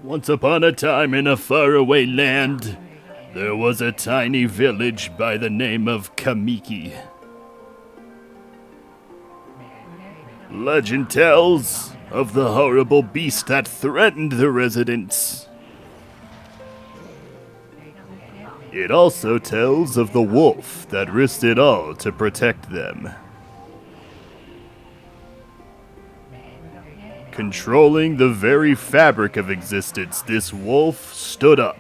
Once upon a time in a faraway land, there was a tiny village by the name of Kamiki. Legend tells of the horrible beast that threatened the residents. It also tells of the wolf that risked it all to protect them. Controlling the very fabric of existence, this wolf stood up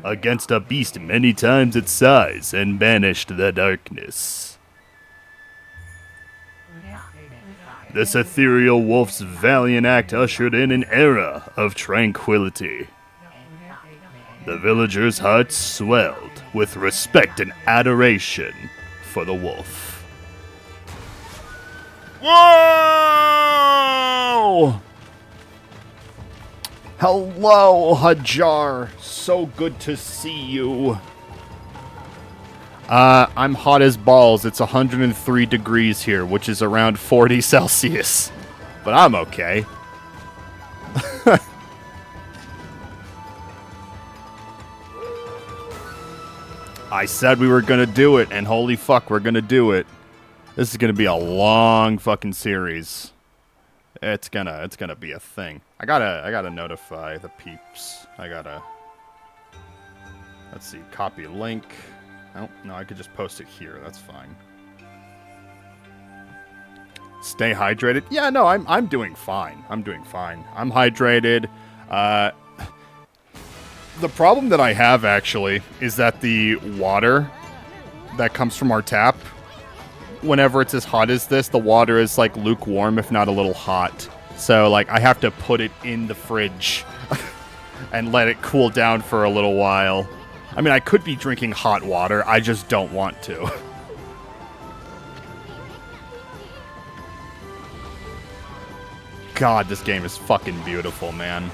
against a beast many times its size and banished the darkness. This ethereal wolf's valiant act ushered in an era of tranquility. The villagers' hearts swelled with respect and adoration for the wolf. Whoa! Hello, Hajar. So good to see you. I'm hot as balls. It's 103 degrees here, which is around 40 Celsius. But I'm okay. I said we were gonna do it, and holy fuck, we're gonna do it. This is gonna be a long fucking series. It's gonna be a thing. I gotta notify the peeps. Let's see, copy link. Oh, no, I could just post it here. That's fine. Stay hydrated. Yeah, no, I'm doing fine. I'm hydrated. The problem that I have, actually, is that the water that comes from our tap, whenever it's as hot as this, the water is, like, lukewarm, if not a little hot. So, like, I have to put it in the fridge and let it cool down for a little while. I mean, I could be drinking hot water, I just don't want to. God, this game is fucking beautiful, man.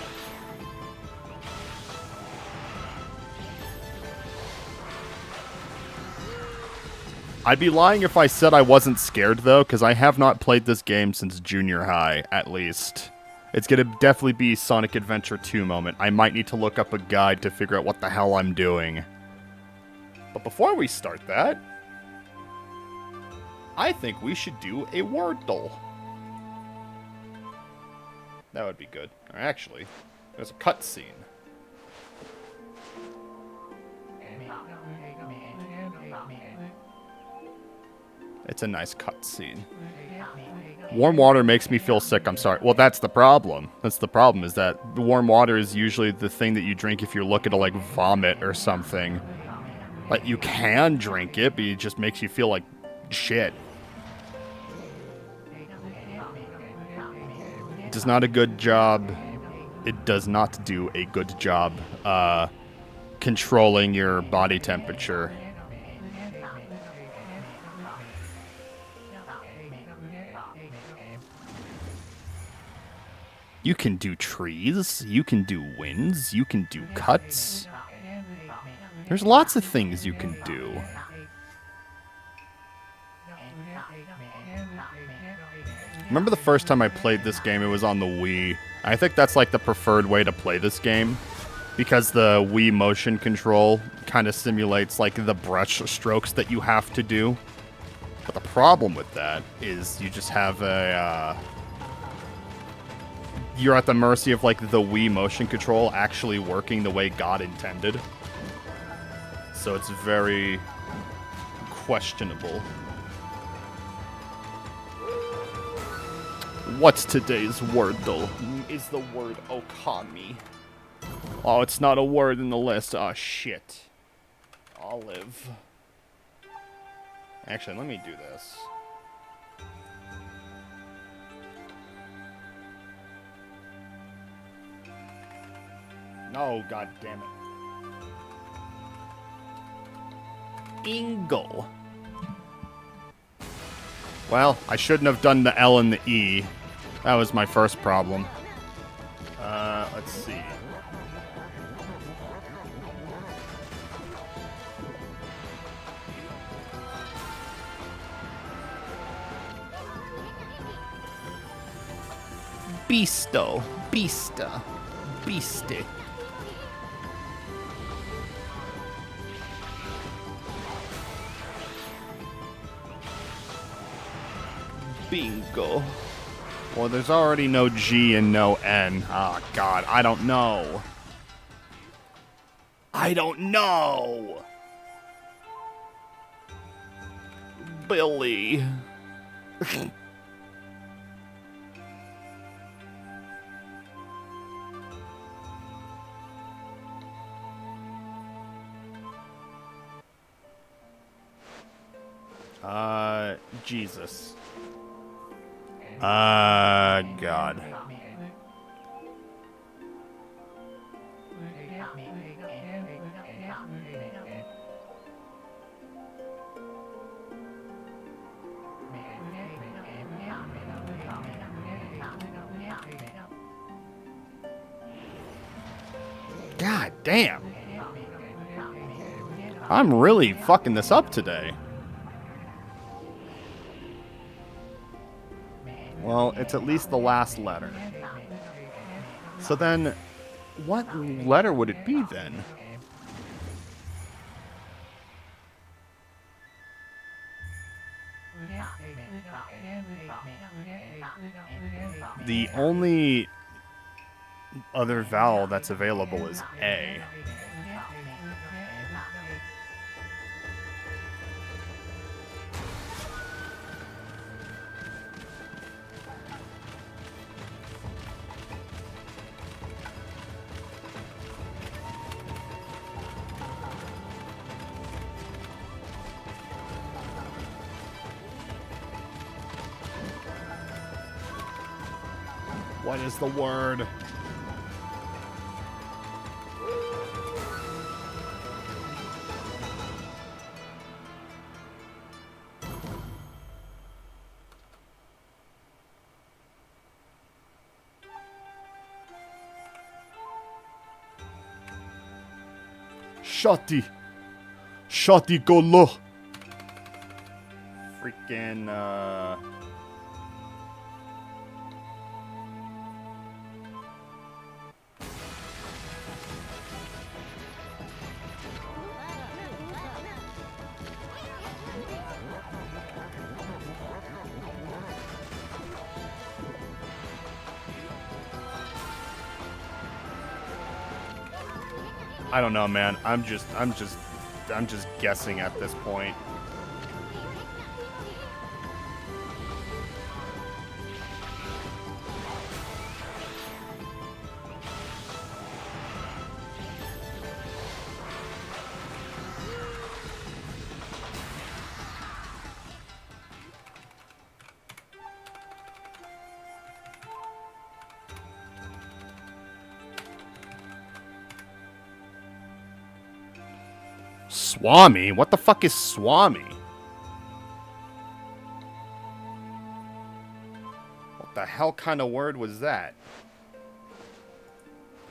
I'd be lying if I said I wasn't scared, though, because I have not played this game since junior high, at least. It's gonna definitely be Sonic Adventure 2 moment. I might need to look up a guide to figure out what the hell I'm doing. But before we start that, I think we should do a Wordle. That would be good. Or actually, there's a cutscene. It's a nice cutscene. Warm water makes me feel sick, I'm sorry. Well, that's the problem. That's the problem, is that warm water is usually the thing that you drink if you're looking to, like, vomit or something. Like, you can drink it, but it just makes you feel like shit. It does not a good job. It does not do a good job controlling your body temperature. You can do trees, you can do winds, you can do cuts. There's lots of things you can do. Remember the first time I played this game, it was on the Wii. I think that's like the preferred way to play this game, because the Wii motion control kind of simulates like the brush strokes that you have to do. But the problem with that is you just have a... you're at the mercy of, like, the Wii motion control actually working the way God intended. So it's very questionable. What's today's word, though? Is the word OKAMI. Oh, it's not a word in the list. Oh, shit. Olive. Actually, let me do this. No, god damn it. Ingle. Well, I shouldn't have done the L and the E. That was my first problem. Let's see. Beasto. Beasta. Beastie. Bingo. Well, there's already no G and no N. Oh, God, I don't know. I don't know. Billy. Jesus. God. God damn. I'm really fucking this up today. Well, it's at least the last letter. So then, what letter would it be then? The only other vowel that's available is A. What is the word? Shawty. Shawty go low. Freaking, I don't know, man. I'm just guessing at this point. Swami? What the fuck is Swami? What the hell kind of word was that?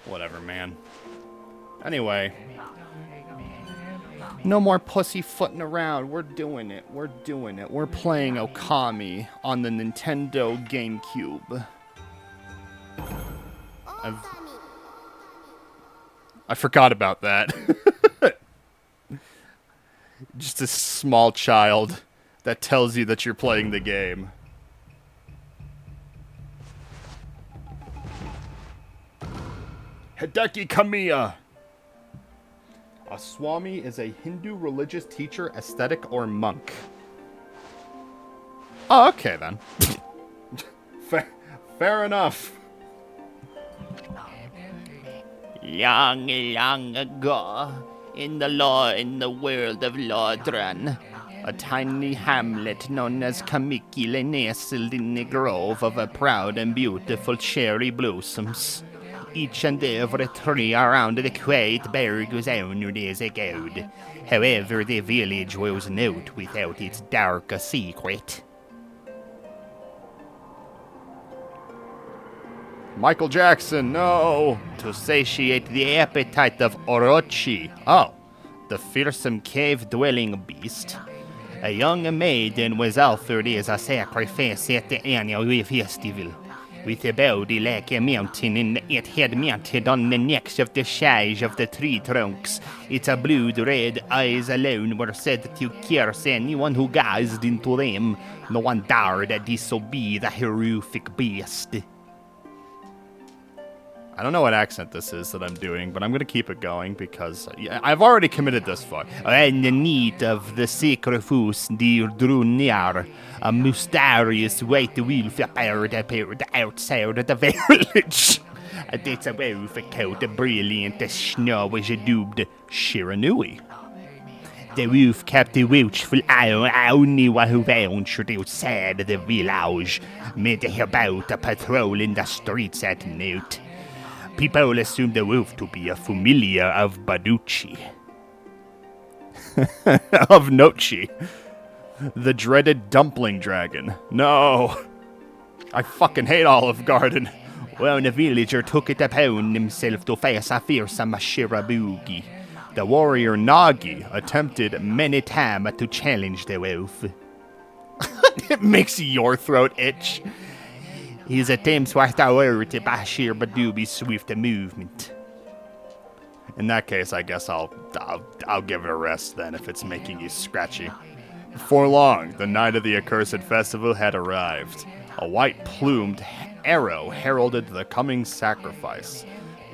Whatever, man. Anyway. No more pussyfooting around. We're doing it. We're doing it. We're playing OKAMI on the Nintendo GameCube. I forgot about that. Just a small child that tells you that you're playing the game. Hideki Kamiya. A Swami is a Hindu religious teacher, ascetic, or monk. Oh, okay then. Fair enough. Long ago, in the world of Lordran, a tiny hamlet known as Kamiki lay nestled in the grove of a proud and beautiful cherry blossoms. Each and every tree around the quiet berg was honored as a god. However, the village was not without its dark secret. Michael Jackson, no! To satiate the appetite of Orochi, the fearsome cave-dwelling beast, a young maiden was offered as a sacrifice at the annual festival. with a body like a mountain and it head mounted on the necks of the size of the tree trunks. Its blood-red eyes alone were said to curse anyone who gazed into them. No one dared disobey the horrific beast. I don't know what accent this is that I'm doing, but I'm going to keep it going because I've already committed this far. And the need of the sacrifice drew near. A mysterious white wolf appeared outside the village. This wolf called brilliant snow was dubbed Shiranui. The wolf kept a watchful eye on anyone who ventured outside the village, made about a patrol in the streets at night. People assumed the wolf to be a familiar of Baduchi. Of Nochi. The dreaded dumpling dragon. No. I fucking hate Olive Garden. When the villager took it upon himself to face a fearsome Shirabugi, the warrior Nagi attempted many times to challenge the wolf. It makes your throat itch. His attempts were thwarted by Shirabugi's swift movement. In that case, I guess I'll give it a rest then if it's making you scratchy. Before long, the night of the accursed festival had arrived. A white-plumed arrow heralded the coming sacrifice.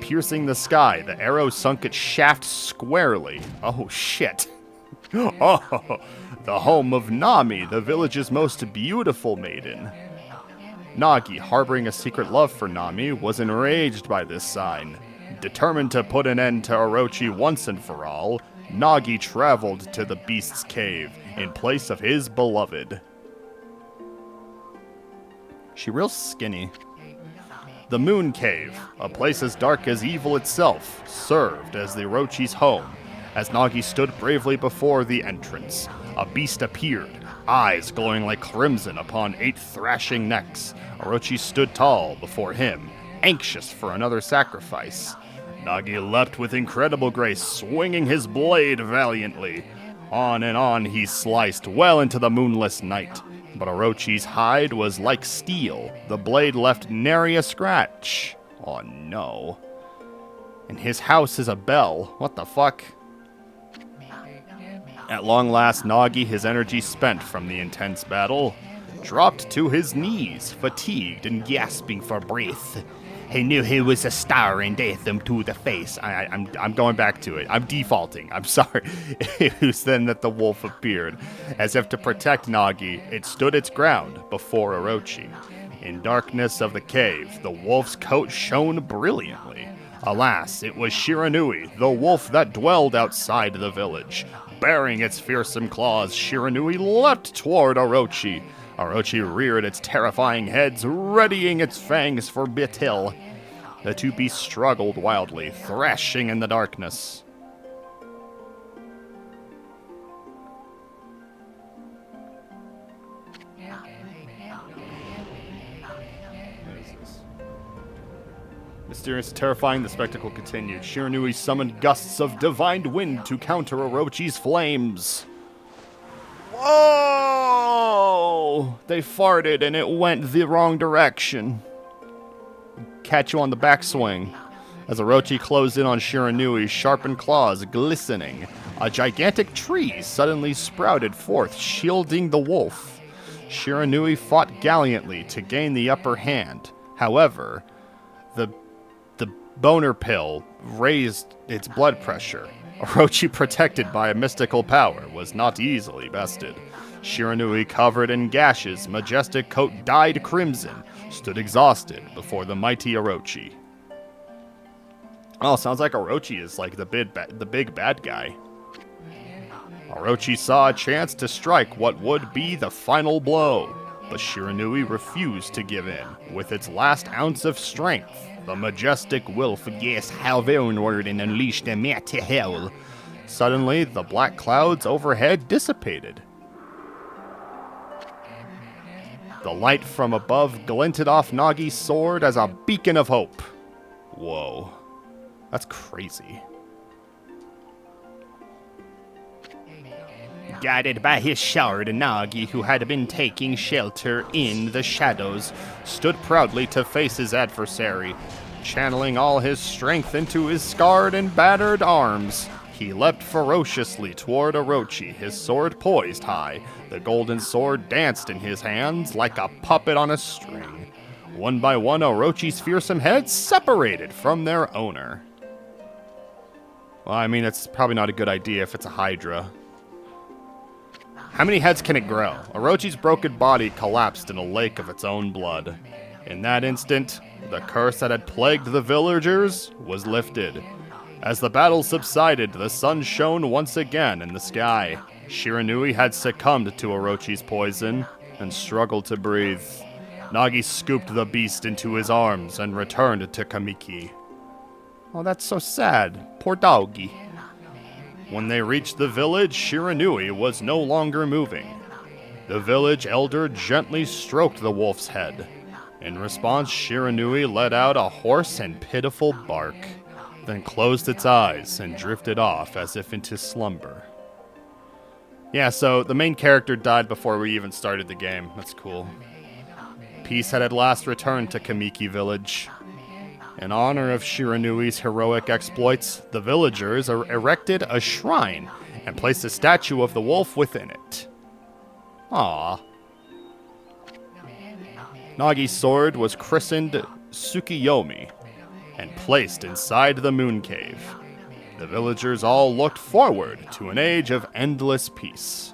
Piercing the sky, the arrow sunk its shaft squarely. Oh, shit. Oh, the home of Nami, the village's most beautiful maiden. Nagi, harboring a secret love for Nami, was enraged by this sign. Determined to put an end to Orochi once and for all, Nagi traveled to the beast's cave in place of his beloved. She real skinny. The Moon Cave, a place as dark as evil itself, served as the Orochi's home. As Nagi stood bravely before the entrance, a beast appeared, eyes glowing like crimson upon 8 thrashing necks. Orochi stood tall before him, anxious for another sacrifice. Nagi leapt with incredible grace, swinging his blade valiantly. On and on he sliced well into the moonless night. But Orochi's hide was like steel. The blade left nary a scratch. Oh no. And his house is a bell. What the fuck? At long last, Nagi, his energy spent from the intense battle, dropped to his knees, fatigued and gasping for breath. He knew he was a star and death him to the face. I'm going back to it. I'm defaulting. I'm sorry. It was then that the wolf appeared. As if to protect Nagi, it stood its ground before Orochi. In darkness of the cave, the wolf's coat shone brilliantly. Alas, it was Shiranui, the wolf that dwelled outside the village. Baring its fearsome claws, Shiranui leapt toward Orochi. Orochi reared its terrifying heads, readying its fangs for battle. The two beasts struggled wildly, thrashing in the darkness. Mysterious and terrifying, the spectacle continued. Shiranui summoned gusts of divine wind to counter Orochi's flames. Whoa! They farted and it went the wrong direction. Catch you on the backswing. As Orochi closed in on Shiranui, sharpened claws glistening, a gigantic tree suddenly sprouted forth, shielding the wolf. Shiranui fought gallantly to gain the upper hand. However, the boner pill raised its blood pressure. Orochi, protected by a mystical power, was not easily bested. Shiranui, covered in gashes, majestic coat dyed crimson, stood exhausted before the mighty Orochi. Oh, sounds like Orochi is like the big bad guy. Orochi saw a chance to strike what would be the final blow, but Shiranui refused to give in. With its last ounce of strength, the majestic wolf gasped heavenward and unleashed a mighty howl. Suddenly, the black clouds overhead dissipated. The light from above glinted off Nagi's sword as a beacon of hope. Whoa. That's crazy. Guided by his shard, Nagi, who had been taking shelter in the shadows, stood proudly to face his adversary. Channeling all his strength into his scarred and battered arms, he leapt ferociously toward Orochi, his sword poised high. The golden sword danced in his hands like a puppet on a string. One by one, Orochi's fearsome heads separated from their owner. Well, I mean, it's probably not a good idea if it's a Hydra. How many heads can it grow? Orochi's broken body collapsed in a lake of its own blood. In that instant, the curse that had plagued the villagers was lifted. As the battle subsided, the sun shone once again in the sky. Shiranui had succumbed to Orochi's poison and struggled to breathe. Nagi scooped the beast into his arms and returned to Kamiki. Oh, that's so sad. Poor doggy. When they reached the village, Shiranui was no longer moving. The village elder gently stroked the wolf's head. In response, Shiranui let out a hoarse and pitiful bark, then closed its eyes and drifted off as if into slumber. Yeah, so the main character died before we even started the game. That's cool. Peace had at last returned to Kamiki Village. In honor of Shiranui's heroic exploits, the villagers erected a shrine and placed a statue of the wolf within it. Aww. Nagi's sword was christened Tsukiyomi and placed inside the moon cave. The villagers all looked forward to an age of endless peace.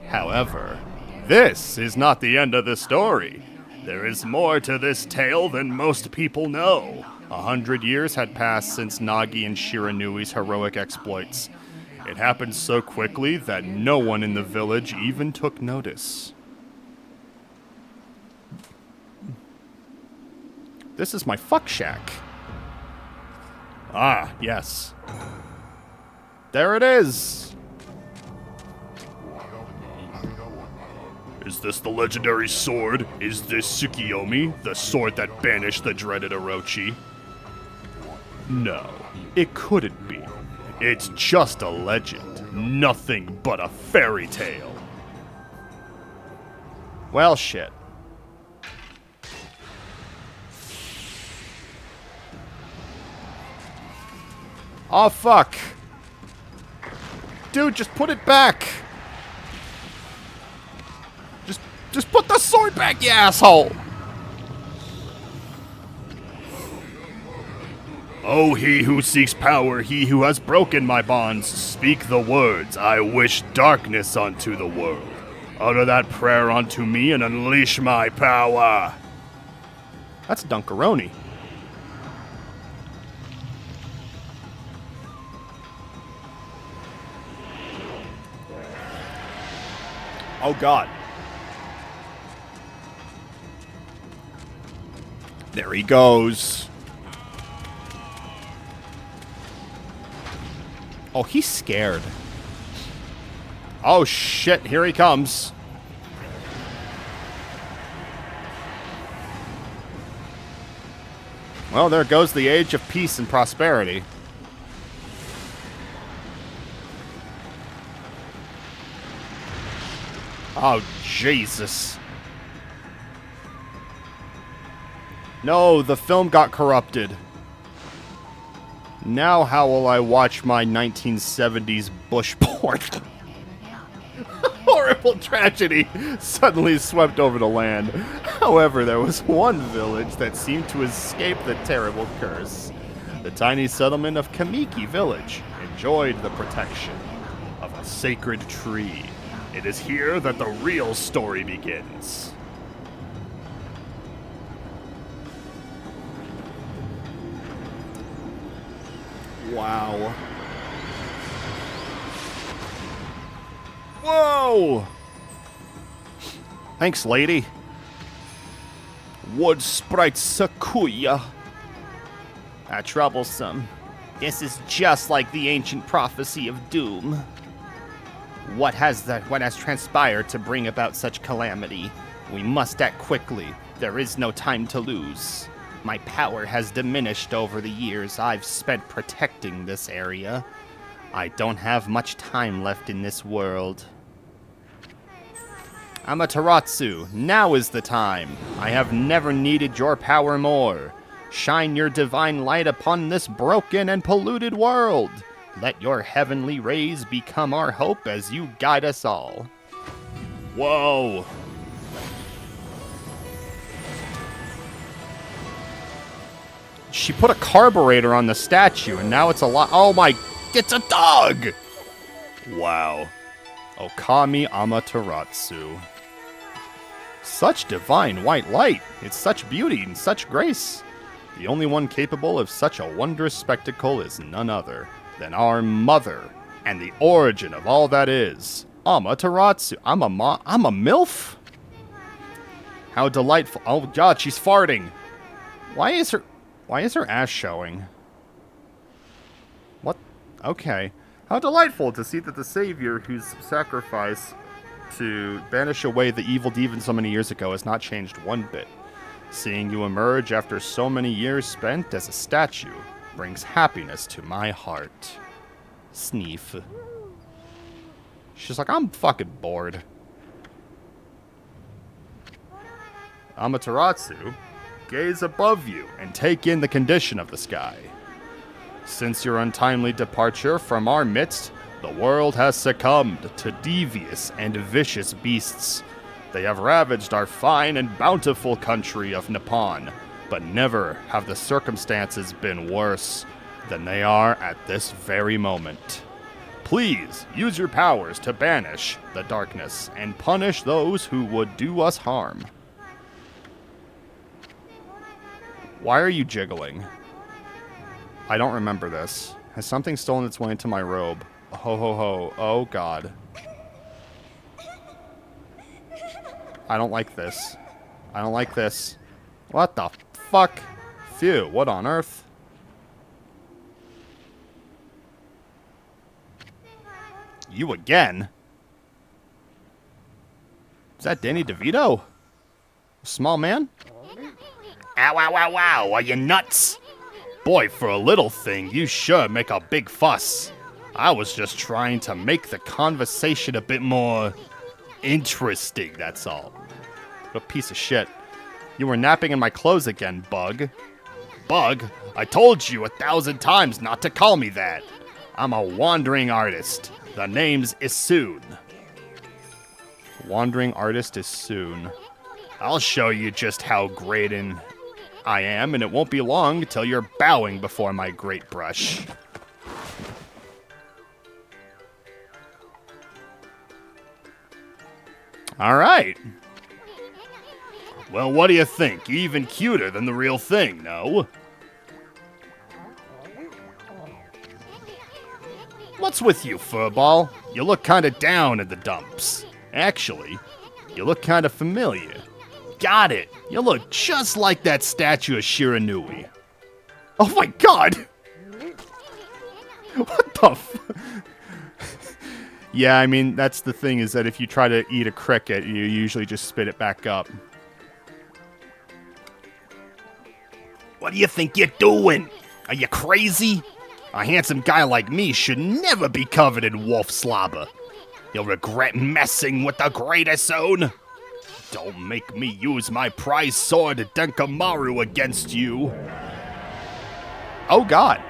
However, this is not the end of the story. There is more to this tale than most people know. 100 years had passed since Nagi and Shiranui's heroic exploits. It happened so quickly that no one in the village even took notice. This is my fuck shack. Ah, yes. There it is. Is this the legendary sword? Is this Tsukiyomi, the sword that banished the dreaded Orochi? No, it couldn't be. It's just a legend, nothing but a fairy tale. Well, shit. Oh, fuck. Dude, just put it back. Just put the sword back, you asshole! Oh, he who seeks power, he who has broken my bonds, speak the words, I wish darkness unto the world. Utter that prayer unto me and unleash my power. That's Dunkaroni. Oh, God. There he goes. Oh, he's scared. Oh, shit. Here he comes. Well, there goes the age of peace and prosperity. Oh, Jesus. No, the film got corrupted. Now how will I watch my 1970s bush porn? Horrible tragedy suddenly swept over the land. However, there was one village that seemed to escape the terrible curse. The tiny settlement of Kamiki Village enjoyed the protection of a sacred tree. It is here that the real story begins. Wow. Whoa! Thanks, lady. Wood sprite Sakuya. Troublesome. This is just like the ancient prophecy of doom. What has transpired to bring about such calamity? We must act quickly. There is no time to lose. My power has diminished over the years I've spent protecting this area. I don't have much time left in this world. Amaterasu, now is the time. I have never needed your power more. Shine your divine light upon this broken and polluted world. Let your heavenly rays become our hope as you guide us all. Whoa. She put a carburetor on the statue, and now it's a lot. Oh my, it's a dog! Wow. Okami Amaterasu. Such divine white light. It's such beauty and such grace. The only one capable of such a wondrous spectacle is none other than our mother, and the origin of all that is, Amaterasu. I'm a MILF? How delightful. Oh god, she's farting. Why is her ass showing? What? Okay. How delightful to see that the savior whose sacrifice to banish away the evil demon so many years ago has not changed one bit. Seeing you emerge after so many years spent as a statue brings happiness to my heart. Sneef. She's like, I'm fucking bored. Amaterasu, gaze above you and take in the condition of the sky. Since your untimely departure from our midst, the world has succumbed to devious and vicious beasts. They have ravaged our fine and bountiful country of Nippon, but never have the circumstances been worse than they are at this very moment. Please use your powers to banish the darkness and punish those who would do us harm. Why are you jiggling? I don't remember this. Has something stolen its way into my robe? Ho ho ho. Oh god. I don't like this. I don't like this. What the fuck? Phew, what on earth? You again? Is that Danny DeVito? Small man? Ow, ow, ow, ow, are you nuts? Boy, for a little thing, you sure make a big fuss. I was just trying to make the conversation a bit more interesting, that's all. What a piece of shit. You were napping in my clothes again, Bug. Bug? I told you 1,000 times not to call me that. I'm a wandering artist. The name's Isoon. Wandering artist Isoon. I'll show you just how great I am, and it won't be long till you're bowing before my great brush. All right. Well, what do you think? Even cuter than the real thing, no? What's with you, furball? You look kinda down in the dumps. Actually, you look kinda familiar. Got it! You look just like that statue of Shiranui. Oh my god! What the f... Yeah, I mean, that's the thing, is that if you try to eat a cricket, you usually just spit it back up. What do you think you're doing? Are you crazy? A handsome guy like me should never be covered in wolf slobber. You'll regret messing with the greatest own. Don't make me use my prize sword Denkamaru against you. Oh god.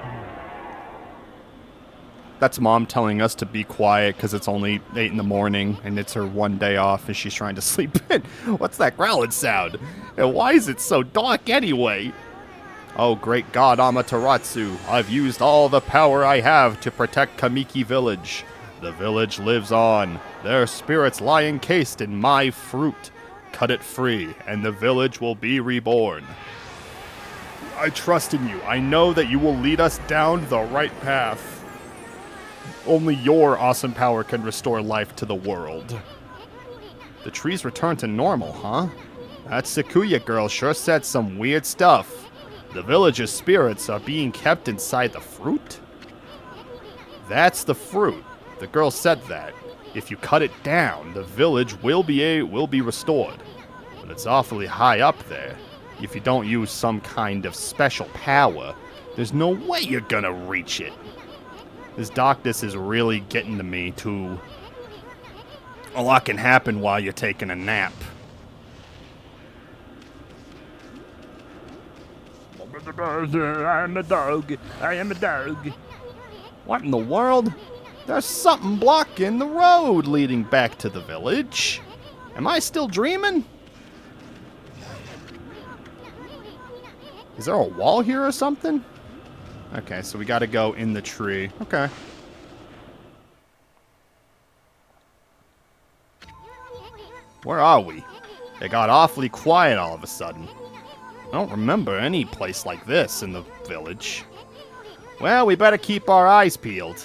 That's Mom telling us to be quiet because it's only 8 in the morning and it's her one day off and she's trying to sleep in. What's that growling sound? And why is it so dark anyway? Oh, great god Amaterasu, I've used all the power I have to protect Kamiki Village. The village lives on. Their spirits lie encased in my fruit. Cut it free, and the village will be reborn. I trust in you. I know that you will lead us down the right path. Only your awesome power can restore life to the world. The trees return to normal, huh? That Sakuya girl sure said some weird stuff. The village's spirits are being kept inside the fruit? That's the fruit. The girl said that. If you cut it down, the village will be restored. But it's awfully high up there. If you don't use some kind of special power, there's no way you're gonna reach it. This darkness is really getting to me, too. A lot can happen while you're taking a nap. I am a dog. I am a dog. What in the world? There's something blocking the road leading back to the village. Am I still dreaming? Is there a wall here or something? Okay, so we gotta go in the tree. Okay. Where are we? It got awfully quiet all of a sudden. I don't remember any place like this in the village. Well, we better keep our eyes peeled.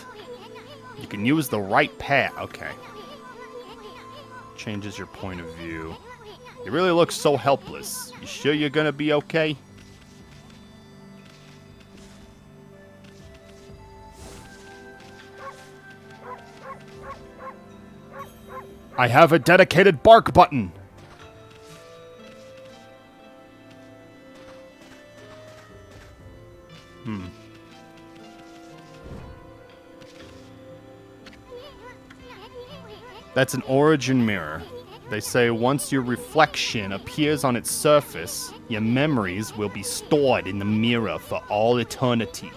You can use the right path. Okay. Changes your point of view. You really look so helpless. You sure you're gonna be okay? I have a dedicated bark button. That's an origin mirror. They say once your reflection appears on its surface, your memories will be stored in the mirror for all eternity.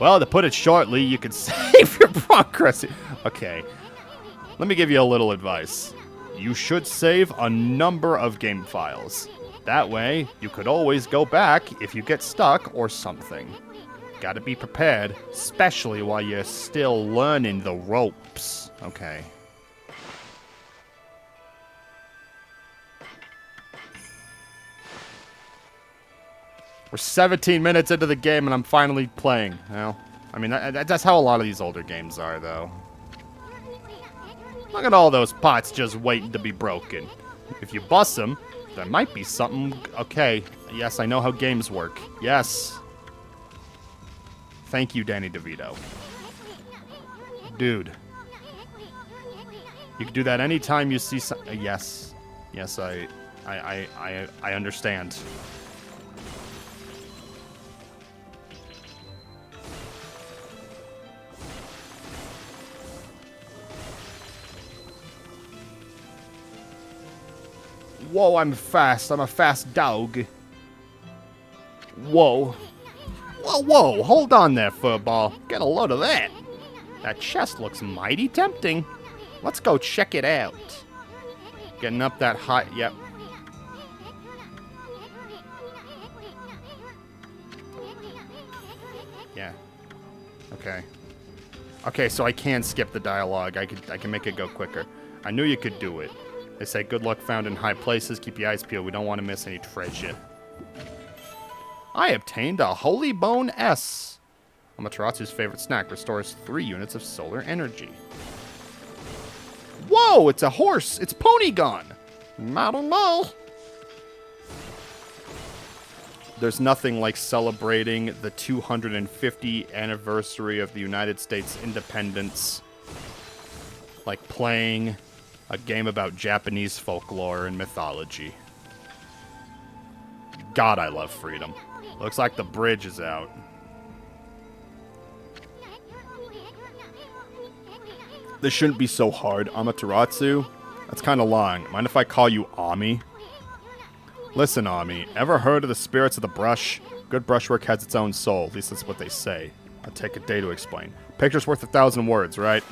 Well, to put it shortly, you could save your progress. Okay, let me give you a little advice. You should save a number of game files. That way, you could always go back if you get stuck or something. Gotta be prepared, especially while you're still learning the ropes. Okay. We're 17 minutes into the game and I'm finally playing. Well, I mean, that's how a lot of these older games are, though. Look at all those pots just waiting to be broken. If you bust them, there might be something... Okay, yes, I know how games work. Yes. Thank you, Danny DeVito. Dude. You can do that anytime you see some... yes. Yes, I understand. Whoa, I'm fast. I'm a fast dog. Whoa. Whoa, whoa. Hold on there, furball. Get a load of that. That chest looks mighty tempting. Let's go check it out. Getting up that high... Yep. Yeah. Okay. Okay, so I can skip the dialogue. I can make it go quicker. I knew you could do it. They say good luck found in high places. Keep your eyes peeled. We don't want to miss any treasure. I obtained a Holy Bone S. Amateratsu's favorite snack restores 3 units of solar energy. Whoa, it's a horse. It's Ponygon. I don't know. There's nothing like celebrating the 250th anniversary of the United States independence. Like playing a game about Japanese folklore and mythology. God, I love freedom. Looks like the bridge is out. This shouldn't be so hard. Amaterasu? That's kind of long. Mind if I call you Ami? Listen, Ami. Ever heard of the spirits of the brush? Good brushwork has its own soul. At least that's what they say. I'll take a day to explain. Picture's worth 1,000 words, right?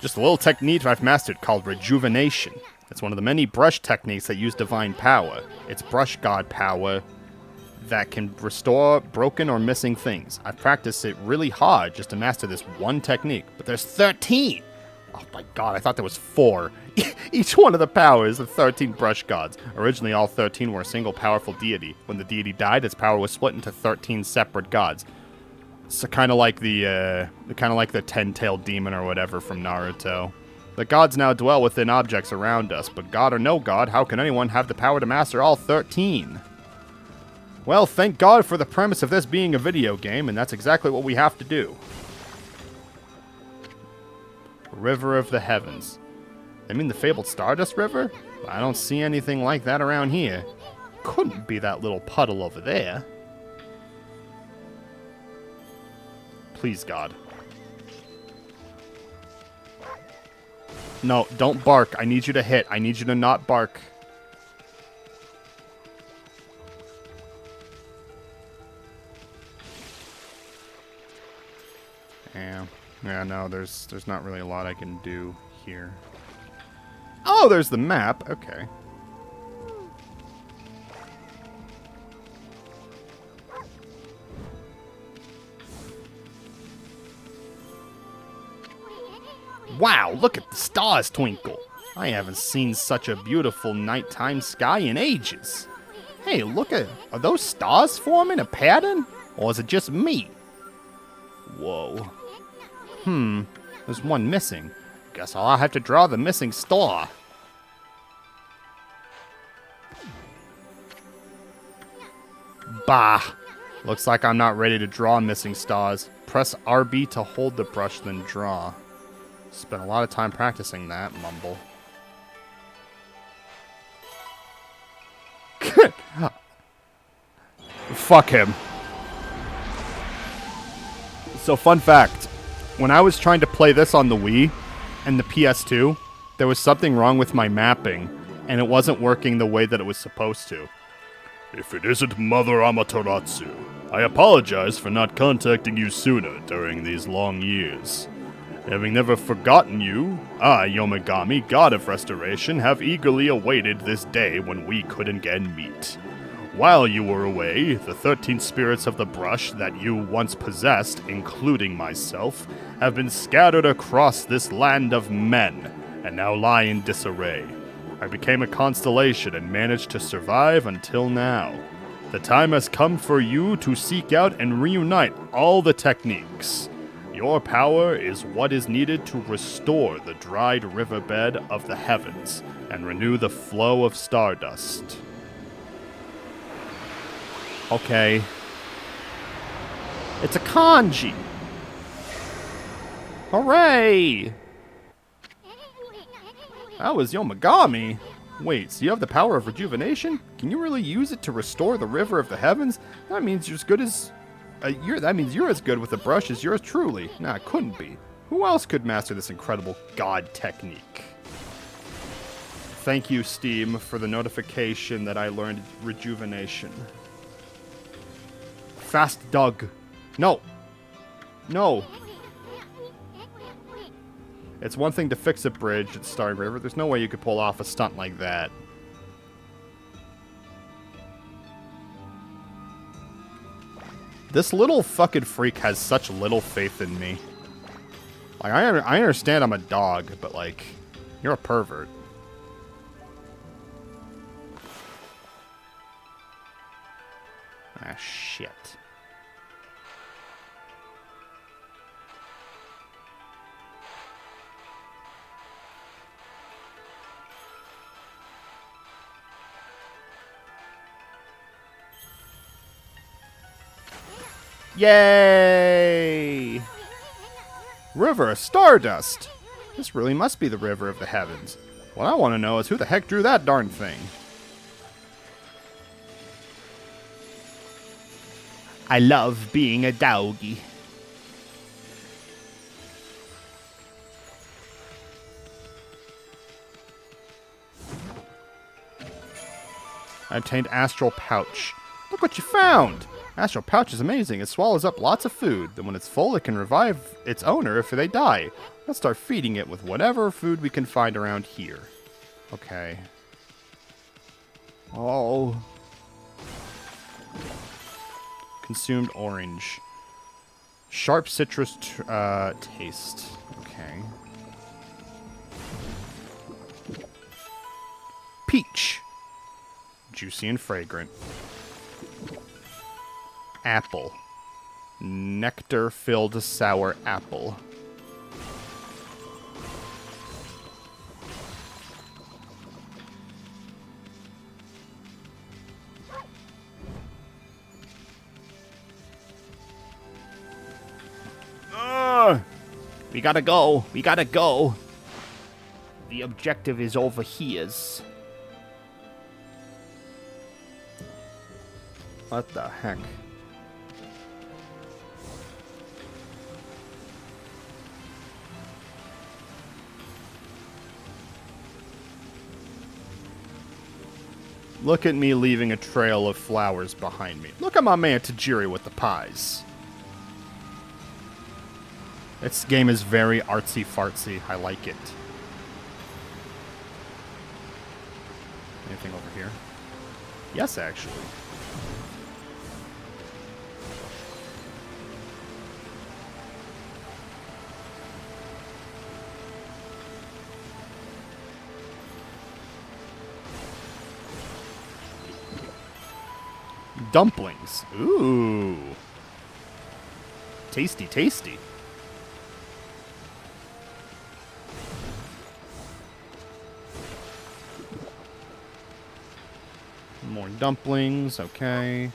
Just a little technique I've mastered called rejuvenation. It's one of the many brush techniques that use divine power. It's brush god power that can restore broken or missing things. I've practiced it really hard just to master this one technique, but there's 13! Oh my god, I thought there was 4. Each one of the powers of 13 brush gods. Originally, all 13 were a single powerful deity. When the deity died, its power was split into 13 separate gods. So kind of like the 10-tailed demon or whatever from Naruto. The gods now dwell within objects around us, but god or no god, how can anyone have the power to master all 13? Well, thank God for the premise of this being a video game, and that's exactly what we have to do. River of the Heavens. I mean the fabled Stardust River? I don't see anything like that around here. Couldn't be that little puddle over there. Please, God. No, don't bark. I need you to hit. I need you to not bark. Yeah, no, there's not really a lot I can do here. Oh, there's the map. Okay. Wow, look at the stars twinkle. I haven't seen such a beautiful nighttime sky in ages. Hey, are those stars forming a pattern? Or is it just me? Whoa. There's one missing. Guess I'll have to draw the missing star. Bah. Looks like I'm not ready to draw missing stars. Press RB to hold the brush, then draw. Spent a lot of time practicing that, mumble. Fuck him. So, fun fact. When I was trying to play this on the Wii and the PS2, there was something wrong with my mapping, and it wasn't working the way that it was supposed to. If it isn't Mother Amaterasu, I apologize for not contacting you sooner during these long years. Having never forgotten you, I, Yomagami, God of Restoration, have eagerly awaited this day when we could again meet. While you were away, the 13 spirits of the brush that you once possessed, including myself, have been scattered across this land of men, and now lie in disarray. I became a constellation and managed to survive until now. The time has come for you to seek out and reunite all the techniques. Your power is what is needed to restore the dried riverbed of the heavens and renew the flow of stardust. Okay. It's a kanji. Hooray! That was Yomagami. Wait, so you have the power of rejuvenation? Can you really use it to restore the river of the heavens? That means you're as good as... that means you're as good with the brush as yours truly. Nah, it couldn't be. Who else could master this incredible god technique? Thank you, Steam, for the notification that I learned rejuvenation. Fast dog. No. No. It's one thing to fix a bridge at Starry River. There's no way you could pull off a stunt like that. This little fucking freak has such little faith in me. Like, I understand I'm a dog, but, like, you're a pervert. Ah, shit. Yay! River of Stardust! This really must be the River of the Heavens. What I want to know is who the heck drew that darn thing? I love being a doggy. I obtained Astral Pouch. Look what you found! Astral Pouch is amazing. It swallows up lots of food. Then when it's full, it can revive its owner if they die. Let's start feeding it with whatever food we can find around here. Okay. Oh. Consumed orange. Sharp citrus taste. Okay. Peach. Juicy and fragrant. Apple. Nectar-filled sour apple. We gotta go. We gotta go. The objective is over here. What the heck? Look at me leaving a trail of flowers behind me. Look at my man Tajiri with the pies. This game is very artsy-fartsy. I like it. Anything over here? Yes, actually. Dumplings. Ooh. Tasty, tasty. More dumplings, okay.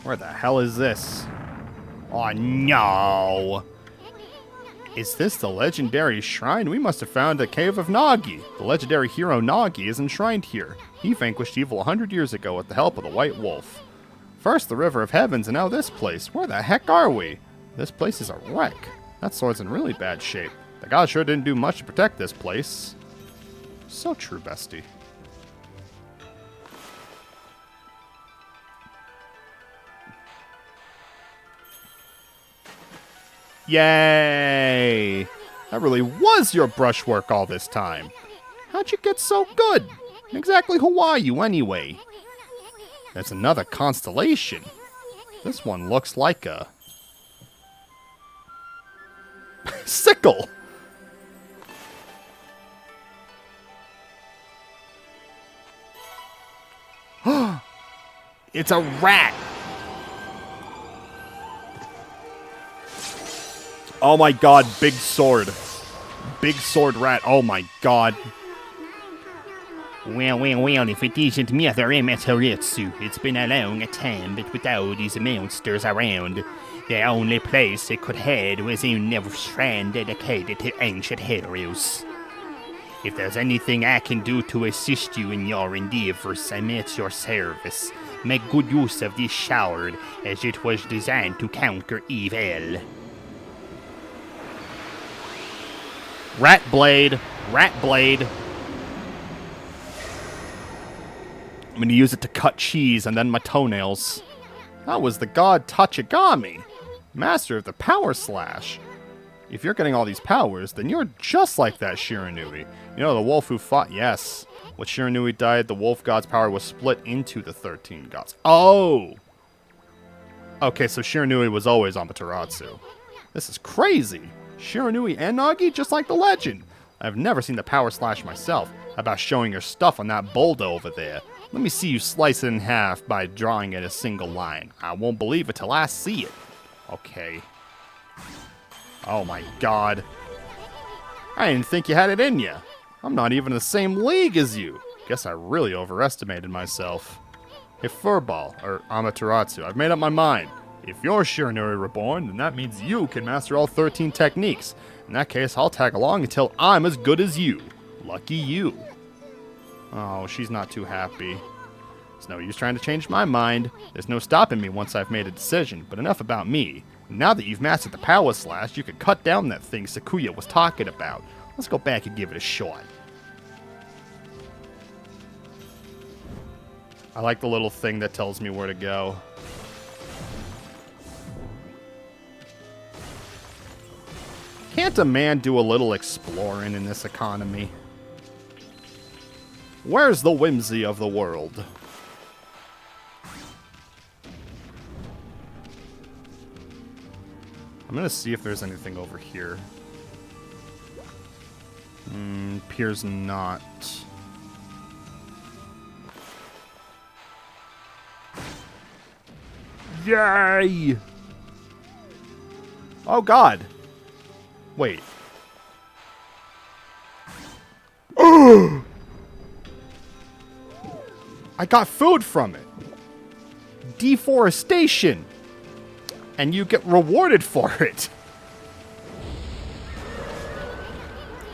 Where the hell is this? Oh no! Is this the legendary shrine? We must have found a cave of Nagi. The legendary hero Nagi is enshrined here. He vanquished evil 100 years ago with the help of the White Wolf. First the River of Heavens and now this place. Where the heck are we? This place is a wreck. That sword's in really bad shape. The god sure didn't do much to protect this place. So true, bestie. Yay! That really was your brushwork all this time. How'd you get so good? Exactly who are you, anyway? There's another constellation. This one looks like a... sickle! It's a rat! Oh my god, big sword. Big sword rat, oh my god. Well, if it isn't Mother Amaterasu, it's been a long time, but with all these monsters around, the only place it could head was in the shrine dedicated to ancient heroes. If there's anything I can do to assist you in your endeavors, I'm at your service. Make good use of this sword, as it was designed to conquer evil. Rat blade. Rat blade. I'm going to use it to cut cheese and then my toenails. That was the god Tachigami, master of the power slash. If you're getting all these powers, then you're just like that Shiranui. You know, the wolf who fought... Yes. When Shiranui died, the wolf god's power was split into the 13 gods. Oh! Okay, so Shiranui was always Amaterasu. This is crazy. Shiranui and Nagi, just like the legend. I've never seen the power slash myself. How about showing your stuff on that boulder over there? Let me see you slice it in half by drawing it a single line. I won't believe it till I see it. Okay. Oh my god. I didn't think you had it in you. I'm not even in the same league as you. Guess I really overestimated myself. Hey Furball, or Amaterasu, I've made up my mind. If you're Shiranui Reborn, then that means you can master all 13 techniques. In that case, I'll tag along until I'm as good as you. Lucky you. Oh, she's not too happy. It's no use trying to change my mind. There's no stopping me once I've made a decision, but enough about me. Now that you've mastered the power slash, you could cut down that thing Sakuya was talking about. Let's go back and give it a shot. I like the little thing that tells me where to go. Can't a man do a little exploring in this economy? Where's the whimsy of the world? I'm gonna see if there's anything over here. Appears not. Yay! Oh god! Wait. I got food from it. Deforestation. And you get rewarded for it.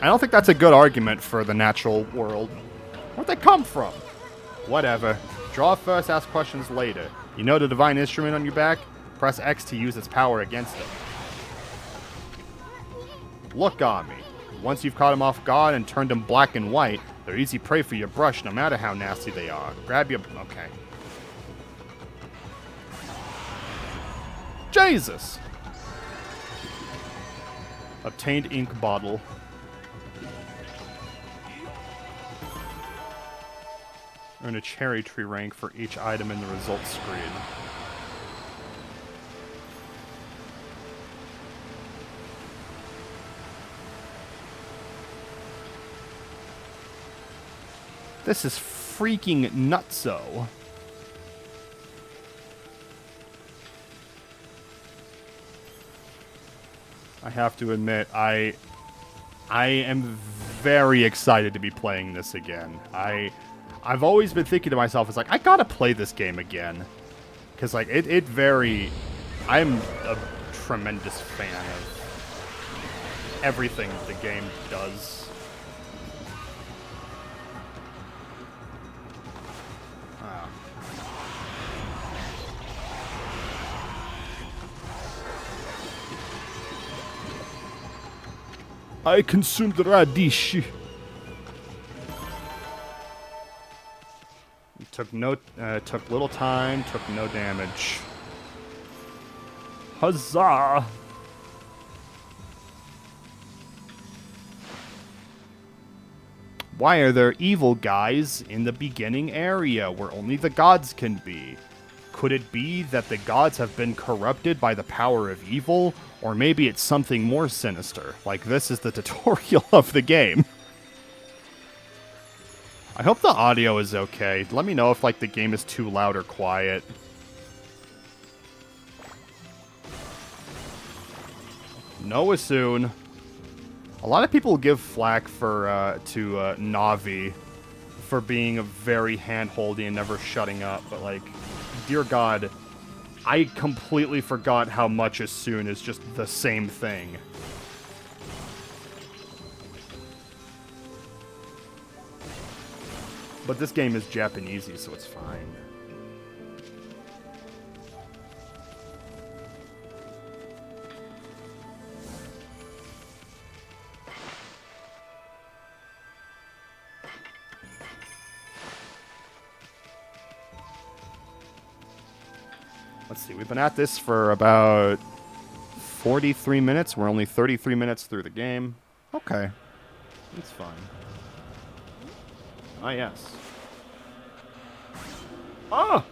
I don't think that's a good argument for the natural world. Where'd they come from? Whatever. Draw first, ask questions later. You know the divine instrument on your back? Press X to use its power against it. Look on me. Once you've caught them off guard and turned them black and white, they're easy prey for your brush no matter how nasty they are. Grab your... Okay. Jesus! Obtained ink bottle. Earn a cherry tree rank for each item in the results screen. This is freaking nutso. I have to admit, I am very excited to be playing this again. I've always been thinking to myself, it's like, I gotta play this game again. Because, like, I'm a tremendous fan of everything the game does. I consumed radish. Took little time, took no damage. Huzzah! Why are there evil guys in the beginning area where only the gods can be? Could it be that the gods have been corrupted by the power of evil? Or maybe it's something more sinister, like this is the tutorial of the game. I hope the audio is okay. Let me know if, like, the game is too loud or quiet. Noah soon. A lot of people give flack to Navi for being very hand-holdy and never shutting up, but, like, dear God, I completely forgot how much as soon is just the same thing. But this game is Japanesey, so it's fine. Let's see, we've been at this for about 43 minutes. We're only 33 minutes through the game. Okay. It's fine. Ah, yes. Ah!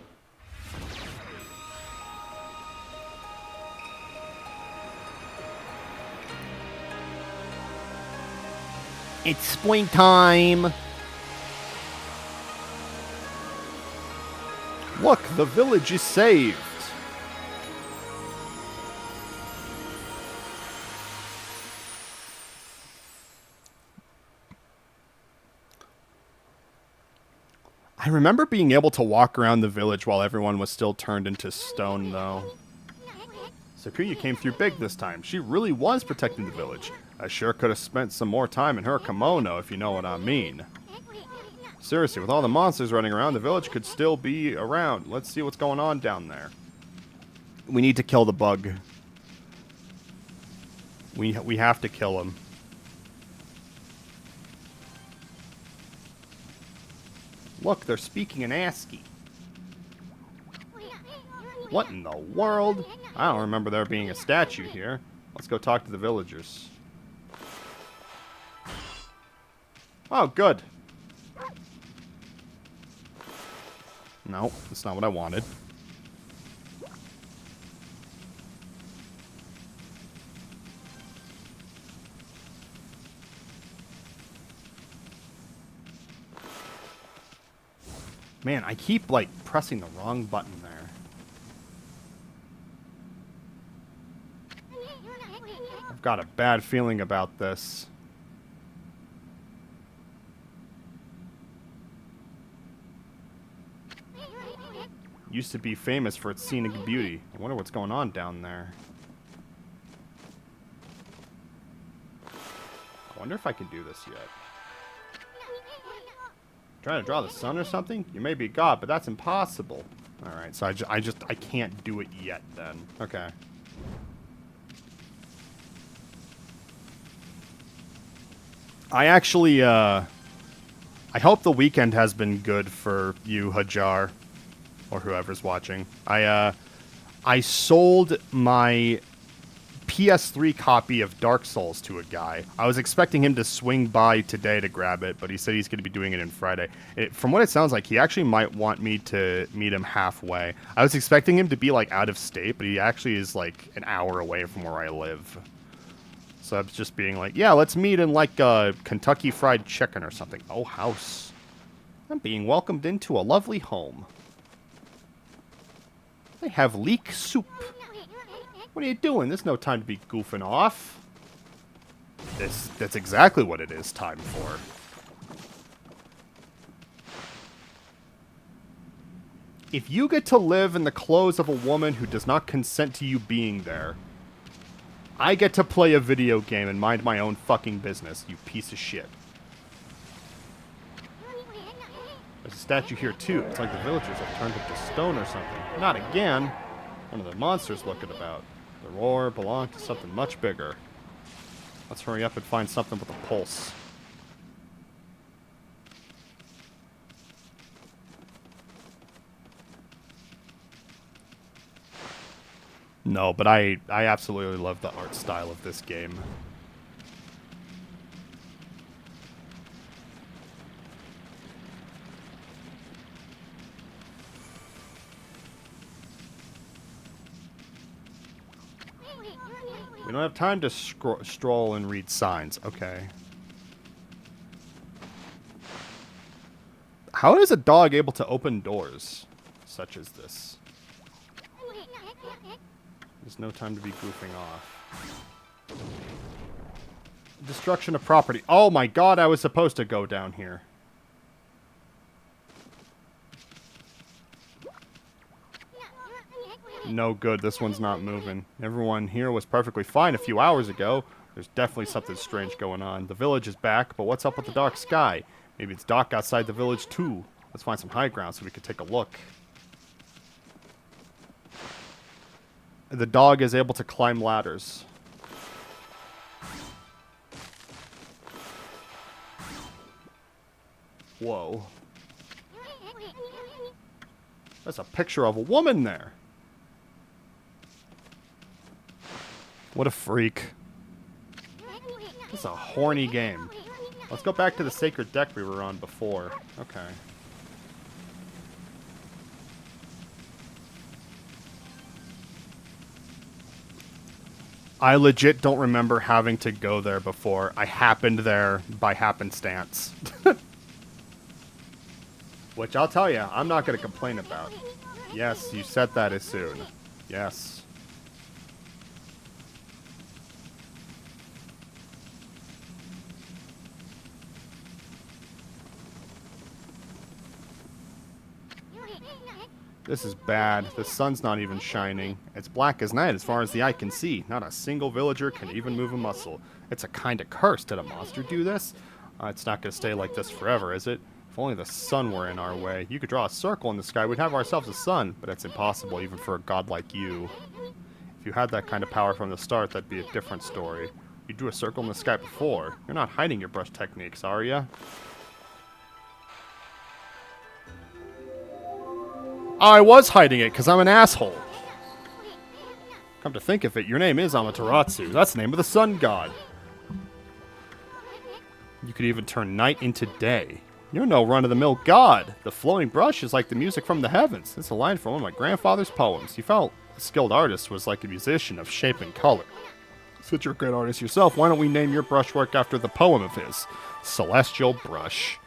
It's spring time. Look, the village is saved. I remember being able to walk around the village while everyone was still turned into stone, though. Sakuya came through big this time. She really was protecting the village. I sure could have spent some more time in her kimono, if you know what I mean. Seriously, with all the monsters running around, the village could still be around. Let's see what's going on down there. We need to kill the bug. We have to kill him. Look, they're speaking in ASCII. What in the world? I don't remember there being a statue here. Let's go talk to the villagers. Oh, good. No, that's not what I wanted. Man, I keep, like, pressing the wrong button there. I've got a bad feeling about this. Used to be famous for its scenic beauty. I wonder what's going on down there. Wonder if I can do this yet. Trying to draw the sun or something? You may be God, but that's impossible. Alright, so I can't do it yet then. Okay. I actually, I hope the weekend has been good for you, Hajar, or whoever's watching. I sold my PS3 copy of Dark Souls to a guy. I was expecting him to swing by today to grab it, but he said he's going to be doing it on Friday. From what it sounds like, he actually might want me to meet him halfway. I was expecting him to be, like, out of state, but he actually is, like, an hour away from where I live. So I was just being like, yeah, let's meet in, like, Kentucky Fried Chicken or something. Oh, house. I'm being welcomed into a lovely home. They have leek soup. What are you doing? There's no time to be goofing off. That's exactly what it is time for. If you get to live in the clothes of a woman who does not consent to you being there, I get to play a video game and mind my own fucking business, you piece of shit. There's a statue here too. It's like the villagers have turned it to stone or something. Not again. One of the monsters looking about. The roar belonged to something much bigger. Let's hurry up and find something with a pulse. No, but I absolutely love the art style of this game. We don't have time to stroll and read signs. Okay. How is a dog able to open doors such as this? There's no time to be goofing off. Destruction of property. Oh my god, I was supposed to go down here. No good, this one's not moving. Everyone here was perfectly fine a few hours ago. There's definitely something strange going on. The village is back, but what's up with the dark sky? Maybe it's dark outside the village too. Let's find some high ground so we can take a look. The dog is able to climb ladders. Whoa. That's a picture of a woman there. What a freak. It's a horny game. Let's go back to the sacred deck we were on before. Okay. I legit don't remember having to go there before. I happened there by happenstance. Which I'll tell you, I'm not going to complain about. Yes, you said that as soon. Yes. This is bad. The sun's not even shining. It's black as night as far as the eye can see. Not a single villager can even move a muscle. It's a kind of curse. Did a monster do this? It's not going to stay like this forever, is it? If only the sun were in our way. You could draw a circle in the sky, we'd have ourselves a sun. But it's impossible even for a god like you. If you had that kind of power from the start, that'd be a different story. You drew a circle in the sky before. You're not hiding your brush techniques, are ya? Oh, I was hiding it because I'm an asshole. Come to think of it, your name is Amaterasu. That's the name of the sun god. You could even turn night into day. You're no run-of-the-mill god. The flowing brush is like the music from the heavens. It's a line from one of my grandfather's poems. He felt a skilled artist was like a musician of shape and color. Since you're a great artist yourself, why don't we name your brushwork after the poem of his? Celestial Brush.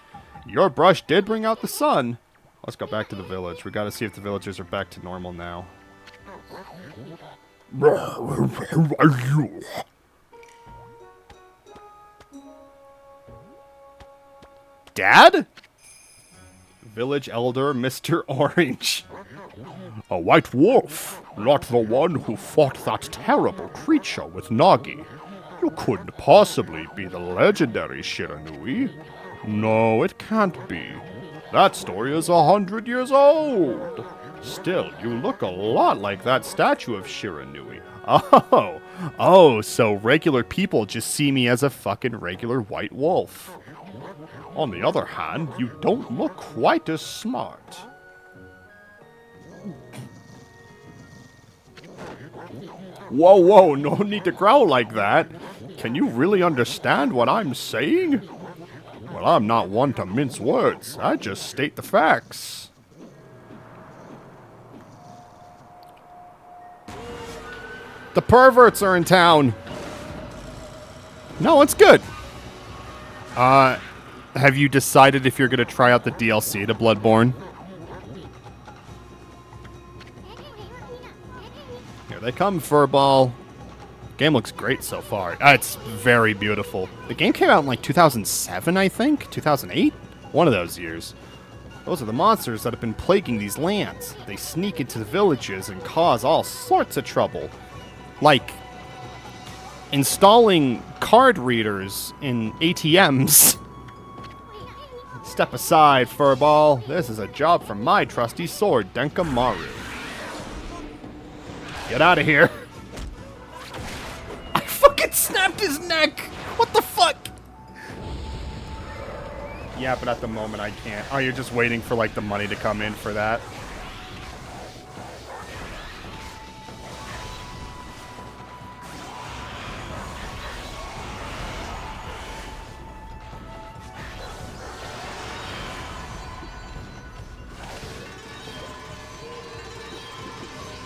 Your brush did bring out the sun. Let's go back to the village. We gotta see if the villagers are back to normal now. Dad? Village elder Mr. Orange. A white wolf, not the one who fought that terrible creature with Nagi. You couldn't possibly be the legendary Shiranui. No, it can't be. That story is 100 years old. Still, you look a lot like that statue of Shiranui. Oh, so regular people just see me as a fucking regular white wolf. On the other hand, you don't look quite as smart. Whoa, no need to growl like that. Can you really understand what I'm saying? Well, I'm not one to mince words. I just state the facts. The perverts are in town. No, it's good. Have you decided if you're going to try out the DLC to Bloodborne? Here they come, Furball. Game looks great so far. It's very beautiful. The game came out in like 2007, I think? 2008? One of those years. Those are the monsters that have been plaguing these lands. They sneak into the villages and cause all sorts of trouble. Like installing card readers in ATMs. Step aside, Furball. This is a job for my trusty sword, Denkamaru. Get out of here. I fucking snapped his neck. What the fuck? Yeah, but at the moment I can't. Oh, you're just waiting for like the money to come in for that?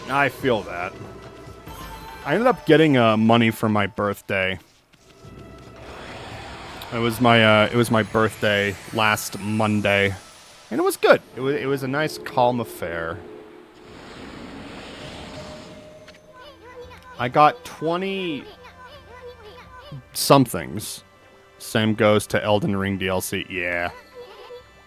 I feel that. I ended up getting money for my birthday. It was my birthday last Monday, and it was good. It was a nice, calm affair. I got 20 somethings. Same goes to Elden Ring DLC. Yeah.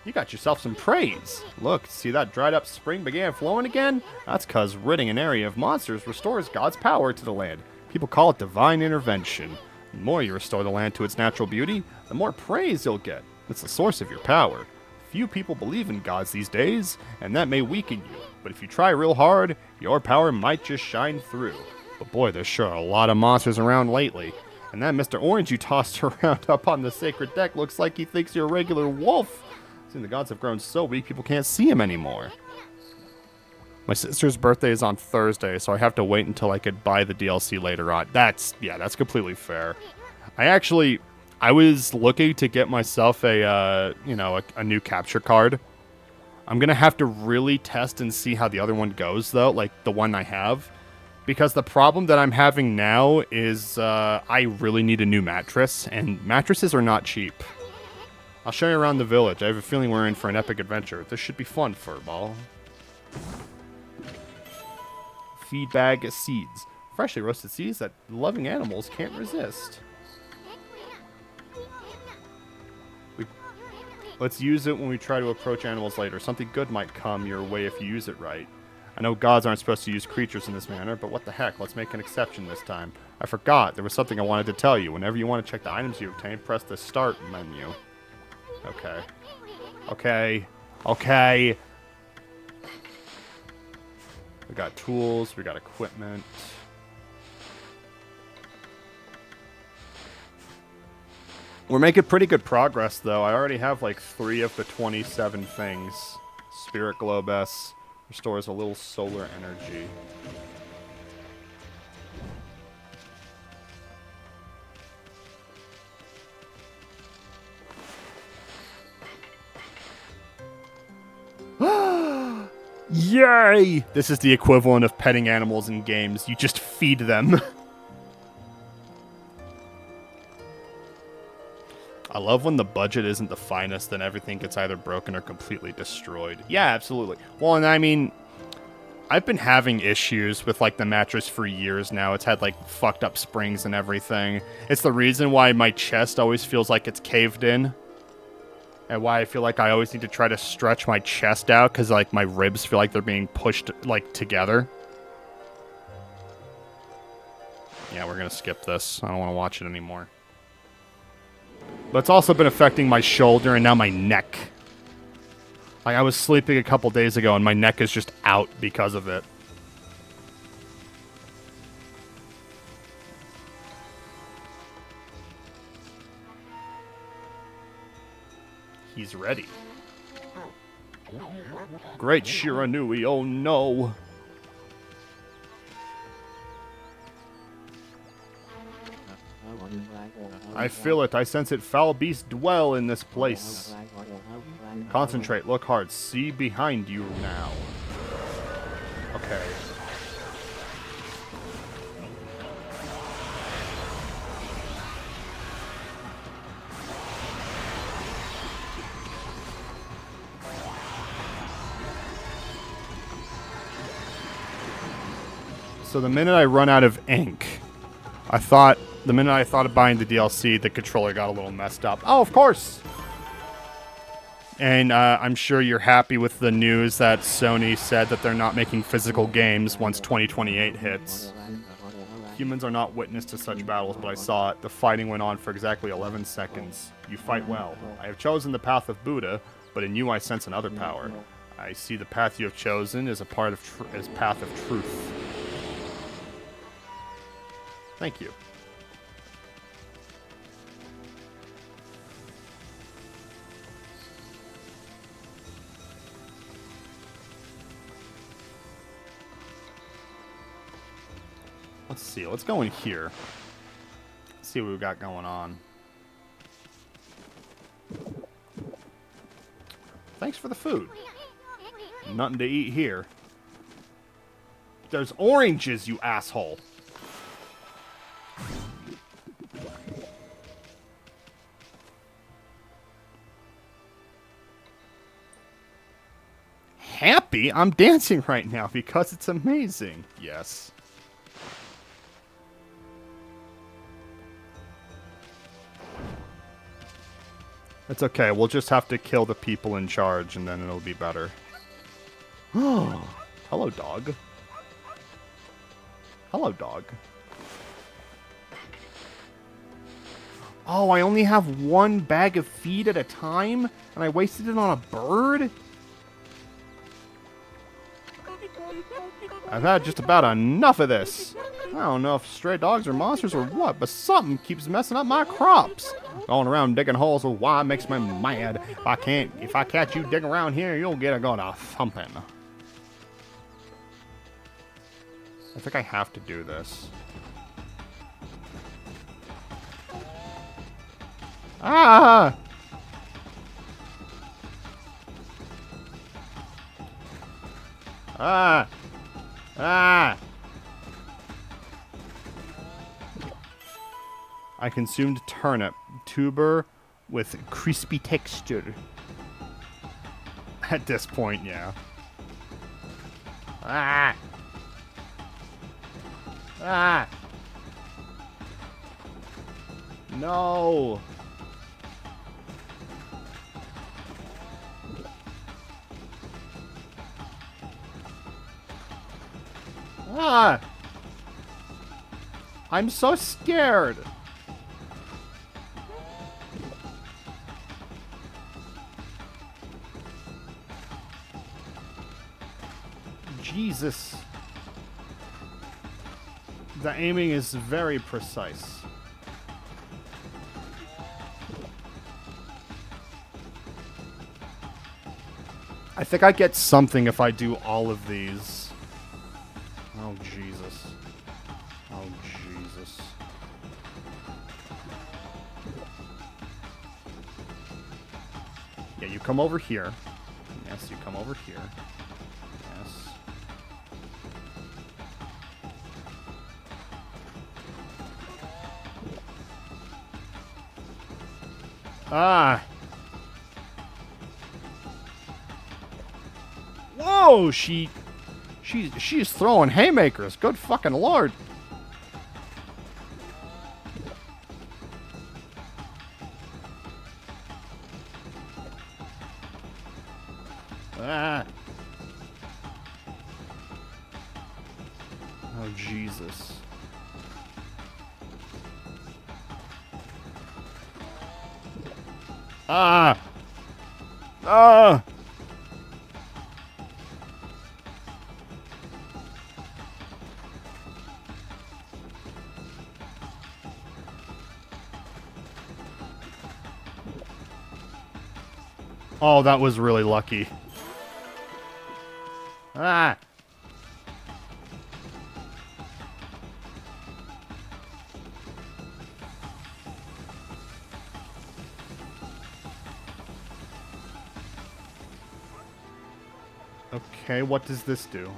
You got yourself some praise. Look, see that dried up spring began flowing again? That's cause ridding an area of monsters restores God's power to the land. People call it divine intervention. The more you restore the land to its natural beauty, the more praise you'll get. It's the source of your power. Few people believe in gods these days, and that may weaken you. But if you try real hard, your power might just shine through. But boy, there's sure a lot of monsters around lately. And that Mr. Orange you tossed around up on the sacred deck looks like he thinks you're a regular wolf. Seems the gods have grown so weak people can't see him anymore. My sister's birthday is on Thursday, so I have to wait until I could buy the DLC later on. That's completely fair. I was looking to get myself a new capture card. I'm gonna have to really test and see how the other one goes, though, like the one I have. Because the problem that I'm having now is I really need a new mattress, and mattresses are not cheap. I'll show you around the village. I have a feeling we're in for an epic adventure. This should be fun, Furball. Feed bag of seeds. Freshly roasted seeds that loving animals can't resist. Let's use it when we try to approach animals later. Something good might come your way if you use it right. I know gods aren't supposed to use creatures in this manner, but what the heck, let's make an exception this time. I forgot, there was something I wanted to tell you. Whenever you want to check the items you obtained, press the start menu. Okay. We got tools, we got equipment. We're making pretty good progress, though. I already have like 3 of the 27 things. Spirit Globe S restores a little solar energy. Yay! This is the equivalent of petting animals in games. You just feed them. I love when the budget isn't the finest, then everything gets either broken or completely destroyed. Yeah, absolutely. Well, and I mean, I've been having issues with, like, the mattress for years now. It's had, like, fucked up springs and everything. It's the reason why my chest always feels like it's caved in. And why I feel like I always need to try to stretch my chest out, because, like, my ribs feel like they're being pushed, like, together. Yeah, we're gonna skip this. I don't want to watch it anymore. But it's also been affecting my shoulder and now my neck. Like, I was sleeping a couple days ago and my neck is just out because of it. He's ready. Great Shiranui, oh no. I feel it, I sense it. Foul beasts dwell in this place. Concentrate, look hard, see behind you now. Okay. So the minute I run out of ink, the minute I thought of buying the DLC, the controller got a little messed up. Oh, of course! And I'm sure you're happy with the news that Sony said that they're not making physical games once 2028 hits. Humans are not witness to such battles, but I saw it. The fighting went on for exactly 11 seconds. You fight well. I have chosen the path of Buddha, but in you I sense another power. I see the path you have chosen as a part of as path of truth. Thank you. Let's see. Let's go in here. Let's see what we've got going on. Thanks for the food. Nothing to eat here. There's oranges, you asshole. Happy? I'm dancing right now because it's amazing. Yes. It's okay. We'll just have to kill the people in charge and then it'll be better. Oh, hello, dog. Hello, dog. Oh, I only have one bag of feed at a time and I wasted it on a bird? I've had just about enough of this. I don't know if stray dogs are monsters or what, but something keeps messing up my crops. Going around digging holes with why makes me mad. If I catch you digging around here, you'll get a thumping. I think I have to do this. Ah! Ah! Ah! I consumed turnip, tuber with crispy texture. At this point, yeah. Ah! Ah! No! Ah! I'm so scared. Jesus. The aiming is very precise. I think I get something if I do all of these. Oh, Jesus. Oh, Jesus. Yeah, you come over here. Yes, you come over here. Yes. Ah! Whoa! She's throwing haymakers. Good fucking lord. Ah. Oh, Jesus. Ah! Ah! Oh, that was really lucky. Ah! Okay, what does this do?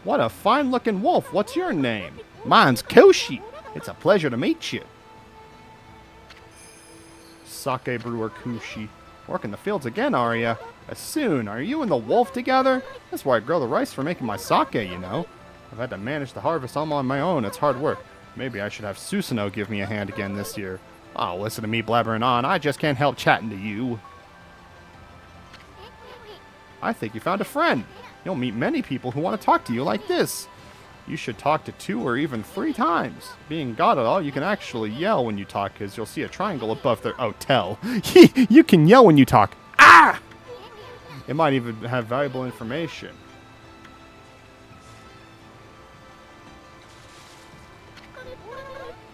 What a fine-looking wolf. What's your name? Mine's Koshi. It's a pleasure to meet you. Sake brewer Kushi. Working the fields again, are ya? Soon, are you and the wolf together? That's why I grow the rice for making my sake, you know. I've had to manage the harvest all on my own. It's hard work. Maybe I should have Susanoo give me a hand again this year. Oh, listen to me blabbering on. I just can't help chatting to you. I think you found a friend. You'll meet many people who want to talk to you like this. You should talk to 2 or even 3 times. Being God at all, you can actually yell when you talk, because you'll see a triangle above their... Oh, tell. You can yell when you talk. Ah! It might even have valuable information.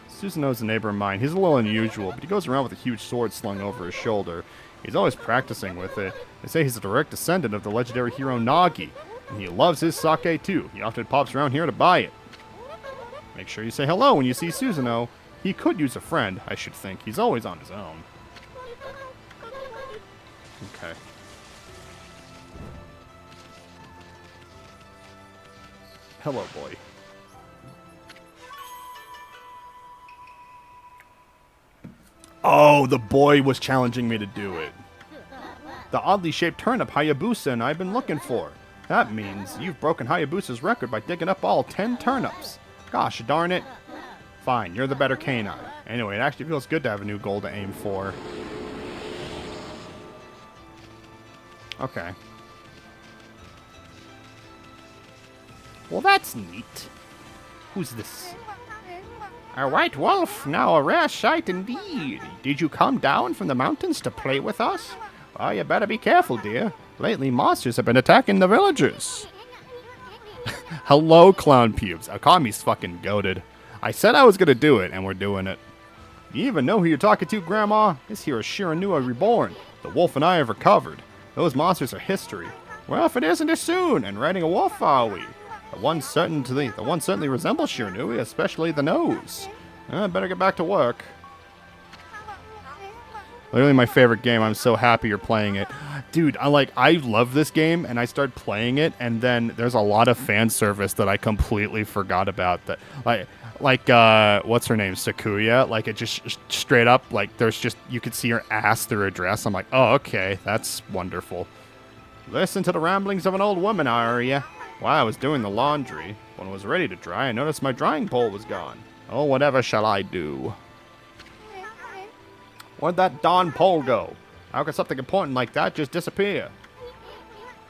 Susanoo's a neighbor of mine. He's a little unusual, but he goes around with a huge sword slung over his shoulder. He's always practicing with it. They say he's a direct descendant of the legendary hero Nagi. And he loves his sake too. He often pops around here to buy it. Make sure you say hello when you see Susanoo. He could use a friend, I should think. He's always on his own. Okay. Hello, boy. Oh, the boy was challenging me to do it. The oddly shaped turnip Hayabusa I've been looking for. That means you've broken Hayabusa's record by digging up all 10 turnips. Gosh darn it. Fine, you're the better canine. Anyway, it actually feels good to have a new goal to aim for. Okay. Well, that's neat. Who's this? A white wolf, now a rare sight indeed. Did you come down from the mountains to play with us? Well, you better be careful, dear. Lately, monsters have been attacking the villagers. Hello, Clown Pubes. OKAMI's fucking goated. I said I was gonna do it, and we're doing it. You even know who you're talking to, Grandma? This here is Shiranui Reborn. The wolf and I have recovered. Those monsters are history. Well, if it isn't too soon, and riding a wolf are we? The one certainly resembles Shiranui, especially the nose. Better get back to work. Literally my favorite game. I'm so happy you're playing it. Dude, I love this game, and I started playing it, and then there's a lot of fan service that I completely forgot about. That what's her name? Sakuya. Like, it just straight up, like, there's just, you could see her ass through her dress. I'm like, oh, okay, that's wonderful. Listen to the ramblings of an old woman, are ya? While I was doing the laundry, when it was ready to dry, I noticed my drying pole was gone. Oh, whatever shall I do? Where'd that darn pole go? How could something important like that just disappear?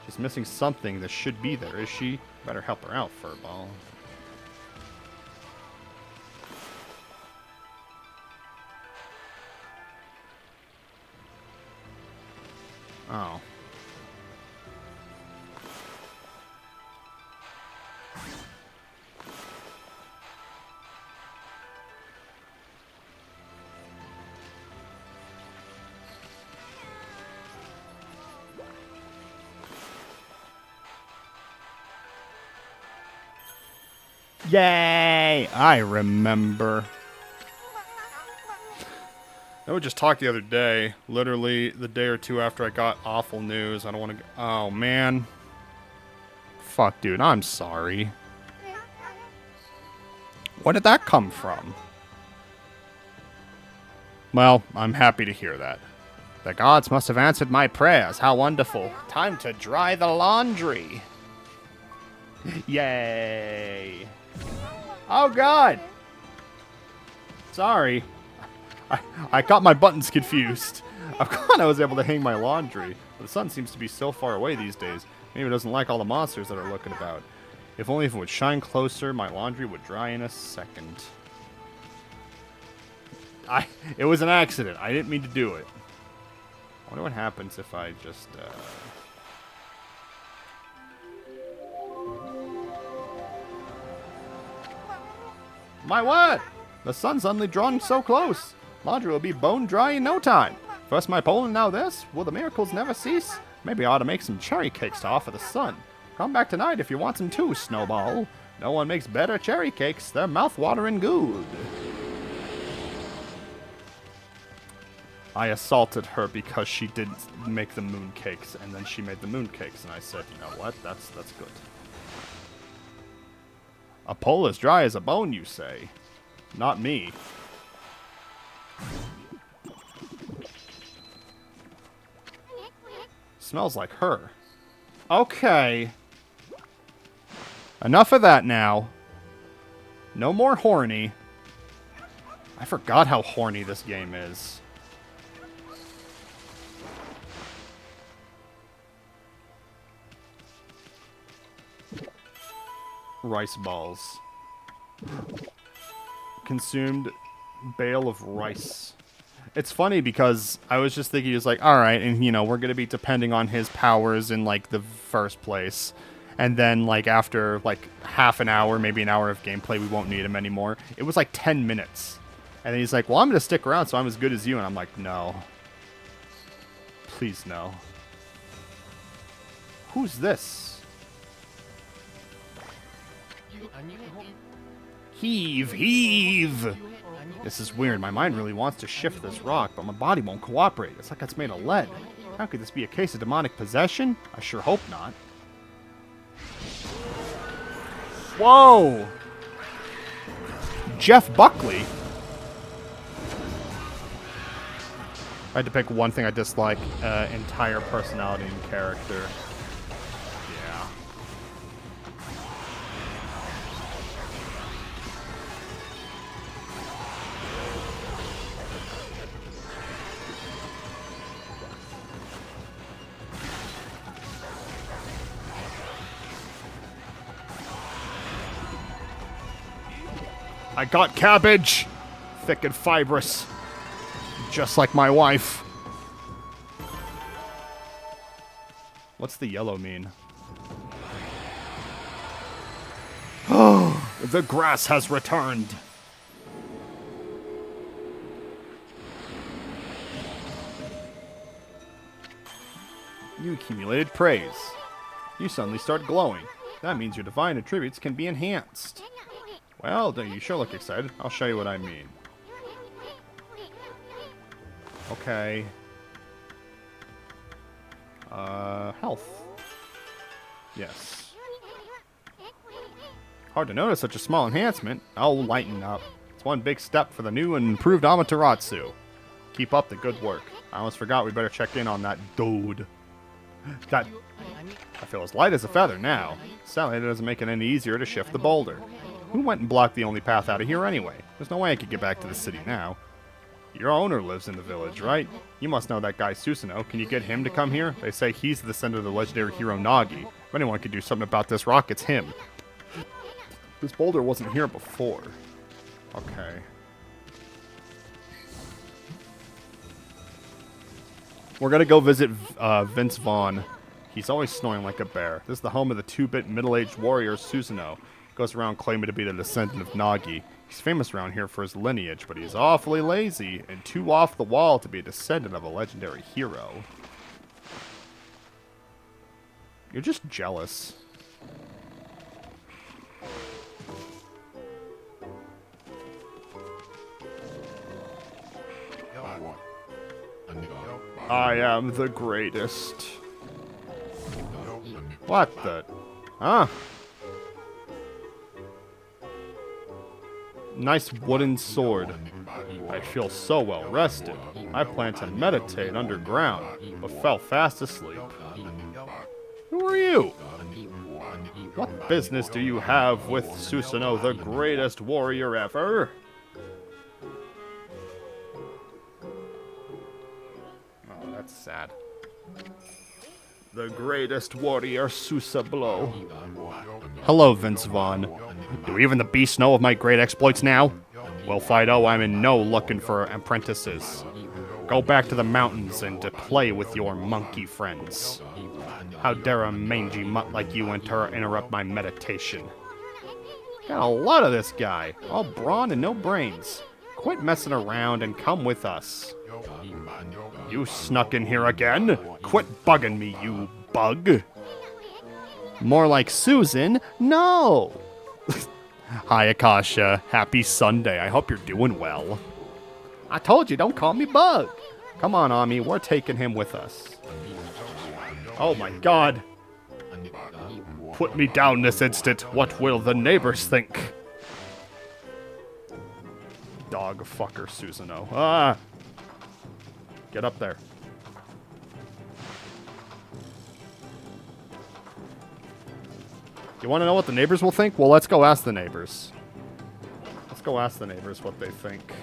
She's missing something that should be there, is she? Better help her out, Furball. Oh. Yay! I remember. I would just talk the other day, literally the day or two after I got awful news. I don't want to. Oh man. Fuck, dude. I'm sorry. Where did that come from? Well, I'm happy to hear that. The gods must have answered my prayers. How wonderful. Time to dry the laundry. Yay. Oh, God. Sorry. I got my buttons confused. I'm glad I was able to hang my laundry. But the sun seems to be so far away these days. Maybe it doesn't like all the monsters that are looking about. If only if it would shine closer, my laundry would dry in a second. It was an accident. I didn't mean to do it. I wonder what happens if I just, My word! The sun's suddenly drawn so close. Laundry will be bone dry in no time. First my pole and now this. Will the miracles never cease? Maybe I ought to make some cherry cakes to offer the sun. Come back tonight if you want some too, Snowball. No one makes better cherry cakes. They're mouth-watering good. I assaulted her because she didn't make the moon cakes, and then she made the moon cakes, and I said, you know what? That's good. A pole as dry as a bone, you say? Not me. Smells like her. Okay. Enough of that now. No more horny. I forgot how horny this game is. Rice balls. Consumed bale of rice. It's funny because I was just thinking, he was like, alright, and you know, we're gonna be depending on his powers in like the first place. And then like after like half an hour, maybe an hour of gameplay, we won't need him anymore. It was like 10 minutes. And then he's like, well, I'm gonna stick around so I'm as good as you. And I'm like, no. Please no. Who's this? Heave, heave! This is weird. My mind really wants to shift this rock, but my body won't cooperate. It's like it's made of lead. How could this be a case of demonic possession? I sure hope not. Whoa! Jeff Buckley? If I had to pick one thing I dislike, entire personality and character. Yeah. I got cabbage! Thick and fibrous. Just like my wife. What's the yellow mean? Oh, the grass has returned. You accumulated praise. You suddenly start glowing. That means your divine attributes can be enhanced. Well, you sure look excited. I'll show you what I mean. Okay. Health. Yes. Hard to notice such a small enhancement. I'll lighten up. It's one big step for the new and improved Amaterasu. Keep up the good work. I almost forgot we better check in on that dude. I feel as light as a feather now. Sadly, it doesn't make it any easier to shift the boulder. Who went and blocked the only path out of here anyway? There's no way I could get back to the city now. Your owner lives in the village, right? You must know that guy Susanoo. Can you get him to come here? They say he's the descendant of the legendary hero Nagi. If anyone could do something about this rock, it's him. This boulder wasn't here before. Okay. We're gonna go visit Vince Vaughn. He's always snoring like a bear. This is the home of the 2-bit middle-aged warrior Susanoo. Goes around claiming to be the descendant of Nagi. He's famous around here for his lineage, but he's awfully lazy and too off the wall to be a descendant of a legendary hero. You're just jealous. I am the greatest. What the? Huh? Nice wooden sword. I feel so well rested. I plan to meditate underground, but fell fast asleep. Who are you? What business do you have with Susanoo, the greatest warrior ever? Oh, that's sad. The greatest warrior Susanoo. Hello, Vince Vaughn. Do even the beasts know of my great exploits now? Well, Fido, I'm in no looking for apprentices. Go back to the mountains and to play with your monkey friends. How dare a mangy mutt like you interrupt my meditation? Got a lot of this guy, all brawn and no brains. Quit messing around and come with us. You snuck in here again? Quit bugging me, you bug. More like Susan? No! Hi, Akasha. Happy Sunday. I hope you're doing well. I told you, don't call me Bug. Come on, Ami. We're taking him with us. Oh my god. Put me down this instant. What will the neighbors think? Dog fucker, Susanoo. Ah! Get up there. You want to know what the neighbors will think? Well, let's go ask the neighbors. Let's go ask the neighbors what they think.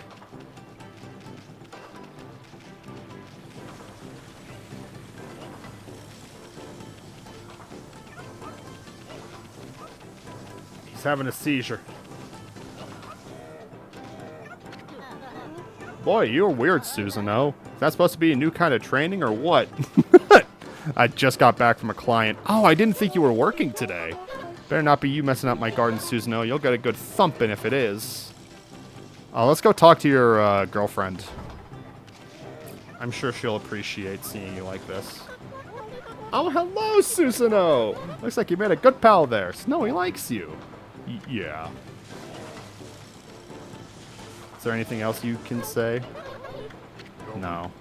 He's having a seizure. Boy, you're weird, Susanoo. Is that supposed to be a new kind of training or what? I just got back from a client. Oh, I didn't think you were working today. Better not be you messing up my garden, Susanoo. You'll get a good thumping if it is. Oh, let's go talk to your girlfriend. I'm sure she'll appreciate seeing you like this. Oh, hello, Susanoo! Looks like you made a good pal there. Snowy likes you. Yeah. Is there anything else you can say? No.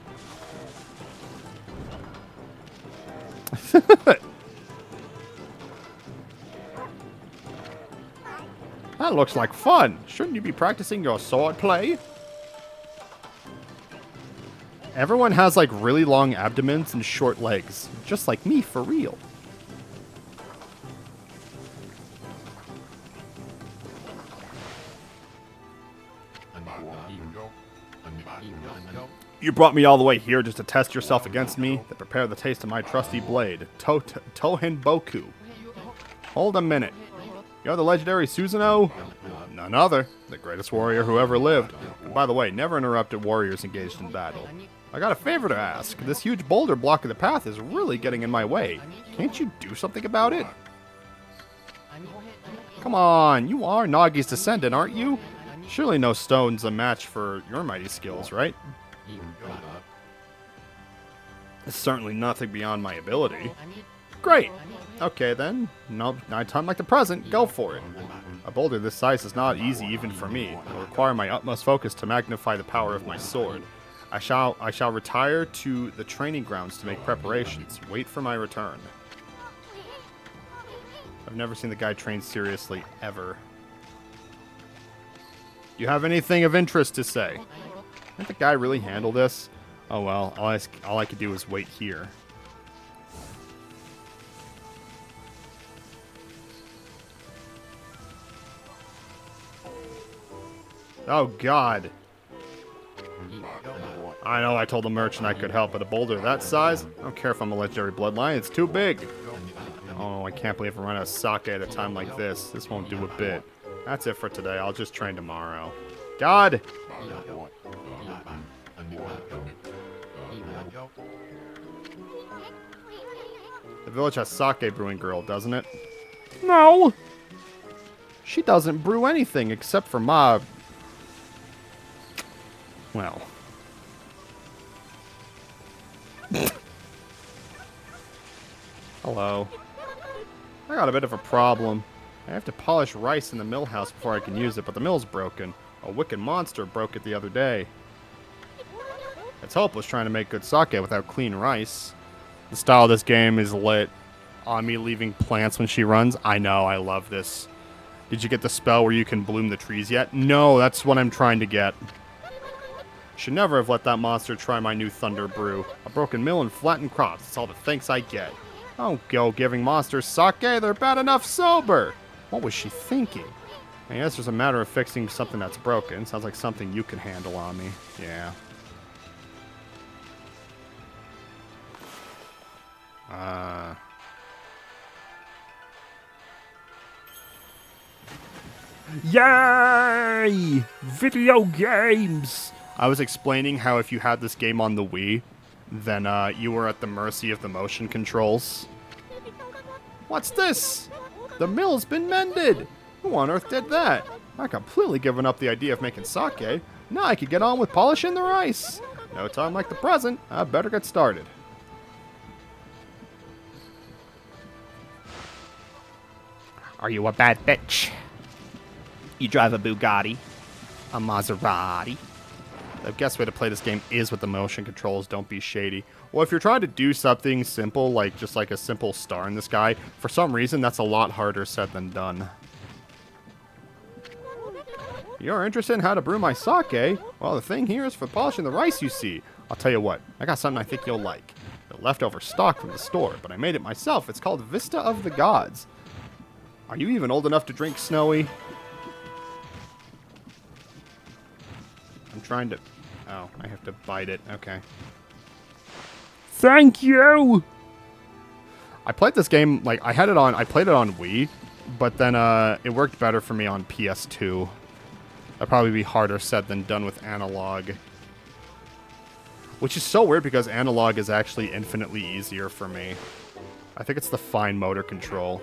That looks like fun. Shouldn't you be practicing your sword play? Everyone has like really long abdomens and short legs. Just like me, for real. You brought me all the way here just to test yourself against me, to prepare the taste of my trusty blade, Tohin Boku. Hold a minute. You're the legendary Susanoo? None other. The greatest warrior who ever lived. And by the way, never interrupted warriors engaged in battle. I got a favor to ask. This huge boulder blocking the path is really getting in my way. Can't you do something about it? Come on, you are Nagi's descendant, aren't you? Surely no stone's a match for your mighty skills, right? It's certainly nothing beyond my ability. Great! Okay then, no time like the present, go for it. A boulder this size is not easy even for me. It will require my utmost focus to magnify the power of my sword. I shall retire to the training grounds to make preparations. Wait for my return. I've never seen the guy train seriously, ever. Do you have anything of interest to say? Can't the guy really handle this? Oh well, all I could do is wait here. Oh god. I know I told the merchant I could help, but a boulder that size? I don't care if I'm a legendary bloodline, it's too big. Oh, I can't believe I run out of sake at a time like this. This won't do a bit. That's it for today. I'll just train tomorrow. God! The village has sake brewing girl, doesn't it? No! She doesn't brew anything except for mob. Well. Hello. I got a bit of a problem. I have to polish rice in the mill house before I can use it, but the mill's broken. A wicked monster broke it the other day. It's hopeless trying to make good sake without clean rice. The style of this game is lit. Ami leaving plants when she runs. I know, I love this. Did you get the spell where you can bloom the trees yet? No, that's what I'm trying to get. Should never have let that monster try my new thunder brew. A broken mill and flattened crops. That's all the thanks I get. Don't go giving monsters sake. They're bad enough sober. What was she thinking? I guess there's a matter of fixing something that's broken. Sounds like something you can handle on me. Yeah. Yay! Video games! I was explaining how if you had this game on the Wii, then you were at the mercy of the motion controls. What's this? The mill's been mended! Who on earth did that? I completely given up the idea of making sake. Now I could get on with polishing the rice. No time like the present. I better get started. Are you a bad bitch? You drive a Bugatti? A Maserati? The best way to play this game is with the motion controls. Don't be shady. Well, if you're trying to do something simple, like just like a simple star in the sky, for some reason that's a lot harder said than done. You're interested in how to brew my sake? Well, the thing here is for polishing the rice, you see. I'll tell you what, I got something I think you'll like. The leftover stock from the store, but I made it myself. It's called Vista of the Gods. Are you even old enough to drink Snowy? I'm trying to... Oh, I have to bite it. Okay. Thank you! I played this game, like, I played it on Wii, but then it worked better for me on PS2. That'd probably be harder said than done with analog. Which is so weird because analog is actually infinitely easier for me. I think it's the fine motor control.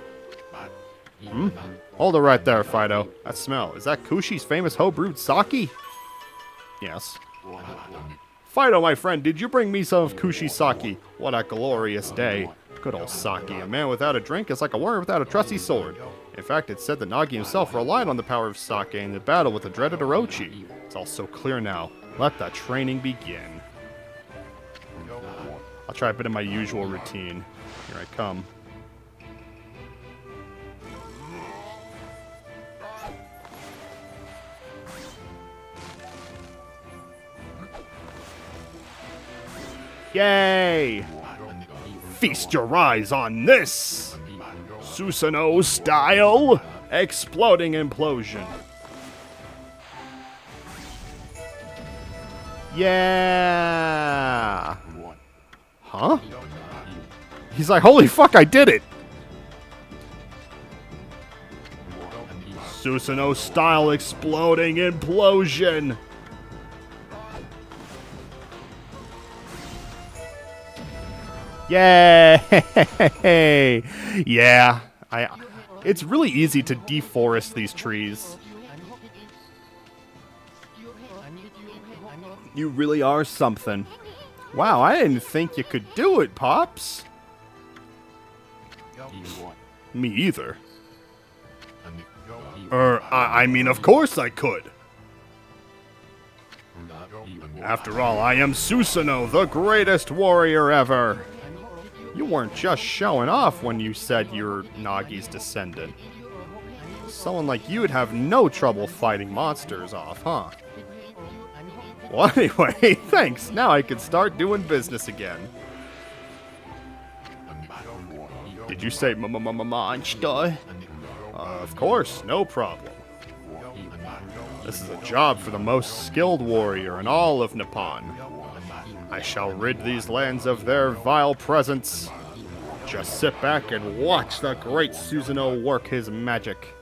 Hmm? Hold it right there, Fido. That smell. Is that Kushi's famous ho-brewed sake? Yes. Fido, my friend, did you bring me some of Kushi's sake? What a glorious day. Good old sake. A man without a drink is like a warrior without a trusty sword. In fact, it's said that Nagi himself relied on the power of sake in the battle with the dreaded Orochi. It's all so clear now. Let the training begin. I'll try a bit of my usual routine. Here I come. Yay! Feast your eyes on this! Susanoo style exploding implosion. Yeah! Huh? He's like, holy fuck, I did it! Susanoo style exploding implosion. Yay! Yeah, it's really easy to deforest these trees. You really are something. Wow, I didn't think you could do it, Pops. Me either. I mean, of course I could. After all, I am Susanoo, the greatest warrior ever. You weren't just showing off when you said you're Nagi's descendant. Someone like you would have no trouble fighting monsters off, huh? Well, anyway, thanks. Now I can start doing business again. Did you say monster? Of course, no problem. This is a job for the most skilled warrior in all of Nippon. I shall rid these lands of their vile presence. Just sit back and watch the great Susanoo work his magic.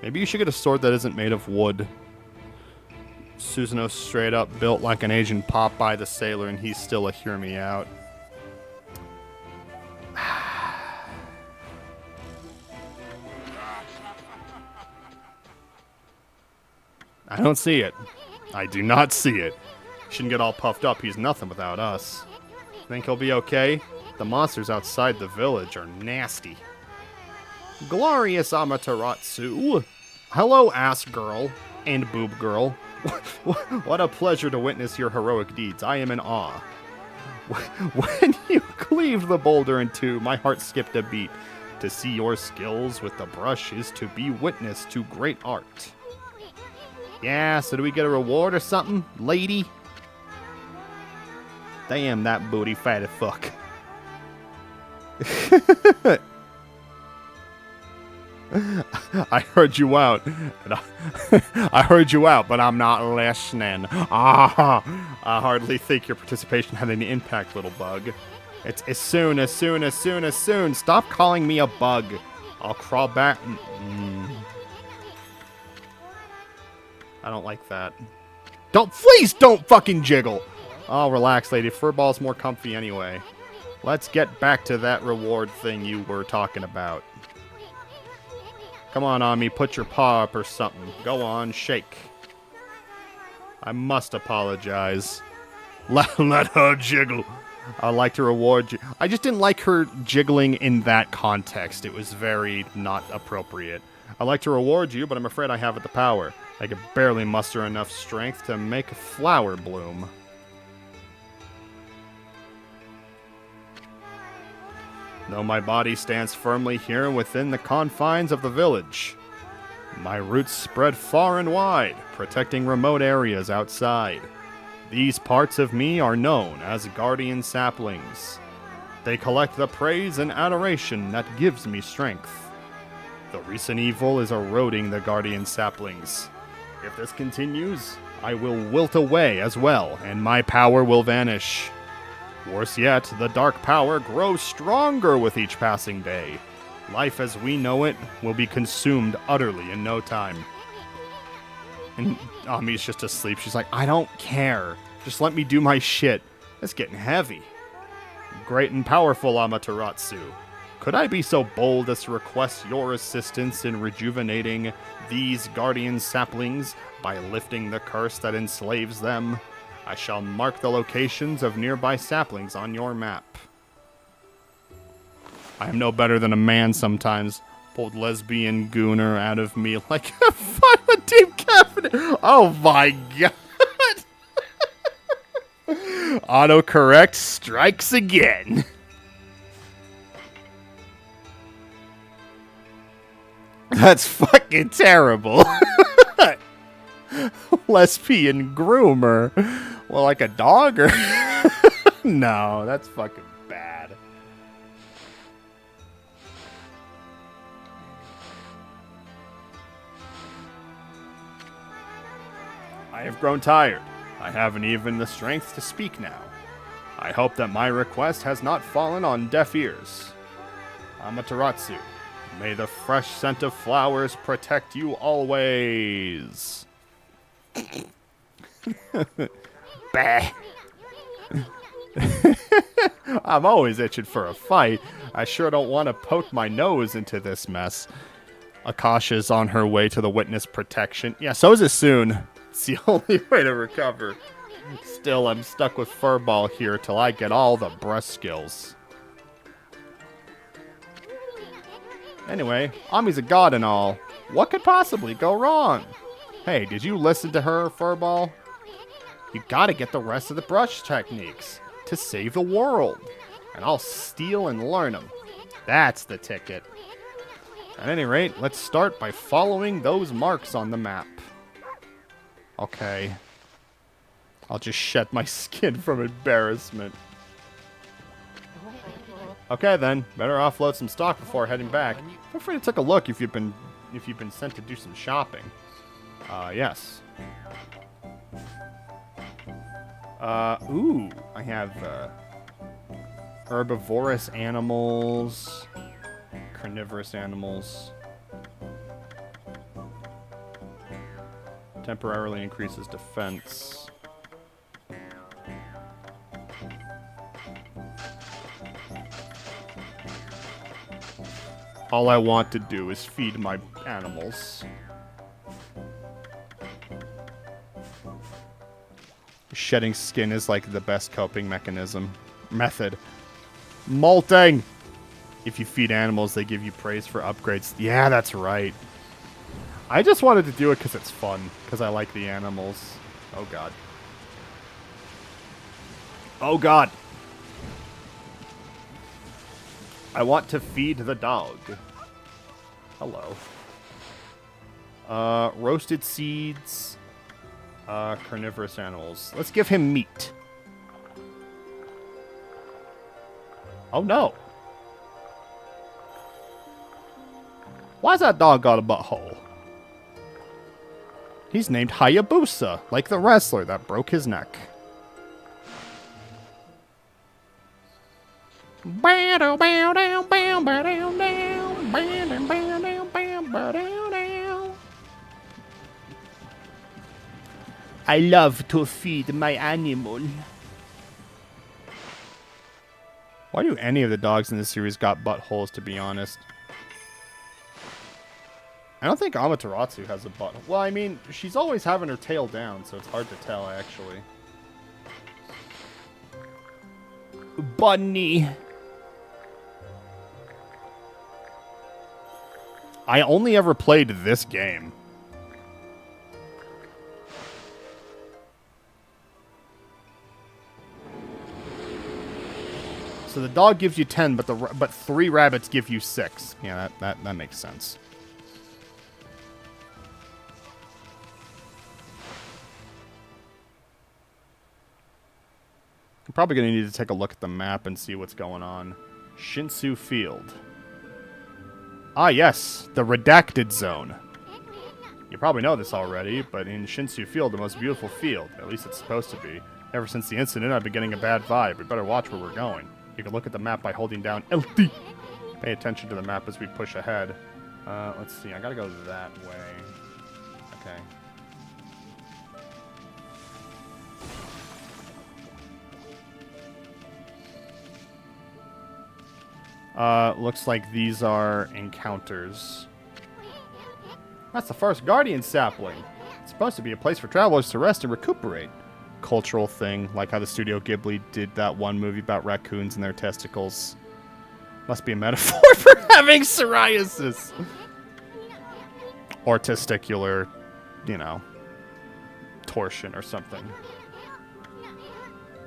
Maybe you should get a sword that isn't made of wood. Susanoo straight up built like an Asian Popeye the Sailor, and he's still a hear me out. I don't see it. I do not see it. Shouldn't get all puffed up. He's nothing without us. Think he'll be okay? The monsters outside the village are nasty. Glorious Amaterasu. Hello, ass girl and boob girl. What a pleasure to witness your heroic deeds. I am in awe. When you cleaved the boulder in two, my heart skipped a beat. To see your skills with the brush is to be witness to great art. Yeah, so do we get a reward or something, lady? Damn, that booty fat as fuck. I heard you out. I heard you out, but I'm not listening. I hardly think your participation had any impact, little bug. It's as soon. Stop calling me a bug. I'll crawl back. I don't like that. Please don't fucking jiggle. Oh, relax, lady. Furball's more comfy anyway. Let's get back to that reward thing you were talking about. Come on, Ami, put your paw up or something. Go on, shake. I must apologize. Let her jiggle. I'd like to reward you. I just didn't like her jiggling in that context. It was very not appropriate. I'd like to reward you, but I'm afraid I haven't the power. I could barely muster enough strength to make a flower bloom. Though my body stands firmly here within the confines of the village, my roots spread far and wide, protecting remote areas outside. These parts of me are known as guardian saplings. They collect the praise and adoration that gives me strength. The recent evil is eroding the guardian saplings. If this continues, I will wilt away as well, and my power will vanish. Worse yet, the dark power grows stronger with each passing day. Life as we know it will be consumed utterly in no time. And Ami's just asleep. She's like, I don't care. Just let me do my shit. It's getting heavy. Great and powerful Amaterasu. Could I be so bold as to request your assistance in rejuvenating these guardian saplings by lifting the curse that enslaves them? I shall mark the locations of nearby saplings on your map. I am no better than a man sometimes. Pulled lesbian gooner out of me like a violent deep cabinet. Oh my god. Autocorrect strikes again. That's fucking terrible. Lesbian groomer. Well, like a dog or... No, that's fucking bad. I have grown tired. I haven't even the strength to speak now. I hope that my request has not fallen on deaf ears. Amaterasu, may the fresh scent of flowers protect you always. Bah. I'm always itching for a fight. I sure don't want to poke my nose into this mess. Akasha's on her way to the witness protection. Yeah, so is Asun. It's the only way to recover. Still, I'm stuck with Furball here till I get all the breast skills. Anyway, Ami's a god and all. What could possibly go wrong? Hey, did you listen to her, Furball? You gotta get the rest of the brush techniques to save the world. And I'll steal and learn them. That's the ticket. At any rate, let's start by following those marks on the map. Okay. I'll just shed my skin from embarrassment. Okay then, better offload some stock before heading back. Feel free to take a look if you've been sent to do some shopping. Yes. Ooh, I have herbivorous animals, carnivorous animals. Temporarily increases defense. All I want to do is feed my animals. Shedding skin is like the best coping method. Molting! If you feed animals, they give you praise for upgrades. Yeah, that's right. I just wanted to do it because it's fun. Because I like the animals. Oh, God. Oh, God. I want to feed the dog. Hello. Roasted seeds. Carnivorous animals. Let's give him meat. Oh, no. Why's that dog got a butthole? He's named Hayabusa, like the wrestler that broke his neck. I love to feed my animal. Why do any of the dogs in this series got buttholes, to be honest? I don't think Amaterasu has a butthole. Well, I mean, she's always having her tail down, so it's hard to tell, actually. Bunny. I only ever played this game. So the dog gives you 10, but 3 rabbits give you 6. Yeah, that makes sense. I'm probably going to need to take a look at the map and see what's going on. Shinsu Field. Ah, yes, the Redacted Zone. You probably know this already, but in Shinsu Field, the most beautiful field, at least it's supposed to be. Ever since the incident, I've been getting a bad vibe. We better watch where we're going. You can look at the map by holding down LT. Pay attention to the map as we push ahead. Let's see, I gotta go that way. Okay. Looks like these are encounters. That's the first Guardian sapling. It's supposed to be a place for travelers to rest and recuperate. Cultural thing, like how the Studio Ghibli did that one movie about raccoons and their testicles. Must be a metaphor for having psoriasis. Or testicular, you know, torsion or something.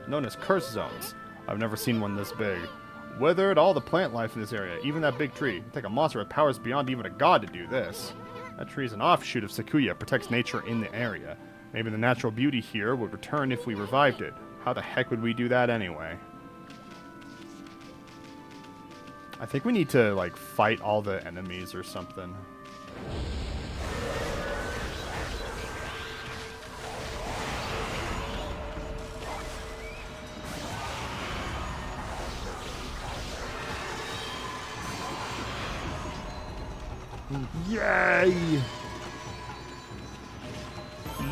Known as curse zones. I've never seen one this big. Withered all the plant life in this area, even that big tree. It'd take a monster with powers beyond even a god to do this. That tree is an offshoot of Sakuya. It protects nature in the area. Maybe the natural beauty here would return if we revived it. How the heck would we do that anyway? I think we need to, like, fight all the enemies or something. Yay!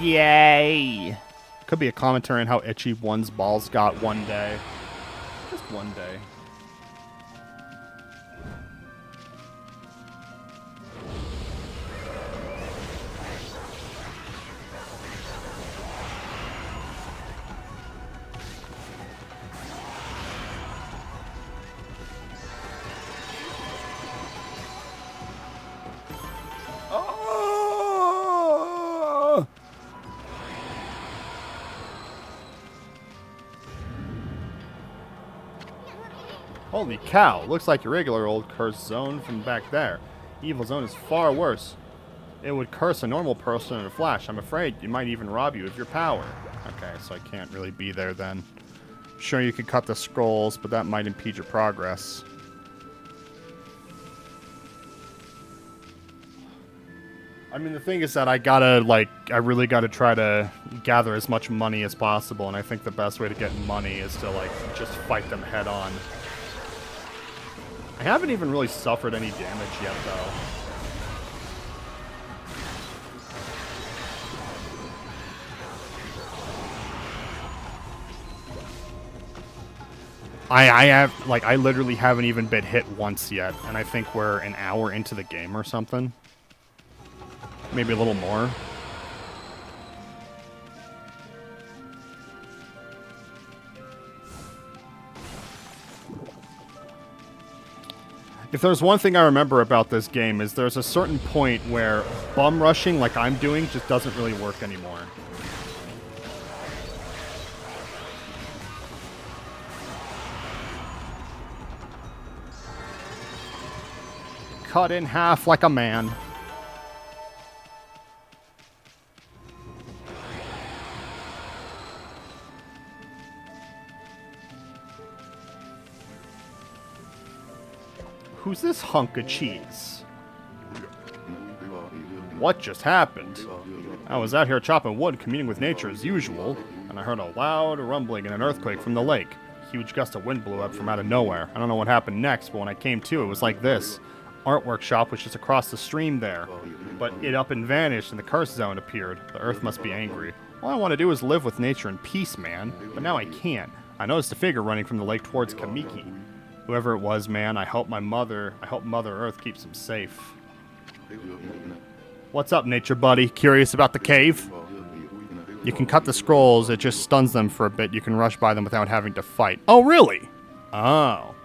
Yay! Could be a commentary on how itchy one's balls got one day. Just one day. Holy cow, looks like your regular old curse zone from back there. Evil zone is far worse. It would curse a normal person in a flash. I'm afraid it might even rob you of your power. Okay, so I can't really be there then. Sure, you could cut the scrolls, but that might impede your progress. I mean, the thing is that I really gotta try to gather as much money as possible, and I think the best way to get money is to, like, just fight them head on. I haven't even really suffered any damage yet, though. I literally haven't even been hit once yet, and I think we're an hour into the game or something. Maybe a little more. If there's one thing I remember about this game is there's a certain point where bum rushing like I'm doing just doesn't really work anymore. Cut in half like a man. Who's this hunk of cheese? What just happened? I was out here chopping wood, communing with nature as usual, and I heard a loud rumbling and an earthquake from the lake. A huge gust of wind blew up from out of nowhere. I don't know what happened next, but when I came to, it was like this. Artwork shop was just across the stream there, but it up and vanished and the curse zone appeared. The earth must be angry. All I want to do is live with nature in peace, man. But now I can't. I noticed a figure running from the lake towards Kamiki. Whoever it was, man, I hope Mother Earth keeps him safe. What's up, nature buddy? Curious about the cave? You can cut the scrolls, it just stuns them for a bit. You can rush by them without having to fight. Oh, really? Oh.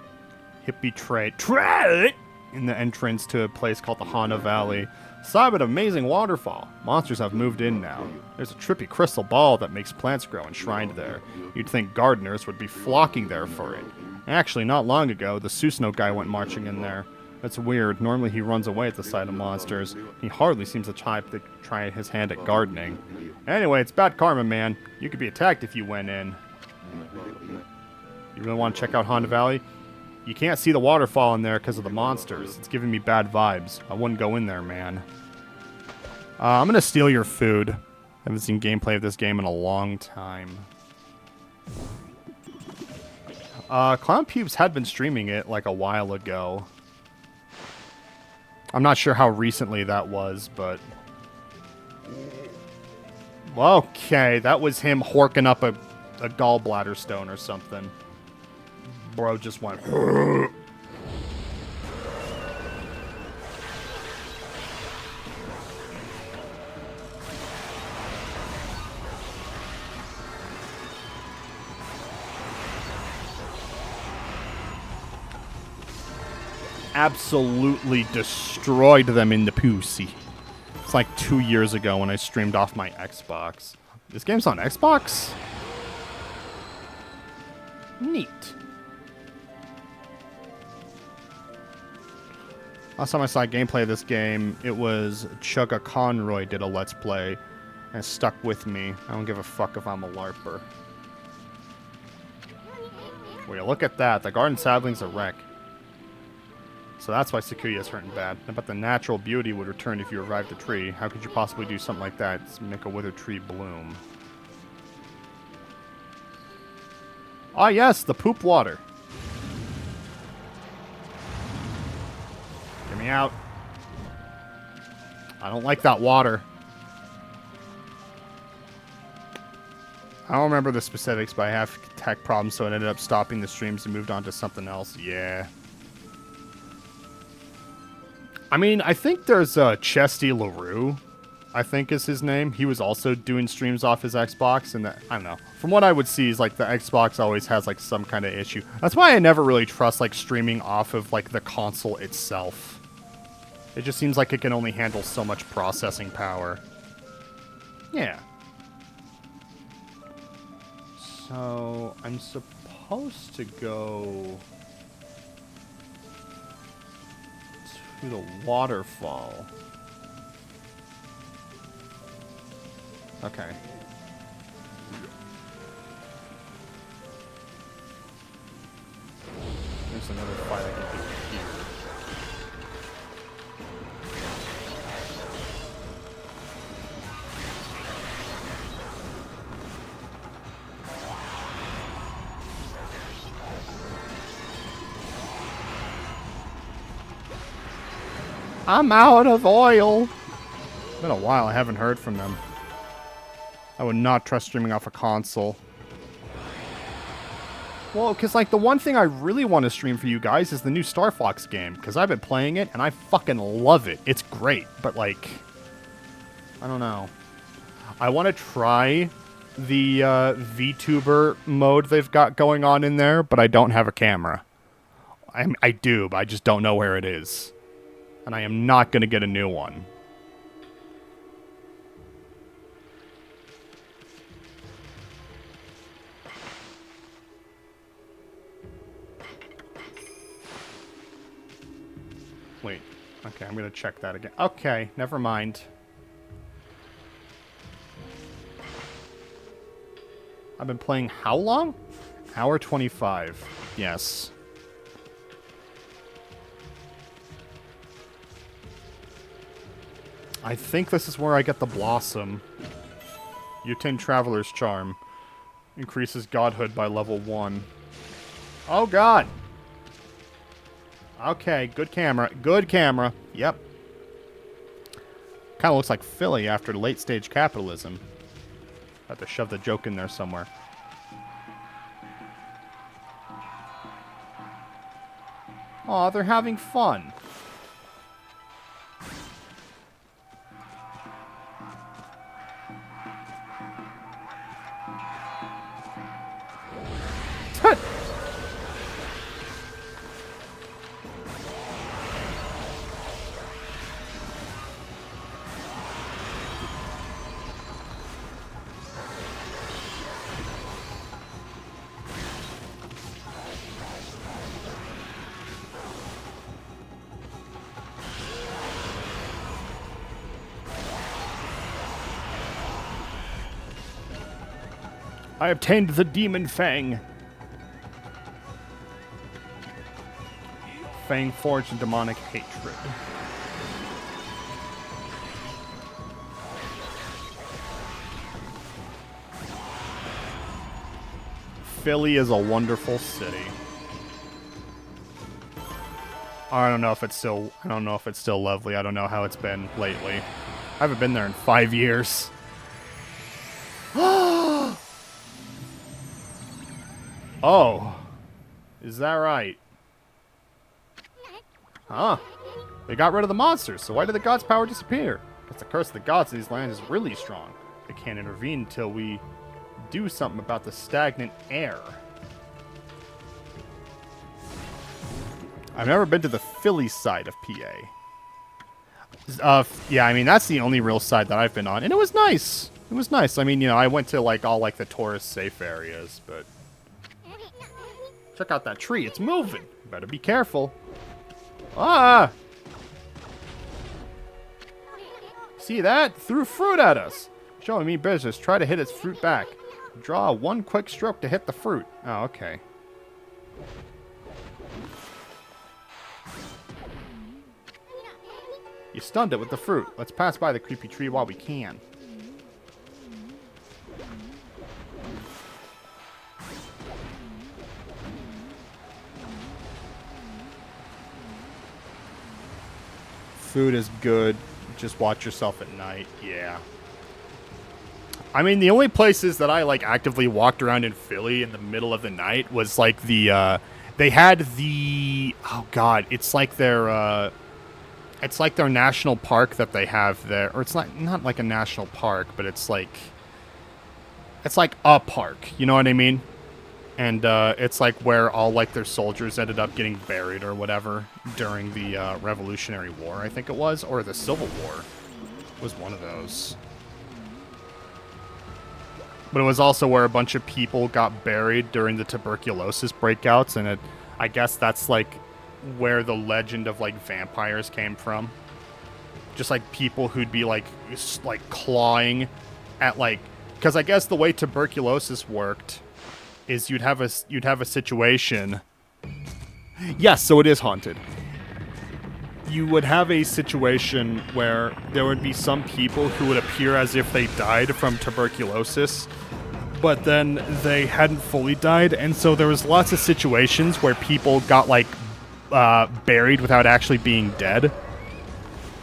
Hippie trade in the entrance to a place called the Hana Valley. Side of an amazing waterfall. Monsters have moved in now. There's a trippy crystal ball that makes plants grow enshrined there. You'd think gardeners would be flocking there for it. Actually, not long ago, the Susanoo guy went marching in there. That's weird. Normally he runs away at the sight of monsters. He hardly seems the type to try his hand at gardening. Anyway, it's bad karma, man. You could be attacked if you went in. You really want to check out Honda Valley? You can't see the waterfall in there because of the monsters. It's giving me bad vibes. I wouldn't go in there, man. I'm going to steal your food. I haven't seen gameplay of this game in a long time. Clown Pubes had been streaming it like a while ago. I'm not sure how recently that was, but... Well, okay, that was him horking up a gallbladder stone or something. Bro just went... Absolutely destroyed them in the pussy. It's like 2 years ago when I streamed off my Xbox. This game's on Xbox? Neat. Last time I saw gameplay of this game, it was Chugga Conroy did a Let's Play, and it stuck with me. I don't give a fuck if I'm a LARPer. Will you look at that? The garden sapling's a wreck. So that's why Sakuya is hurting bad. But the natural beauty would return if you revived the tree. How could you possibly do something like that? It's make a withered tree bloom. Ah, yes, the poop water. Get me out. I don't like that water. I don't remember the specifics, but I have tech problems, so it ended up stopping the streams and moved on to something else. Yeah. I mean, I think there's Chesty LaRue, I think is his name. He was also doing streams off his Xbox, and I don't know. From what I would see is like the Xbox always has like some kind of issue. That's why I never really trust like streaming off of like the console itself. It just seems like it can only handle so much processing power. Yeah. So, I'm supposed to go to the waterfall. Okay. There's another fight I can do here. I'm out of oil. It's been a while. I haven't heard from them. I would not trust streaming off a console. Well, because, like, the one thing I really want to stream for you guys is the new Star Fox game. Because I've been playing it, and I fucking love it. It's great. But, like, I don't know. I want to try the VTuber mode they've got going on in there, but I don't have a camera. I do, but I just don't know where it is. And I am not going to get a new one. Wait. Okay, I'm going to check that again. Okay, never mind. I've been playing how long? Hour 25. Yes. I think this is where I get the Blossom. You obtain Traveler's Charm. Increases Godhood by level 1. Oh, God! Okay, good camera. Good camera. Yep. Kind of looks like Philly after late-stage capitalism. Have to shove the joke in there somewhere. Aw, they're having fun. I obtained the Demon Fang. Fang forged in demonic hatred. Philly is a wonderful city. I don't know if it's still lovely. I don't know how it's been lately. I haven't been there in 5 years. Oh, is that right? Huh. They got rid of the monsters, so why did the gods' power disappear? Because the curse of the gods in these lands is really strong. They can't intervene until we do something about the stagnant air. I've never been to the Philly side of PA. Yeah, I mean, that's the only real side that I've been on, and it was nice. It was nice. I mean, you know, I went to, like, all, like, the tourist-safe areas, but... Check out that tree. It's moving. You better be careful. Ah! See that? Threw fruit at us. Showing me business. Try to hit its fruit back. Draw one quick stroke to hit the fruit. Oh, okay. You stunned it with the fruit. Let's pass by the creepy tree while we can. Food is good. Just watch yourself at night. Yeah. I mean, the only places that I, like, actively walked around in Philly in the middle of the night was, like, the, they had the... Oh, God. It's like their national park that they have there. Or it's not like a national park, but it's like a park. You know what I mean? And it's like where all like their soldiers ended up getting buried or whatever during the Revolutionary War, I think it was, or the Civil War. It was one of those. But it was also where a bunch of people got buried during the tuberculosis breakouts, and I guess that's like where the legend of like vampires came from. Just like people who'd be like clawing at like, because I guess the way tuberculosis worked is you'd have a situation. Yes, so it is haunted. You would have a situation where there would be some people who would appear as if they died from tuberculosis, but then they hadn't fully died, and so there was lots of situations where people got like buried without actually being dead.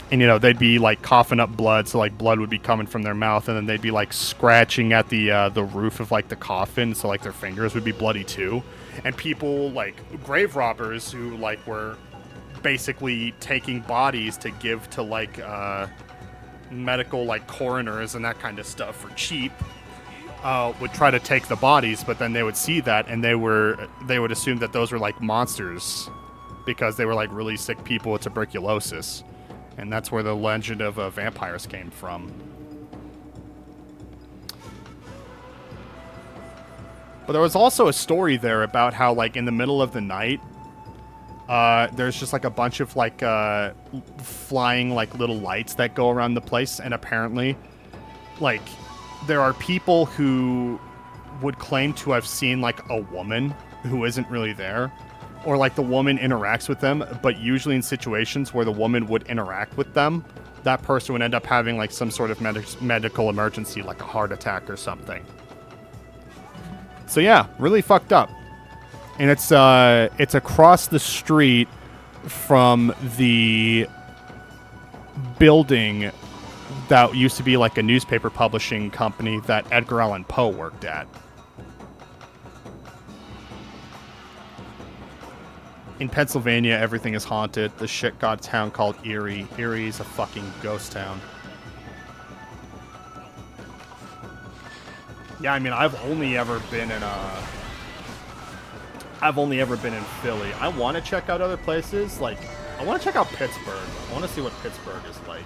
And, you know, they'd be, like, coughing up blood, so, like, blood would be coming from their mouth, and then they'd be, like, scratching at the roof of, like, the coffin, so, like, their fingers would be bloody, too. And people, like, grave robbers who, like, were basically taking bodies to give to, like, medical, like, coroners and that kind of stuff for cheap, would try to take the bodies, but then they would see that, and they would assume that those were, like, monsters, because they were, like, really sick people with tuberculosis. And that's where the legend of vampires came from. But there was also a story there about how, like, in the middle of the night, there's just, like, a bunch of, like, flying, like, little lights that go around the place. And apparently, like, there are people who would claim to have seen, like, a woman who isn't really there. Or, like, the woman interacts with them, but usually in situations where the woman would interact with them, that person would end up having, like, some sort of medical emergency, like a heart attack or something. So, yeah, really fucked up. And it's across the street from the building that used to be like a newspaper publishing company that Edgar Allan Poe worked at. In Pennsylvania, everything is haunted. The shit got a town called Erie. Erie is a fucking ghost town. Yeah, I mean, I've only ever been in Philly. I want to check out other places. Like, I want to check out Pittsburgh. I want to see what Pittsburgh is like.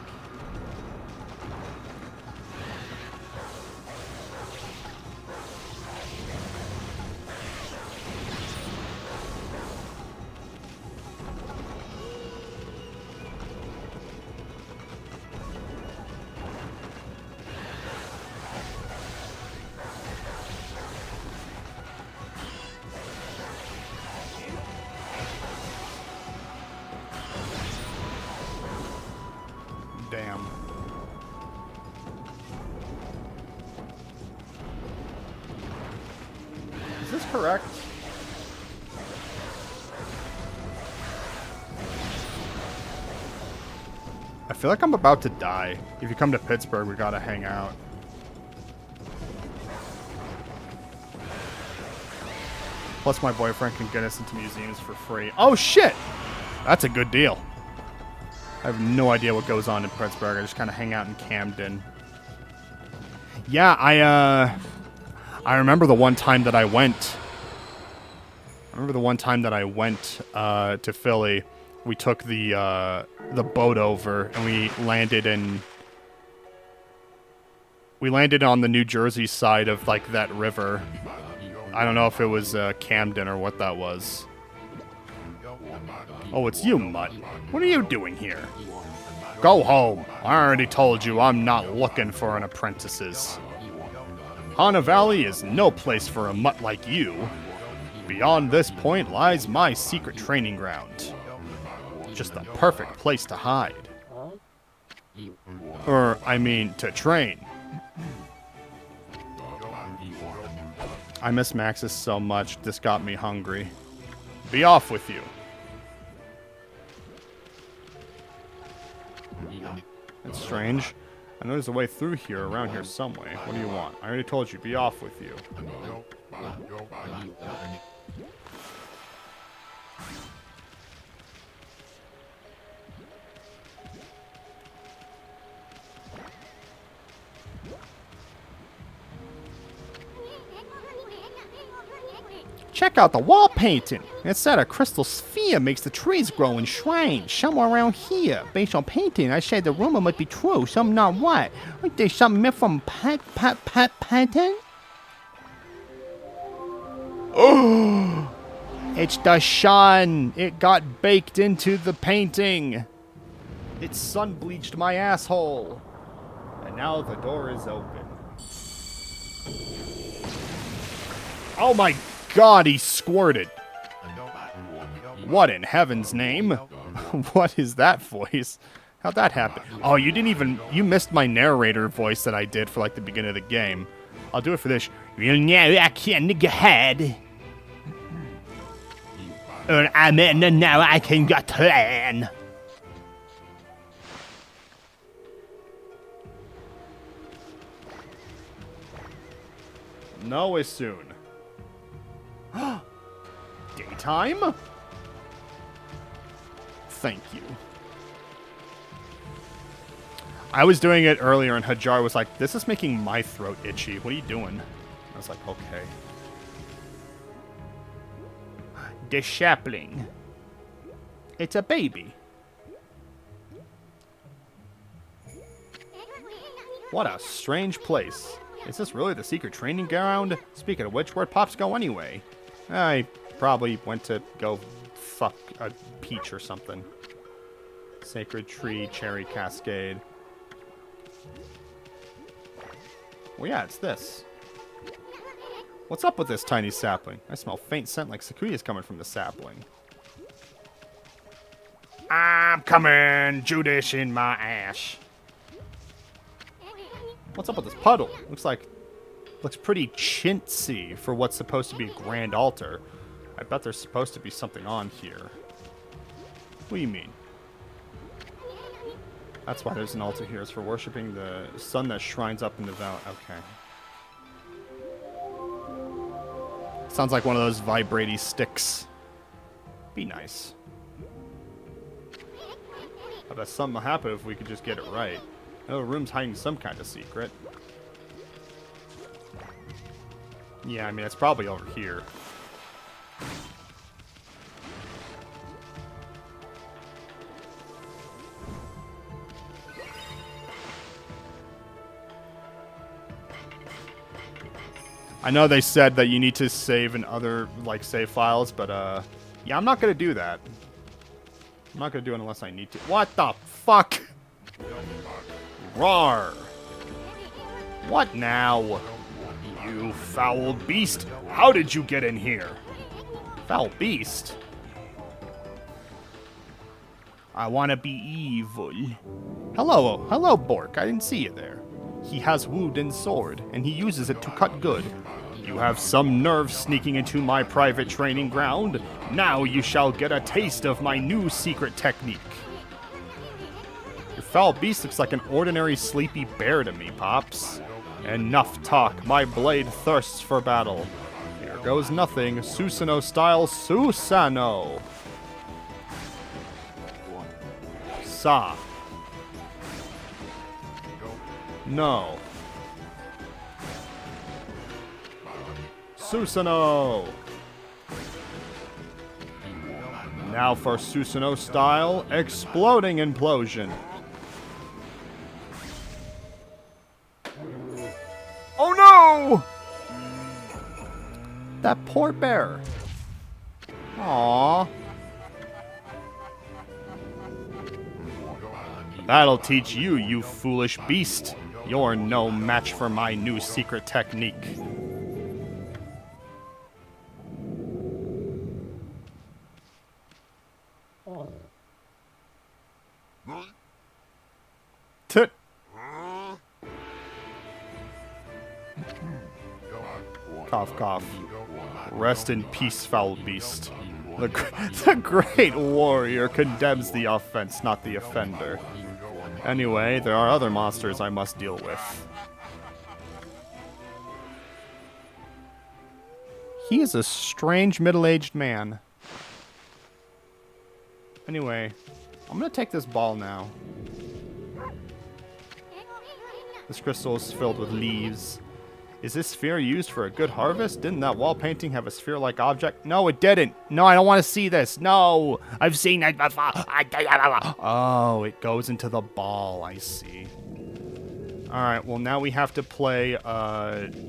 Damn. Is this correct? I feel like I'm about to die. If you come to Pittsburgh, we gotta hang out. Plus, my boyfriend can get us into museums for free. Oh, shit! That's a good deal. I have no idea what goes on in Pittsburgh. I just kind of hang out in Camden. Yeah, I remember the one time that I went. To Philly. We took the boat over and we landed on the New Jersey side of like that river. I don't know if it was Camden or what that was. Oh, it's you, Mutt. What are you doing here? Go home. I already told you I'm not looking for an apprentices. Hana Valley is no place for a mutt like you. Beyond this point lies my secret training ground. Just the perfect place to hide. Or, I mean, to train. I miss Maxis so much, this got me hungry. Be off with you. That's strange. I know there's a way through here, around here some way. What do you want? I already told you, be off with you. Check out the wall painting. It said a crystal sphere makes the trees grow in shrines somewhere around here. Based on painting, I said the rumor might be true, some not what. Like there's something myth from painting? Oh! It's the sun. It got baked into the painting. It sun bleached my asshole. And now the door is open. Oh my God, he squirted. What in heaven's name? What is that voice? How'd that happen? Oh, you missed my narrator voice that I did for like the beginning of the game. I'll do it for this. You know I can't go ahead. I mean, now I can go plan. No is soon. Daytime? Thank you. I was doing it earlier and Hajar was like, this is making my throat itchy. What are you doing? I was like, okay. The sapling. It's a baby. What a strange place. Is this really the secret training ground? Speaking of which, where'd Pops go anyway? I probably went to go fuck a peach or something. Sacred tree, cherry cascade. Well, yeah, it's this. What's up with this tiny sapling? I smell faint scent like Sakuya's coming from the sapling. I'm coming, Judas in my ass. What's up with this puddle? Looks pretty chintzy for what's supposed to be a grand altar. I bet there's supposed to be something on here. What do you mean? That's why there's an altar here. It's for worshipping the sun that shrines up in the valley. Okay. Sounds like one of those vibraty sticks. Be nice. I bet something will happen if we could just get it right. Oh, the room's hiding some kind of secret. Yeah, I mean, it's probably over here. I know they said that you need to save in other, like, save files, but, yeah, I'm not gonna do that. I'm not gonna do it unless I need to. What the fuck? Roar! What now? You foul beast! How did you get in here? Foul beast? I wanna be evil. Hello, Bork. I didn't see you there. He has wood and sword, and he uses it to cut good. You have some nerve sneaking into my private training ground. Now you shall get a taste of my new secret technique. Your foul beast looks like an ordinary sleepy bear to me, Pops. Enough talk. My blade thirsts for battle. Here goes nothing. Susanoo style Susanoo. Sa. No. Susanoo. Now for Susanoo style exploding implosion. Oh no! That poor bear. Aww. That'll teach you, you foolish beast. You're no match for my new secret technique. Tut. Cough, cough. Rest in peace, foul beast. The great warrior condemns the offense, not the offender. Anyway, there are other monsters I must deal with. He is a strange middle-aged man. Anyway, I'm gonna take this ball now. This crystal is filled with leaves. Is this sphere used for a good harvest? Didn't that wall painting have a sphere-like object? No, it didn't. No, I don't want to see this. No, I've seen it before. Oh, it goes into the ball. I see. All right, well, now we have to play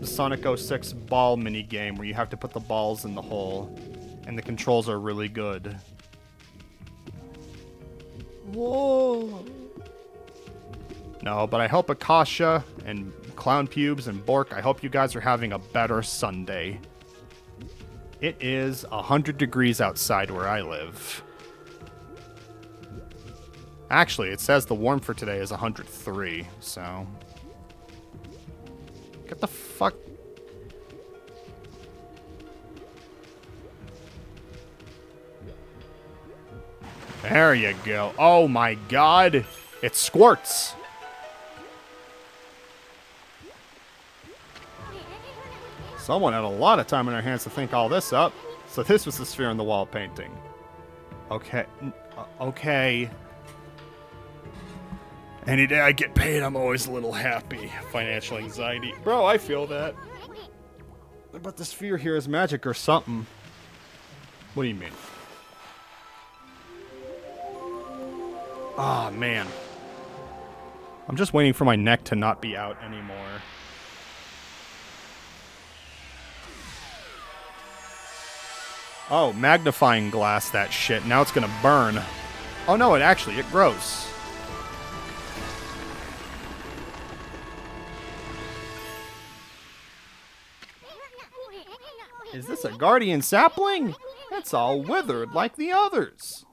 Sonic 06 ball minigame where you have to put the balls in the hole. And the controls are really good. Whoa. No, but I hope Akasha and Clown Pubes and Bork, I hope you guys are having a better Sunday. It is 100 degrees outside where I live. Actually, it says the warm for today is 103, so... Get the fuck... There you go. Oh my god! It squirts! Someone had a lot of time on their hands to think all this up. So this was the sphere in the wall painting. Okay. Okay. Any day I get paid, I'm always a little happy. Financial anxiety. Bro, I feel that. But the sphere here is magic or something. What do you mean? Ah, man. I'm just waiting for my neck to not be out anymore. Oh, magnifying glass that shit. Now it's gonna burn. Oh no, it grows. Is this a guardian sapling? It's all withered like the others.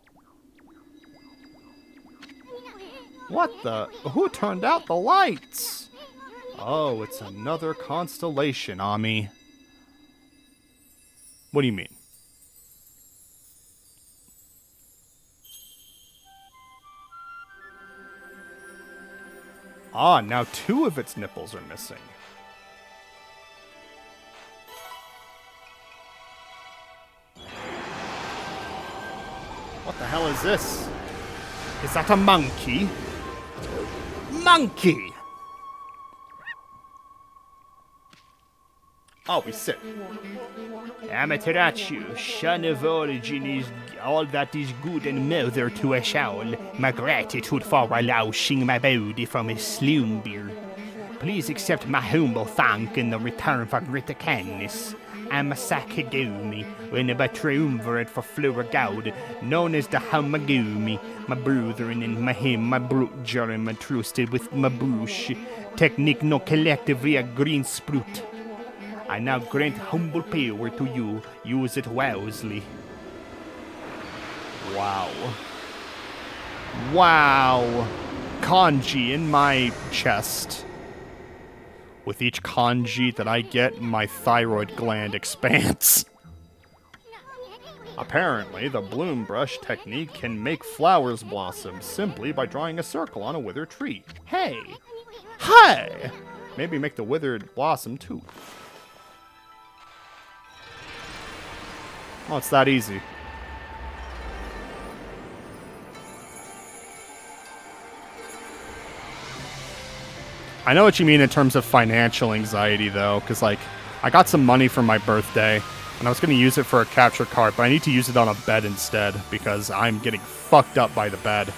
What the? Who turned out the lights? Oh, it's another constellation, Ami. What do you mean? Ah, now 2 of its nipples are missing. What the hell is this? Is that a monkey? Monkey! Oh, we sit. Amaterasu, son of origin is all that is good and mother to us all. My gratitude for allowing my body from a slumber. Please accept my humble thank in the return for greater kindness. I'm a Sakagumi, and a triumvirate for Flora Gaud, known as the Hamagumi, my brethren and my him, my brother and my trusted with my bush, technique no collective via green sprut. I now grant humble power to you, use it wisely. Wow. Wow. Kanji in my chest. With each kanji that I get, my thyroid gland expands. Apparently, the bloom brush technique can make flowers blossom simply by drawing a circle on a withered tree. Hey! Hey! Maybe make the withered blossom too. Oh, it's that easy. I know what you mean in terms of financial anxiety, though, because, like, I got some money for my birthday, and I was going to use it for a capture card, but I need to use it on a bed instead, because I'm getting fucked up by the bed.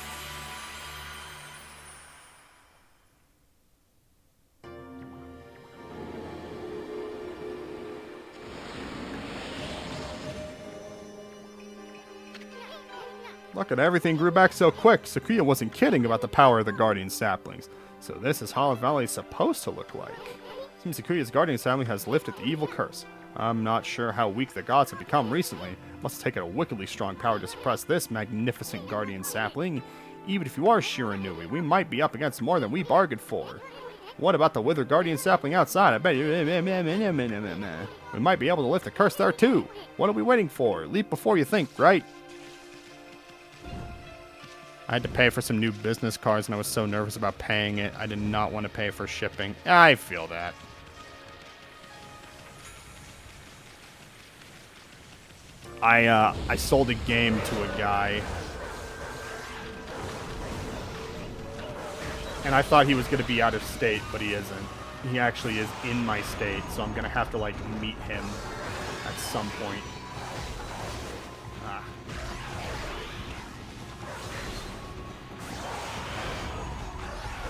Look at everything grew back so quick. Sakuya wasn't kidding about the power of the guardian saplings. So this is how Valley is supposed to look like. Seems Sakuya's guardian sapling has lifted the evil curse. I'm not sure how weak the gods have become recently. Must have taken a wickedly strong power to suppress this magnificent guardian sapling. Even if you are Shiranui, we might be up against more than we bargained for. What about the withered guardian sapling outside? I bet we might be able to lift the curse there too. What are we waiting for? Leap before you think, right? I had to pay for some new business cards, and I was so nervous about paying it. I did not want to pay for shipping. I feel that. I sold a game to a guy, and I thought he was going to be out of state, but he isn't. He actually is in my state, so I'm going to have to, like, meet him at some point.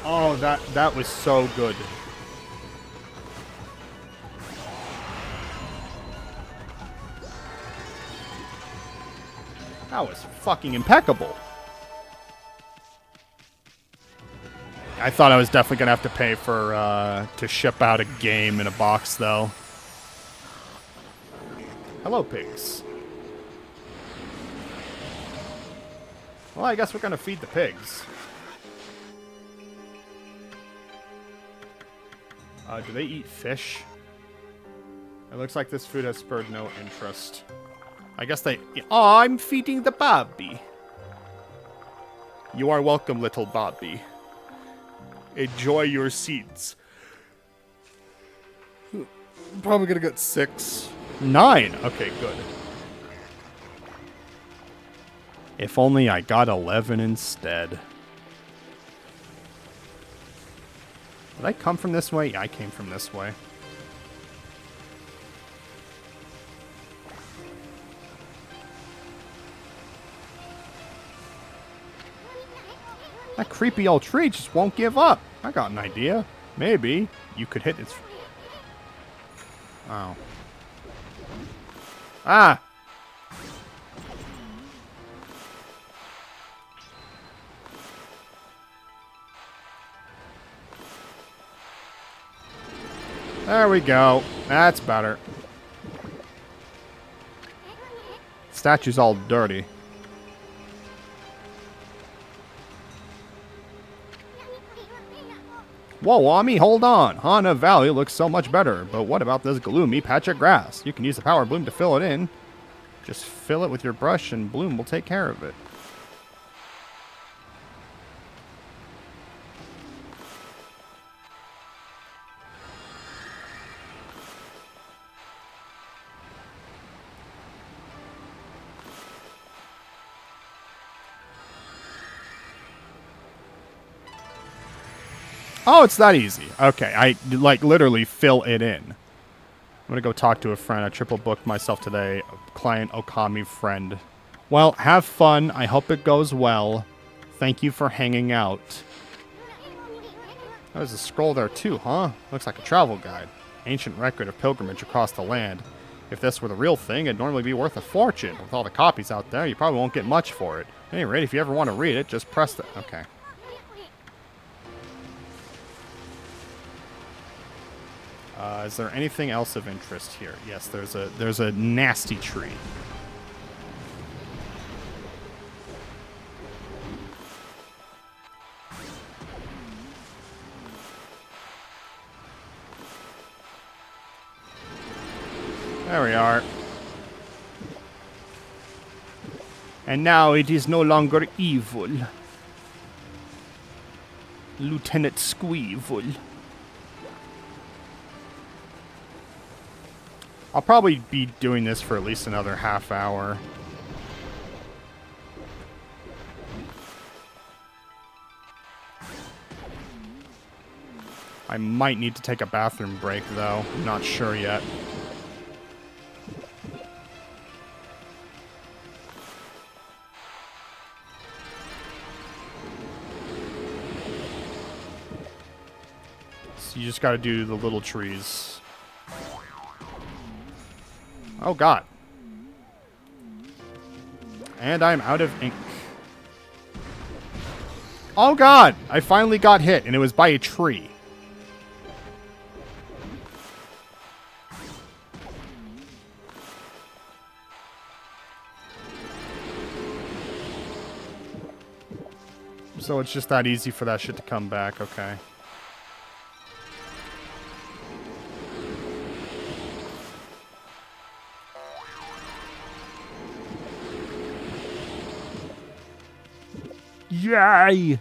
Oh, that was so good. That was fucking impeccable. I thought I was definitely gonna have to pay for to ship out a game in a box, though. Hello, pigs. Well, I guess we're gonna feed the pigs. Do they eat fish? It looks like this food has spurred no interest. I guess they... Oh, I'm feeding the Bobby. You are welcome, little Bobby. Enjoy your seeds. Probably gonna get 6. 9! Okay, good. If only I got 11 instead. Did I come from this way? Yeah, I came from this way. That creepy old tree just won't give up. I got an idea. Maybe you could hit its... Oh. Ah! There we go. That's better. Statue's all dirty. Whoa, Ami, hold on. Hana Valley looks so much better, but what about this gloomy patch of grass? You can use the power bloom to fill it in. Just fill it with your brush and Bloom will take care of it. Oh, it's that easy. Okay, I, like, literally fill it in. I'm gonna go talk to a friend. I triple booked myself today. Client OKAMI friend. Well, have fun. I hope it goes well. Thank you for hanging out. Oh, there's a scroll there too, huh? Looks like a travel guide. Ancient record of pilgrimage across the land. If this were the real thing, it'd normally be worth a fortune. With all the copies out there, you probably won't get much for it. At any rate, if you ever want to read it, just press the... Okay. Is there anything else of interest here? Yes, there's a nasty tree. There we are. And now it is no longer evil. Lieutenant Squeevil. I'll probably be doing this for at least another half hour. I might need to take a bathroom break, though. I'm not sure yet. So you just gotta do the little trees. Oh, God. And I'm out of ink. Oh, God! I finally got hit, and it was by a tree. So it's just that easy for that shit to come back, okay. Yay!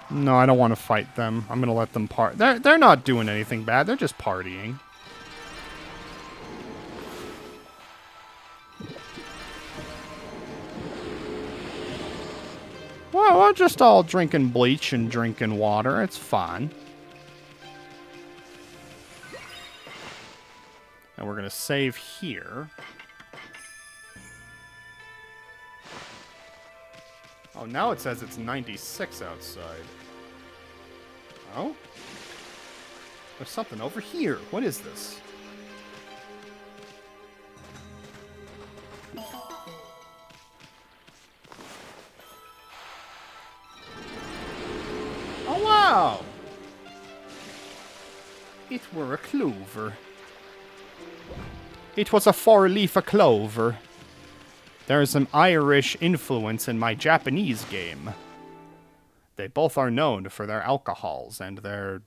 No, I don't want to fight them. I'm gonna let them part. They're not doing anything bad. They're just partying. Well, we're just all drinking bleach and drinking water. It's fine. And we're gonna save here. Oh, now it says it's 96 outside. Oh? There's something over here. What is this? Oh, wow! It were a clover. It was a four-leaf clover. There is some Irish influence in my Japanese game. They both are known for their alcohols and their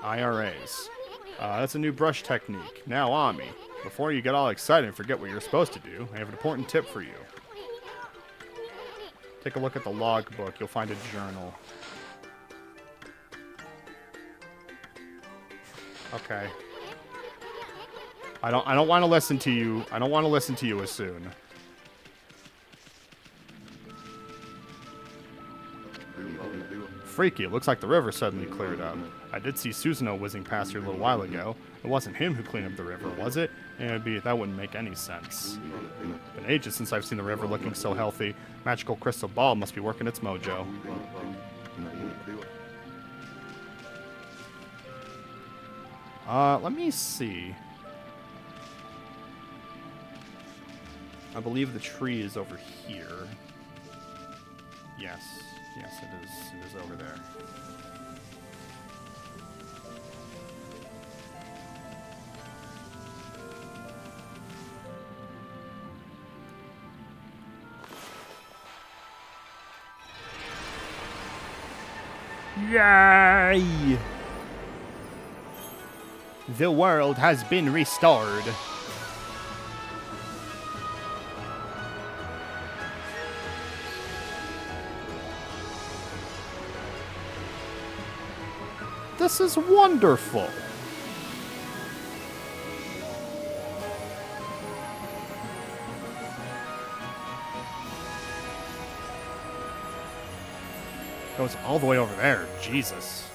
IRAs. That's a new brush technique. Now, Ami, before you get all excited and forget what you're supposed to do, I have an important tip for you. Take a look at the logbook. You'll find a journal. Okay. I don't want to listen to you. I don't want to listen to you as soon. Freaky, it looks like the river suddenly cleared up. I did see Susanoo whizzing past here a little while ago. It wasn't him who cleaned up the river, was it? That wouldn't make any sense. Been ages since I've seen the river looking so healthy. Magical crystal ball must be working its mojo. Let me see. I believe the tree is over here. Yes. Yes, it is. It is over there. Yay! The world has been restored. This is wonderful. Goes all the way over there. Jesus.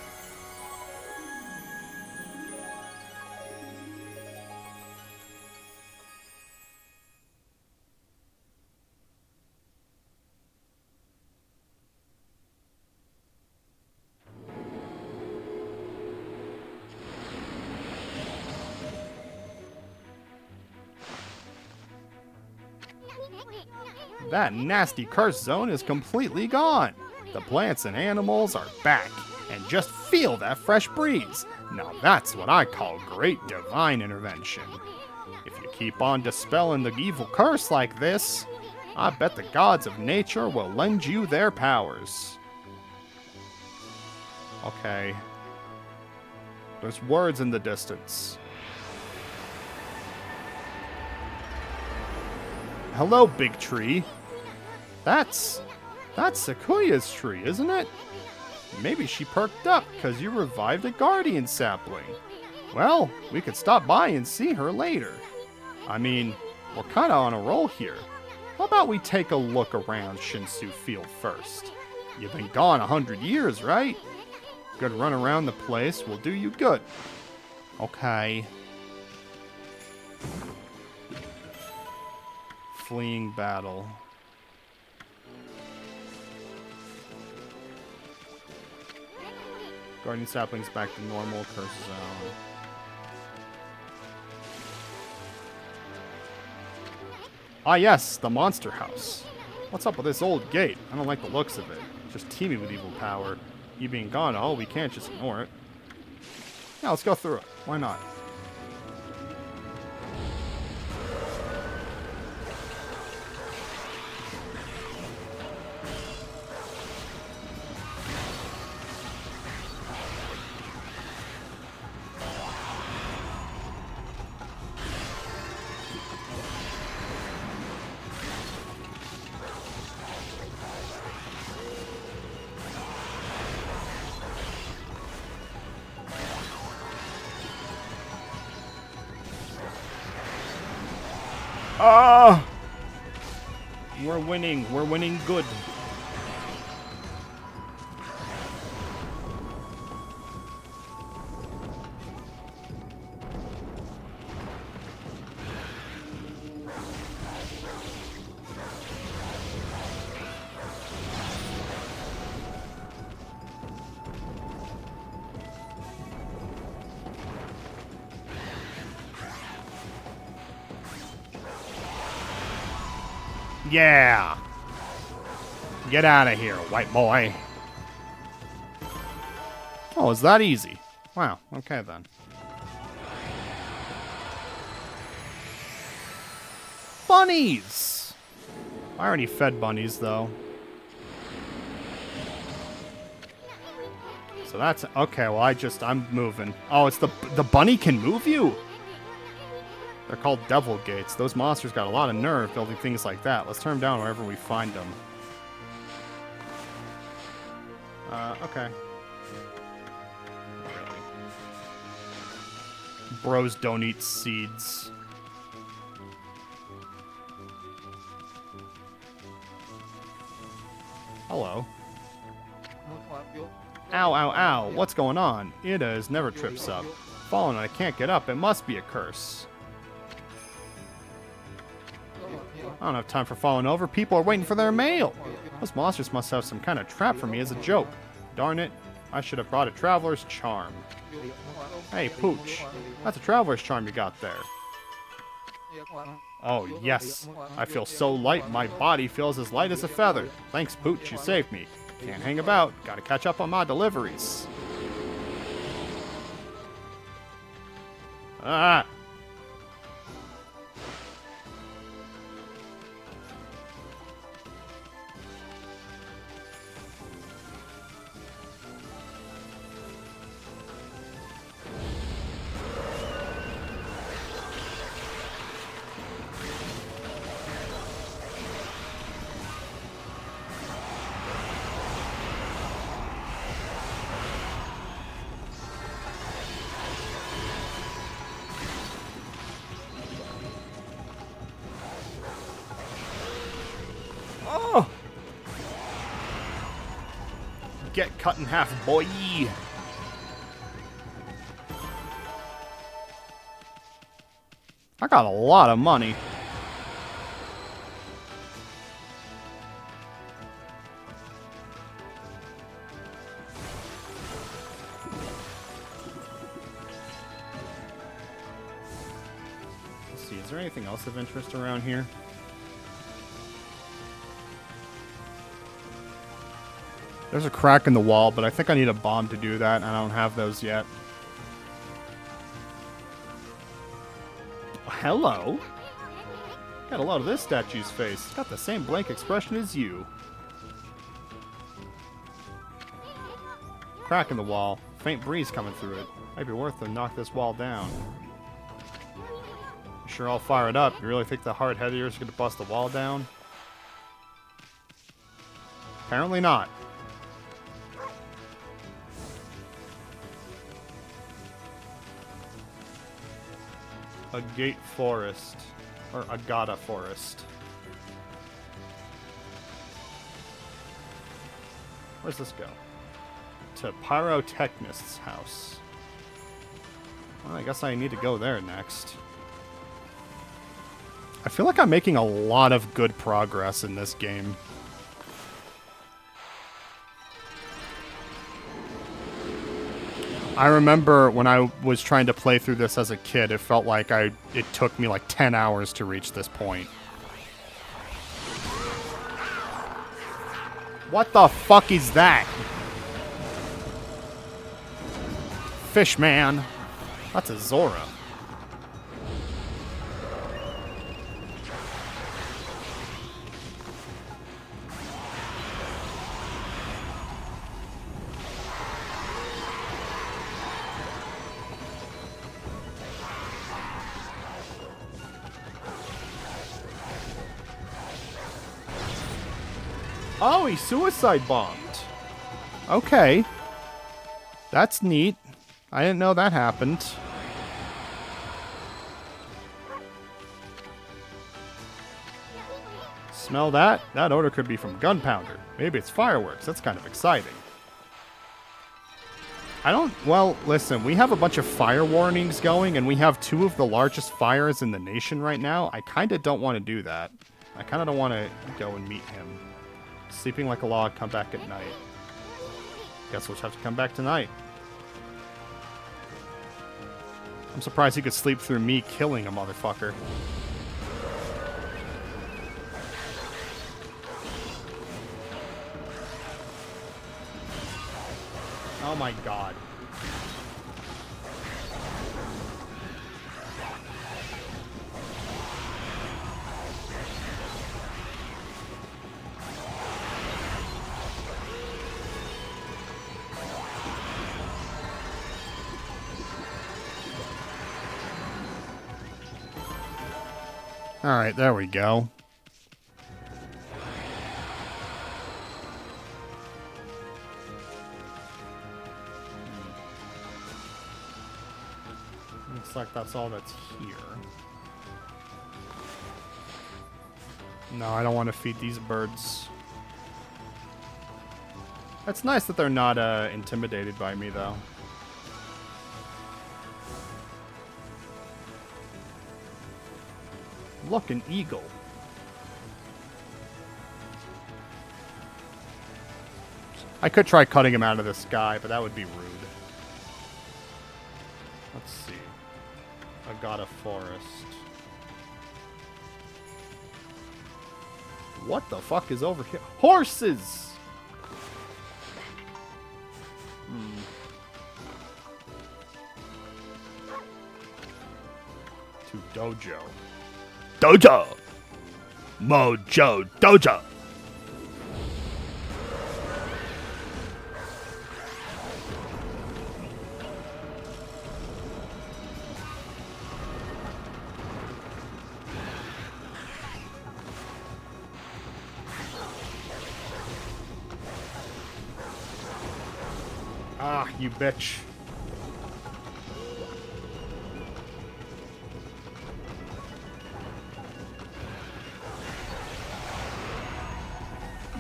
That nasty curse zone is completely gone. The plants and animals are back, and just feel that fresh breeze. Now that's what I call great divine intervention. If you keep on dispelling the evil curse like this, I bet the gods of nature will lend you their powers. Okay. There's words in the distance. Hello, big tree. That's Sequoia's tree, isn't it? Maybe she perked up because you revived a guardian sapling. Well, we could stop by and see her later. I mean, we're kind of on a roll here. How about we take a look around Shinsu Field first? You've been gone 100 years, right? Good run around the place will do you good. Okay. Fleeing battle. Guardian saplings back to normal. Curse zone. Ah yes, the monster house. What's up with this old gate? I don't like the looks of it. It's just teeming with evil power. You being gone, oh, we can't just ignore it. Yeah, let's go through it. Why not? Ah! We're winning. We're winning good. Yeah! Get out of here, white boy. Oh, is that easy? Wow, okay then. Bunnies! I already fed bunnies, though. So that's... Okay, well, I'm moving. Oh, it's the bunny can move you? They're called devil gates. Those monsters got a lot of nerve building things like that. Let's turn them down wherever we find them. Okay. Really. Bros don't eat seeds. Hello. Ow, ow, ow. What's going on? Ida's never trips up. Fallen and I can't get up. It must be a curse. I don't have time for falling over. People are waiting for their mail. Those monsters must have some kind of trap for me as a joke. Darn it. I should have brought a traveler's charm. Hey, Pooch. That's a traveler's charm you got there. Oh, yes. I feel so light, my body feels as light as a feather. Thanks, Pooch. You saved me. Can't hang about. Gotta catch up on my deliveries. Ah! Get cut in half, boy. I got a lot of money. Let's see, is there anything else of interest around here? There's a crack in the wall, but I think I need a bomb to do that, and I don't have those yet. Hello? Got a lot of this statue's face. It's got the same blank expression as you. Crack in the wall. Faint breeze coming through it. Might be worth to knock this wall down. You sure I'll fire it up. You really think the hard head of yours is going to bust the wall down? Apparently not. Agate Forest. Or Agata Forest. Where's this go? To Pyrotechnist's house. Well, I guess I need to go there next. I feel like I'm making a lot of good progress in this game. I remember when I was trying to play through this as a kid, it felt like it took me like 10 hours to reach this point. What the fuck is that? Fish man. That's a Zora. Oh, he suicide bombed. Okay. That's neat. I didn't know that happened. Smell that? That odor could be from gunpowder. Maybe it's fireworks. That's kind of exciting. Well, listen, we have a bunch of fire warnings going, and we have 2 of the largest fires in the nation right now. I kind of don't want to do that. I kind of don't want to go and meet him. Sleeping like a log, come back at night. Guess we'll just have to come back tonight. I'm surprised he could sleep through me killing a motherfucker. Oh my god. Alright, there we go. Looks like that's all that's here. No, I don't want to feed these birds. It's nice that they're not intimidated by me, though. Look, an eagle. I could try cutting him out of the sky, but that would be rude. Let's see. Agata Forest. What the fuck is over here? Horses! To Dojo. Dojo! Mojo Dojo! Ah, you bitch.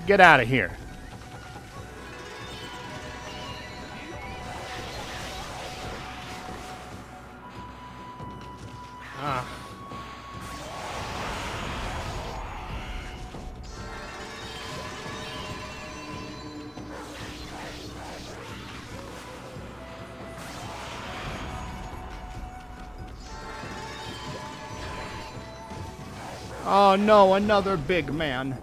Get out of here. Ah. Oh no, another big man.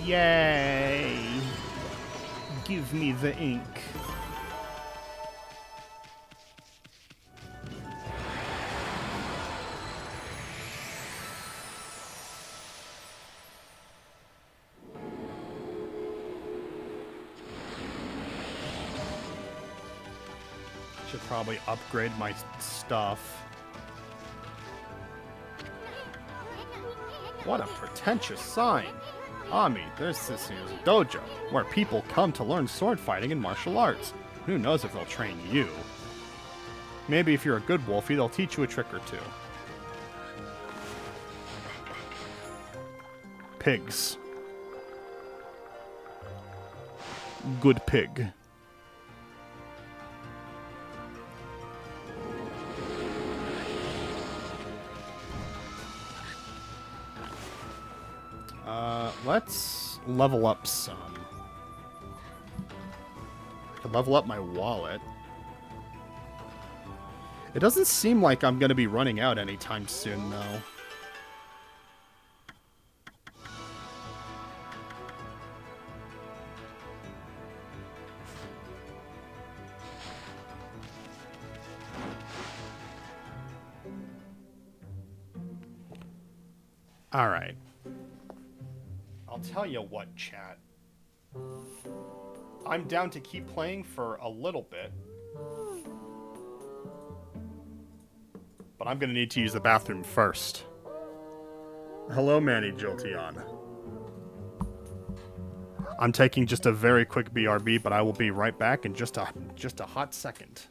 Yay! Give me the ink. Should probably upgrade my stuff. What a pretentious sign. Ami, this is a dojo, where people come to learn sword fighting and martial arts. Who knows if they'll train you? Maybe if you're a good wolfie, they'll teach you a trick or two. Pigs. Good pig. Let's level up some. To level up my wallet. It doesn't seem like I'm going to be running out anytime soon, though. All right. I'll tell you what, chat. I'm down to keep playing for a little bit. But I'm going to need to use the bathroom first. Hello, Manny Jolteon. I'm taking just a very quick BRB, but I will be right back in just a hot second.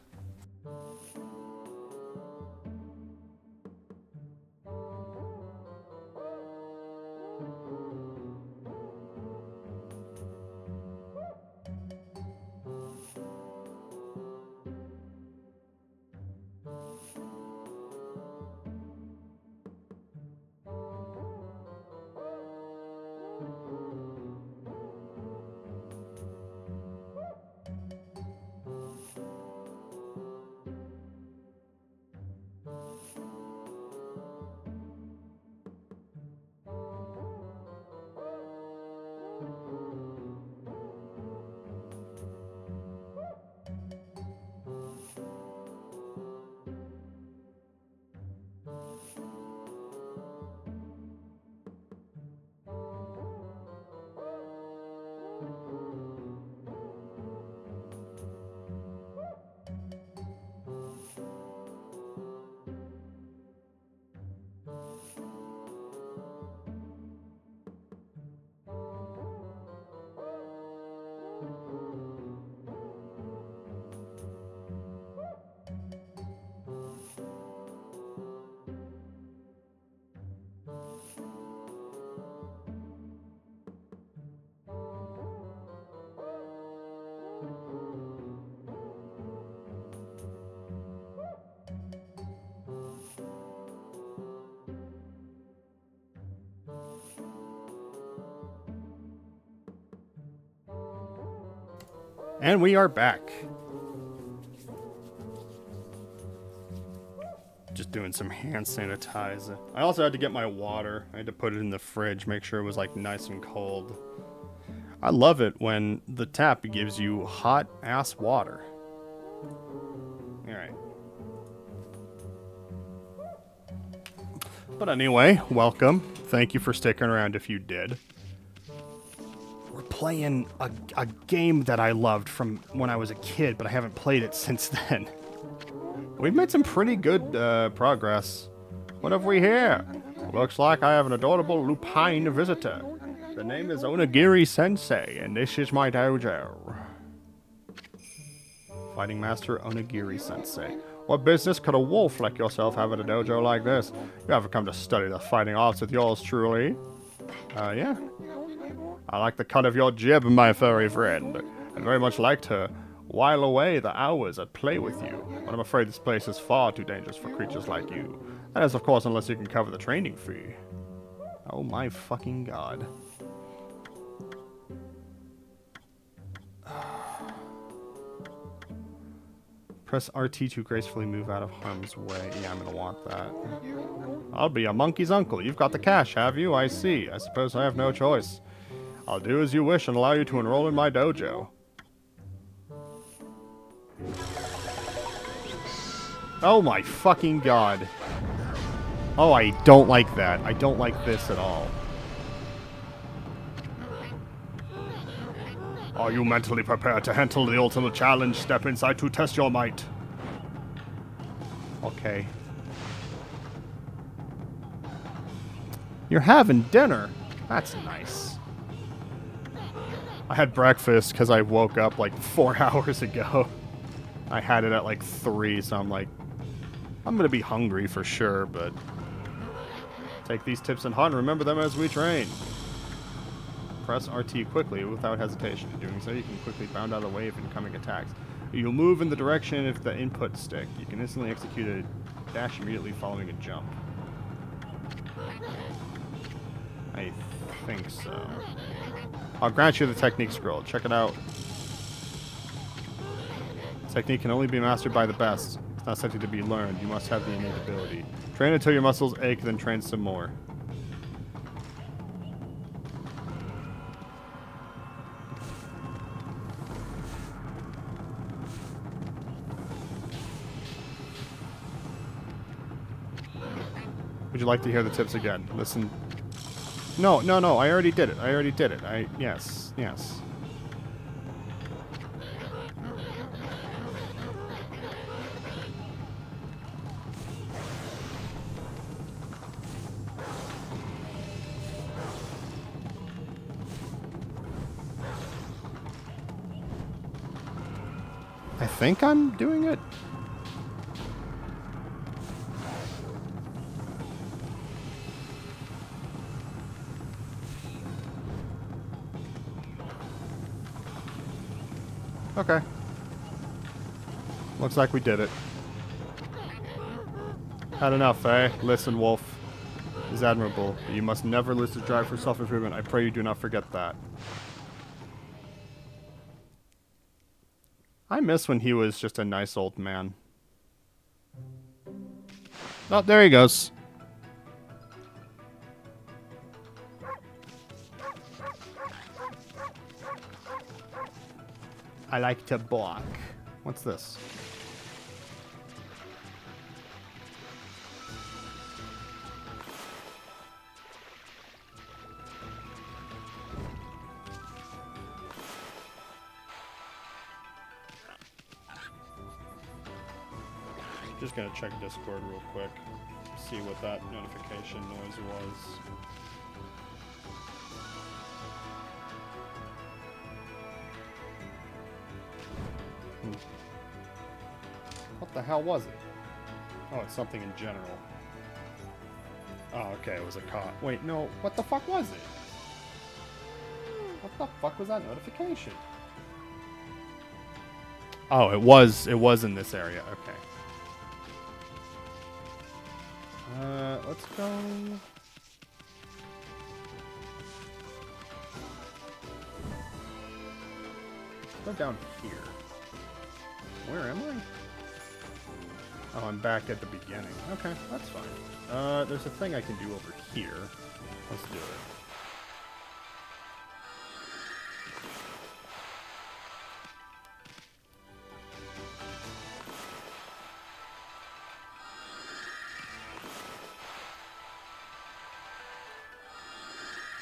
And we are back. Just doing some hand sanitizer. I also had to get my water. I had to put it in the fridge, make sure it was like nice and cold. I love it when the tap gives you hot ass water. Alright. But anyway, welcome. Thank you for sticking around if you did. We're playing a game that I loved from when I was a kid, but I haven't played it since then. We've made some pretty good progress. What have we here? Looks like I have an adorable lupine visitor. The name is Onigiri Sensei, and this is my dojo. Fighting Master Onigiri Sensei. What business could a wolf like yourself have at a dojo like this? You haven't come to study the fighting arts with yours truly. Yeah. I like the cut of your jib, my furry friend. I'd very much like to while away the hours at play with you, but I'm afraid this place is far too dangerous for creatures like you. That is, of course, unless you can cover the training fee. Oh my fucking god. Press RT to gracefully move out of harm's way. Yeah, I'm gonna want that. I'll be a monkey's uncle. You've got the cash, have you? I see. I suppose I have no choice. I'll do as you wish and allow you to enroll in my dojo. Oh my fucking god. Oh, I don't like that. I don't like this at all. Are you mentally prepared to handle the ultimate challenge? Step inside to test your might. Okay. You're having dinner. That's nice. I had breakfast because I woke up like 4 hours ago. I had it at like 3, so I'm like, I'm going to be hungry for sure, but take these tips in heart and remember them as we train. Press RT quickly without hesitation. In doing so, you can quickly bound out of the way of incoming attacks. You'll move in the direction if the inputs stick. You can instantly execute a dash immediately following a jump. I think so. I'll grant you the technique scroll. Check it out. Technique can only be mastered by the best. It's not something to be learned. You must have the innate ability. Train until your muscles ache, then train some more. Would you like to hear the tips again? Listen. No, no, no. I already did it. I already did it. Yes, yes. I think I'm doing it. Okay. Looks like we did it. Had enough, eh? Listen, Wolf. It is admirable, but you must never lose the drive for self-improvement. I pray you do not forget that. I miss when he was just a nice old man. Oh, there he goes. I like to balk. What's this? Just gonna check Discord real quick. See what that notification noise was. What the hell was it? Oh, it's something in general. Oh, okay, it was a cop. Wait, no, what the fuck was it? What the fuck was that notification? Oh, it was in this area, okay. Let's go... Let's go down here. Where am I? Oh, I'm back at the beginning. Okay, that's fine. There's a thing I can do over here. Let's do it.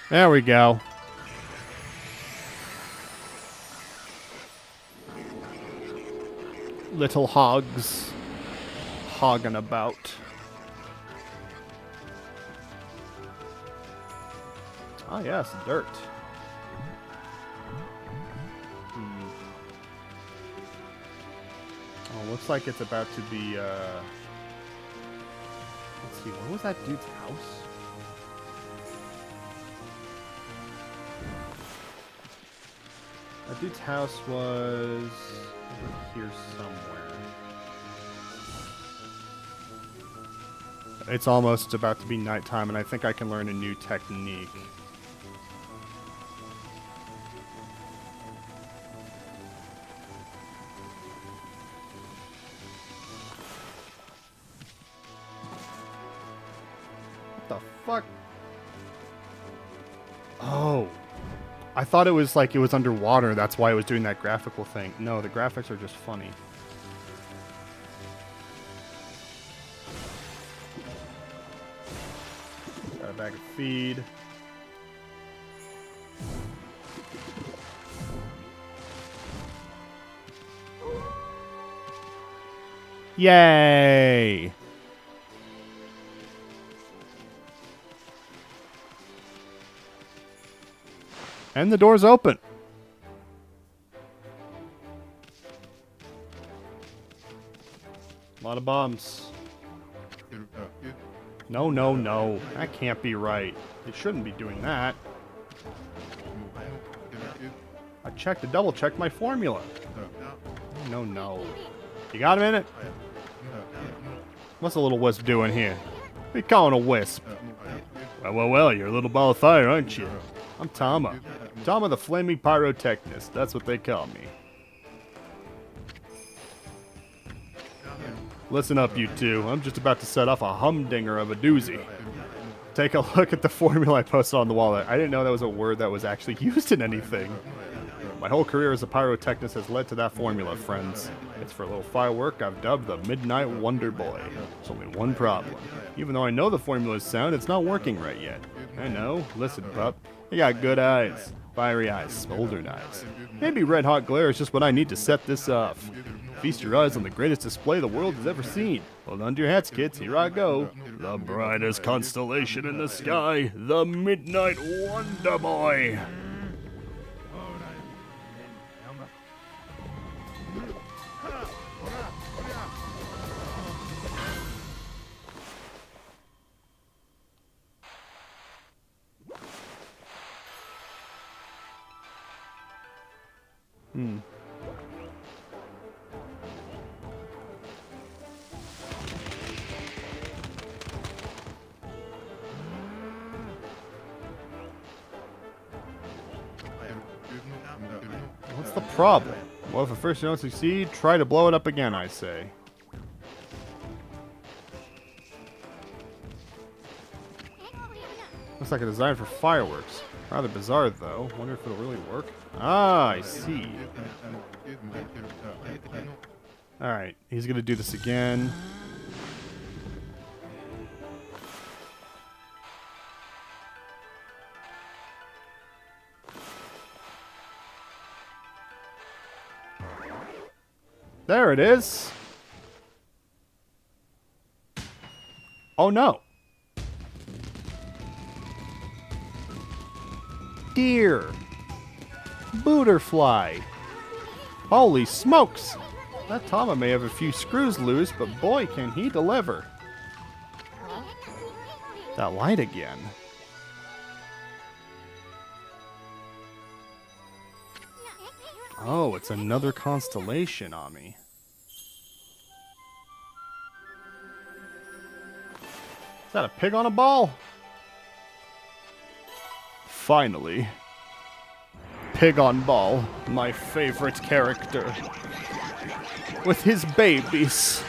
There we go. Little hogs hogging about. Ah, yes, dirt. Oh, Looks like it's about to be, let's see, where was that dude's house? That dude's house was over here somewhere. It's almost about to be nighttime, and I think I can learn a new technique. What the fuck? Oh. I thought it was like it was underwater. That's why it was doing that graphical thing. No, the graphics are just funny. Got a bag of feed. Yay! And the door's open. A lot of bombs. No, no, no. That can't be right. It shouldn't be doing that. I checked to double check my formula. No, no. You got a minute? What's the little wisp doing here? What are you calling a wisp? Well, you're a little ball of fire, aren't you? I'm Tama. Tama the Flaming Pyrotechnist. That's what they call me. Listen up, you two. I'm just about to set off a humdinger of a doozy. Take a look at the formula I posted on the wall. I didn't know that was a word that was actually used in anything. My whole career as a pyrotechnist has led to that formula, friends. It's for a little firework I've dubbed the Midnight Wonder Boy. There's only one problem. Even though I know the formula is sound, it's not working right yet. I know. Listen, pup. You got good eyes. Fiery eyes, smoldering eyes. Maybe red-hot glare is just what I need to set this off. Feast your eyes on the greatest display the world has ever seen. Hold on to your hats, kids. Here I go. The brightest constellation in the sky, the Midnight Wonder Boy. What's the problem? Well, if at first you don't succeed, try to blow it up again, I say. Looks like a design for fireworks. Rather bizarre, though. Wonder if it'll really work. Ah, I see. Alright, he's gonna do this again. There it is. Oh no. Deer. Booterfly. Holy smokes. That Tama may have a few screws loose, but boy can he deliver. That light again. Oh, it's another constellation, Ami. Is that a pig on a ball? Finally. Pig on Ball, my favorite character. With his babies.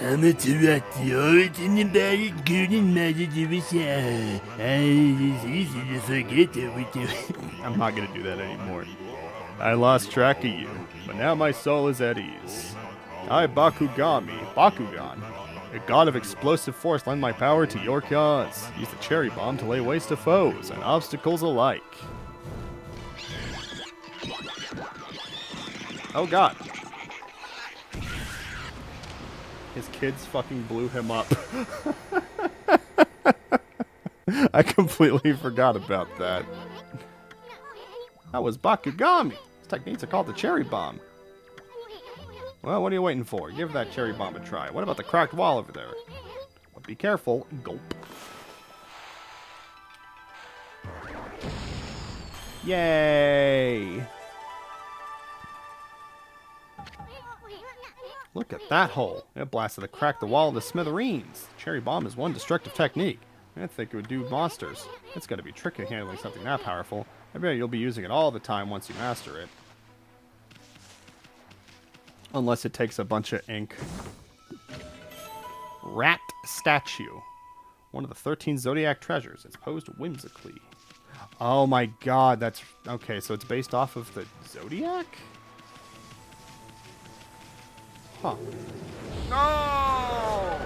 I'm a Tyrannosaurus and very good and magic to be sad. It's easy to forget everything. I'm not gonna do that anymore. I lost track of you, but now my soul is at ease. I, Bakugan, a god of explosive force, lend my power to your cause. Use the cherry bomb to lay waste to foes and obstacles alike. Oh god. His kids fucking blew him up. I completely forgot about that. That was Bakugami. These techniques are called the cherry bomb. Well, what are you waiting for? Give that cherry bomb a try. What about the cracked wall over there? But be careful. Gulp. Yay! Look at that hole. It blasted to crack the wall into smithereens. The cherry bomb is one destructive technique. I think it would do monsters. It's gotta be tricky handling something that powerful. I bet you'll be using it all the time once you master it. Unless it takes a bunch of ink. Rat statue. One of the 13 Zodiac treasures. It's posed whimsically. Oh my god, that's... Okay, so it's based off of the Zodiac? Huh. No!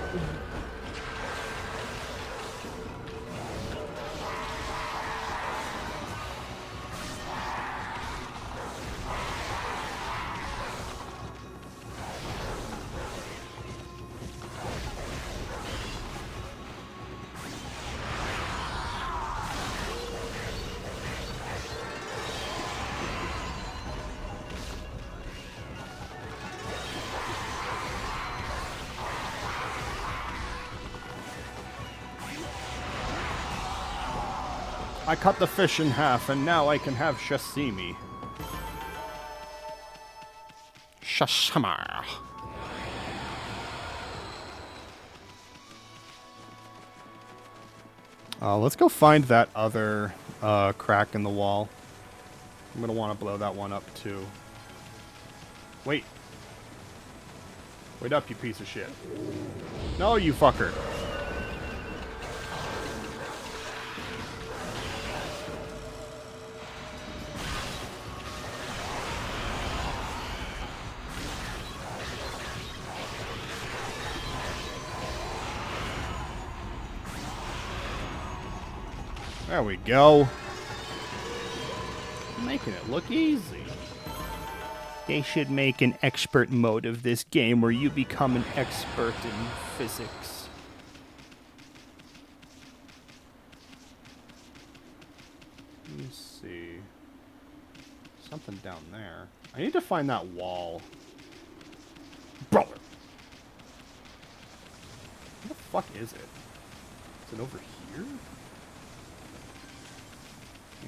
I cut the fish in half, and now I can have sashimi. Shashama. Let's go find that other crack in the wall. I'm gonna want to blow that one up too. Wait. Wait up, you piece of shit. No, you fucker. There we go. Making it look easy. They should make an expert mode of this game where you become an expert in physics. Let me see. Something down there. I need to find that wall. Bro! Where the fuck is it? Is it over here?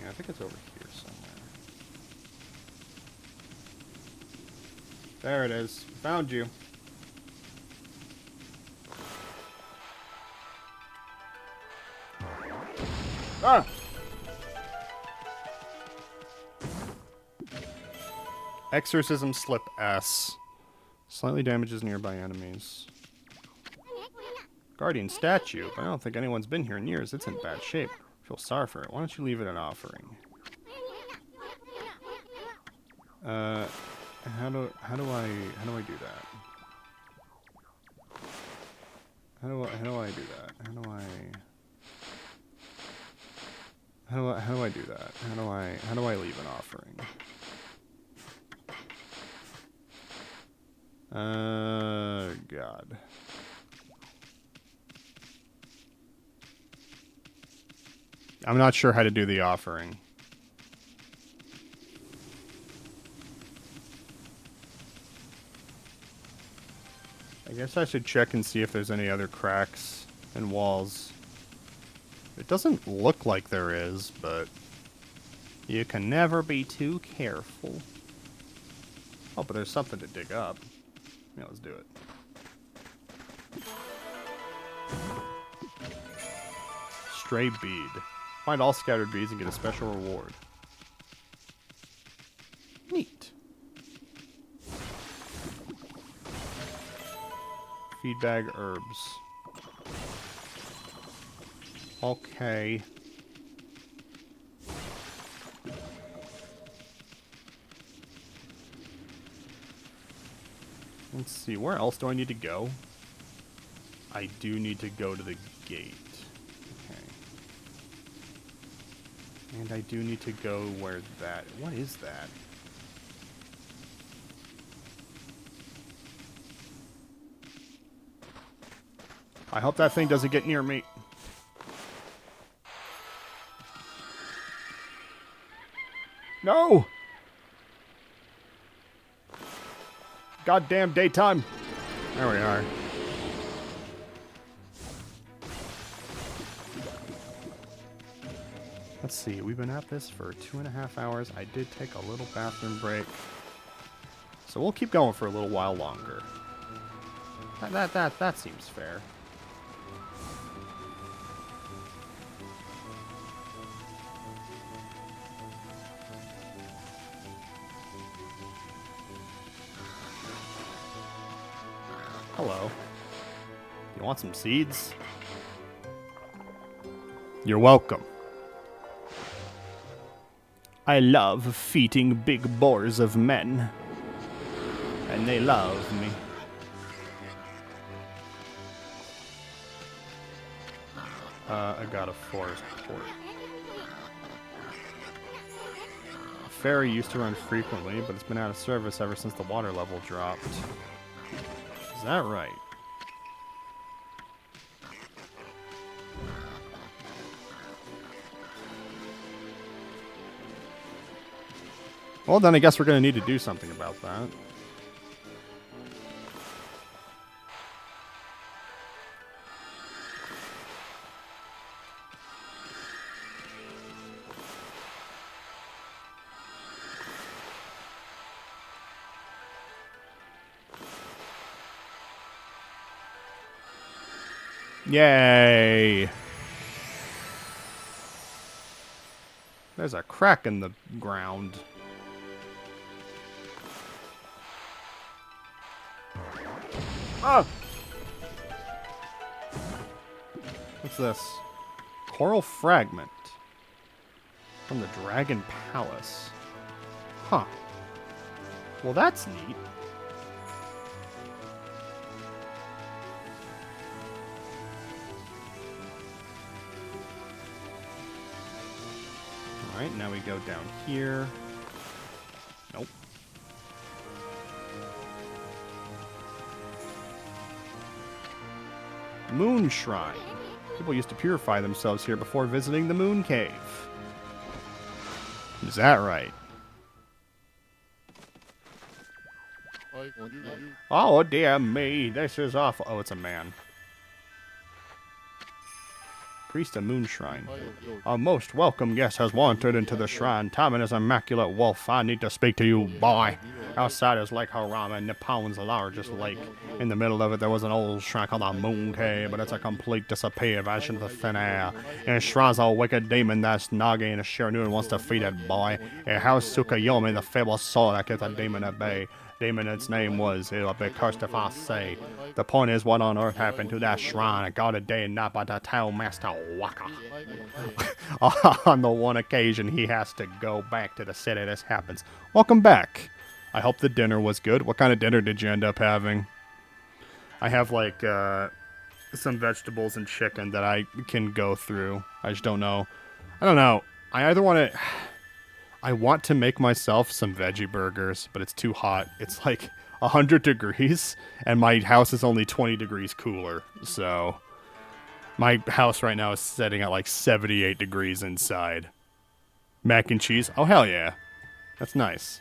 Yeah, I think it's over here somewhere. There it is. Found you. Ah! Exorcism Slip S. Slightly damages nearby enemies. Guardian statue, but I don't think anyone's been here in years. It's in bad shape. I feel sorry for it. Why don't you leave it an offering? How do I do that? How do I do that? How do I do that? How do I leave an offering? God. I'm not sure how to do the offering. I guess I should check and see if there's any other cracks in walls. It doesn't look like there is, but you can never be too careful. Oh, but there's something to dig up. Yeah, let's do it. Stray bead. Find all scattered beads and get a special reward. Neat. Feed bag herbs. Okay. Let's see, where else do I need to go? I do need to go to the gate. Okay. And I do need to go where that... What is that? I hope that thing doesn't get near me. No! Goddamn daytime. There we are. Let's see, we've been at this for 2.5 hours. I did take a little bathroom break. So we'll keep going for a little while longer. That seems fair. Hello. You want some seeds? You're welcome. I love feeding big boars of men. And they love me. I got a forest port. A ferry used to run frequently, but it's been out of service ever since the water level dropped. Is that right? Well, then I guess we're going to need to do something about that. Yay! There's a crack in the ground. Ah! What's this? Coral fragment. From the Dragon Palace. Huh. Well, that's neat. Alright, now we go down here. Nope. Moon Shrine. People used to purify themselves here before visiting the Moon Cave. Is that right? Oh, dear me. This is awful. Oh, it's a man. Priest of Moon Shrine. Our most welcome guest has wandered into the shrine. Time and his immaculate wolf. I need to speak to you, boy. Outside is Lake Harama, Nippon's largest lake. In the middle of it, there was an old shrine called the Moon Cave, but it's a complete disappearation of the thin air. In the shrine's a wicked demon that's Nagi and Shiranu and wants to feed it, boy. A house Tsukuyomi, the fabled sword that kept the demon at bay. Demon, its name was, it'll be cursed if I say. The point is, what on earth happened to that shrine, guarded day and night by the Tail Master Waka? On the one occasion he has to go back to the city this happens. Welcome back. I hope the dinner was good. What kind of dinner did you end up having? I have, like, some vegetables and chicken that I can go through. I just don't know. I don't know. I either want to... I want to make myself some veggie burgers, but it's too hot. It's like 100 degrees, and my house is only 20 degrees cooler. So my house right now is setting at like 78 degrees inside. Mac and cheese? Oh, hell yeah. That's nice.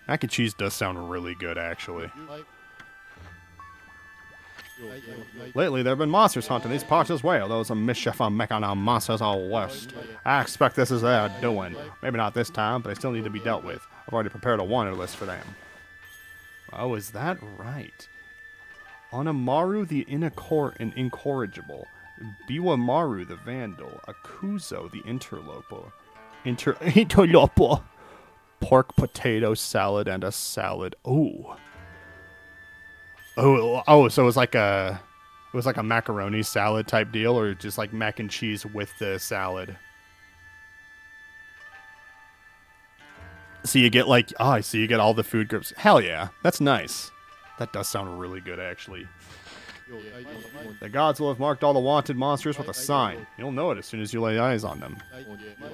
Mac and cheese does sound really good, actually. Lately, there have been monsters hunting these parts as well. Those are mischief are making our monsters out west. I expect this is their doing. Maybe not this time, but they still need to be dealt with. I've already prepared a wanted list for them. Oh, is that right? Onamaru the Incorrigible. Biwamaru the Vandal. Akuzo the Interloper. Interloper. Pork, potato, salad, and a salad. Ooh. Oh, so it was like a macaroni salad type deal, or just like mac and cheese with the salad. So you get like, I see you get all the food groups. Hell yeah, that's nice. That does sound really good, actually. The gods will have marked all the wanted monsters with a sign. You'll know it as soon as you lay eyes on them.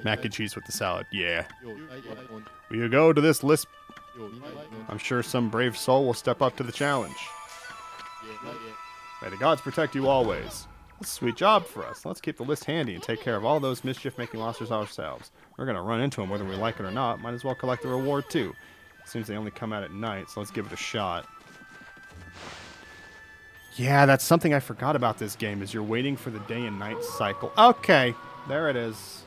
Mac and cheese with the salad, yeah. Will you go to this list? I'm sure some brave soul will step up to the challenge. May the gods protect you always. That's a sweet job for us. Let's keep the list handy and take care of all those mischief-making monsters ourselves. We're going to run into them whether we like it or not. Might as well collect the reward, too. Seems they only come out at night, so let's give it a shot. Yeah, that's something I forgot about this game, is you're waiting for the day and night cycle. Okay, there it is.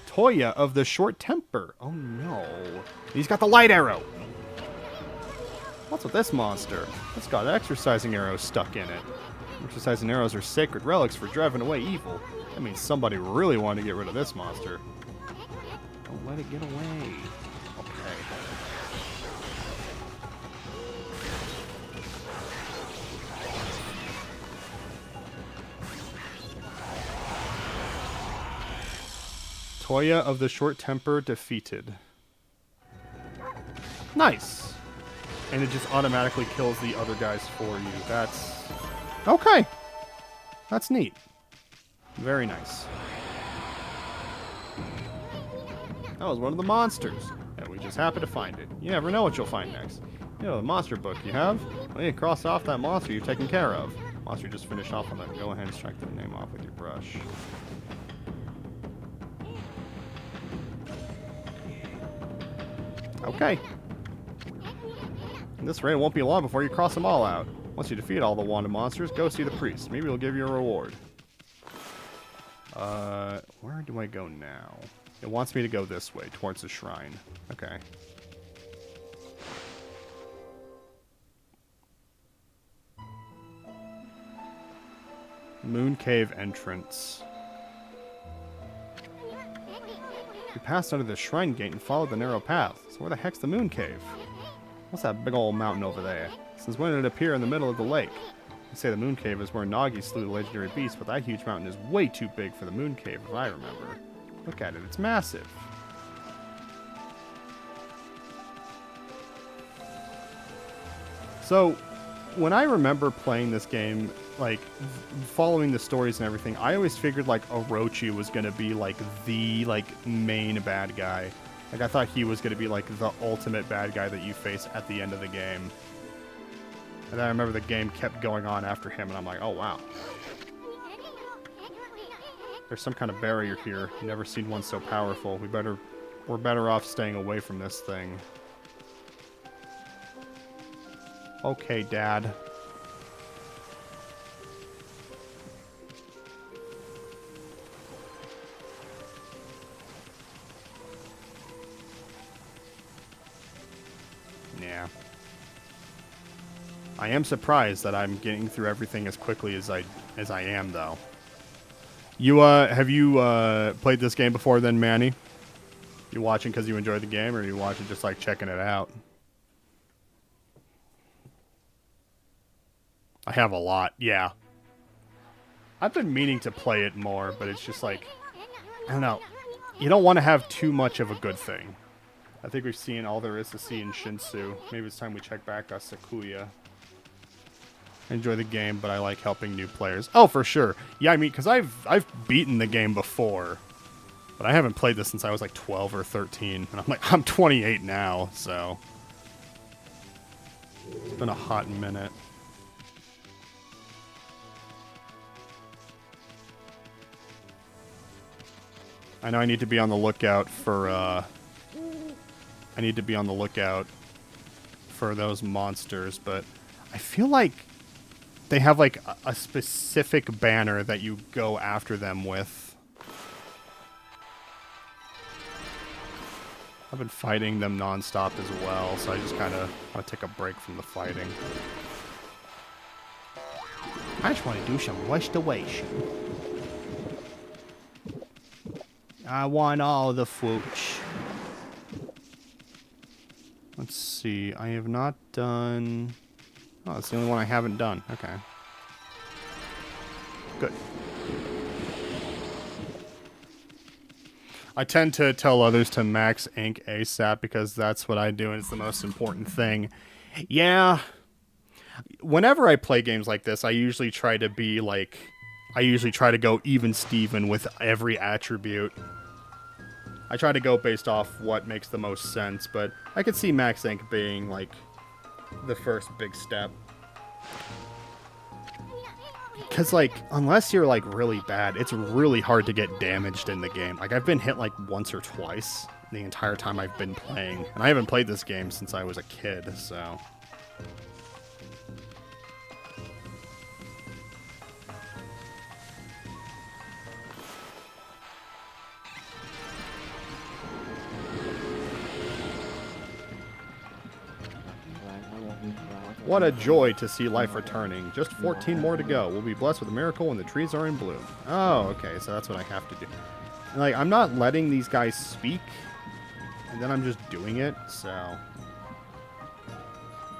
Toya of the short temper. Oh, no. He's got the light arrow. What's with this monster? It's got exercising arrows stuck in it. Exercising arrows are sacred relics for driving away evil. That means somebody really wanted to get rid of this monster. Don't let it get away. Okay. Toya of the short temper defeated. Nice. And it just automatically kills the other guys for you. That's... okay. That's neat. Very nice. That was one of the monsters. And we just happened to find it. You never know what you'll find next. You know, the monster book you have? Well, you cross off that monster you've taken care of. Monster you just finished off on that. Go ahead and strike the name off with your brush. Okay. This raid won't be long before you cross them all out. Once you defeat all the wanted monsters, go see the priest. Maybe he'll give you a reward. Where do I go now? It wants me to go this way, towards the shrine. Okay. Moon Cave entrance. We passed under the shrine gate and followed the narrow path. So where the heck's the Moon Cave? What's that big old mountain over there? Since when did it appear in the middle of the lake? They say the Moon Cave is where Nagi slew the legendary beast, but that huge mountain is way too big for the Moon Cave, if I remember. Look at it, it's massive. So, when I remember playing this game, like, following the stories and everything, I always figured, like, Orochi was gonna be, like, the, like, main bad guy. Like, I thought he was going to be, like, the ultimate bad guy that you face at the end of the game. And then I remember the game kept going on after him, and I'm like, oh, wow. There's some kind of barrier here. Never seen one so powerful. We're better off staying away from this thing. Okay, Dad. Yeah. I am surprised that I'm getting through everything as quickly as I am, though. You have you played this game before then, Manny? You watching because you enjoyed the game, or you watching just like checking it out? I have a lot, yeah. I've been meaning to play it more, but it's just like, I don't know. You don't want to have too much of a good thing. I think we've seen all there is to see in Shinsu. Maybe it's time we check back on Sakuya. I enjoy the game, but I like helping new players. Oh, for sure. Yeah, I mean, because I've beaten the game before, but I haven't played this since I was like 12 or 13. And I'm 28 now, so it's been a hot minute. I know I need to be on the lookout for those monsters, but I feel like they have like a specific banner that you go after them with. I've been fighting them non-stop as well, so I just kind of want to take a break from the fighting. I just want to do some restoration. I want all the fooch. Let's see. I have not done... Oh, that's the only one I haven't done. Okay. Good. I tend to tell others to max ink ASAP because that's what I do and it's the most important thing. Yeah. Whenever I play games like this, I usually try to be like... I usually try to go even Steven with every attribute. I try to go based off what makes the most sense, but I could see max ink being like the first big step. Because, like, unless you're, like, really bad, it's really hard to get damaged in the game. Like, I've been hit, like, once or twice the entire time I've been playing. And I haven't played this game since I was a kid, so... What a joy to see life returning. Just 14 more to go. We'll be blessed with a miracle when the trees are in bloom. Oh, okay, so that's what I have to do. Like, I'm not letting these guys speak, and then I'm just doing it, so...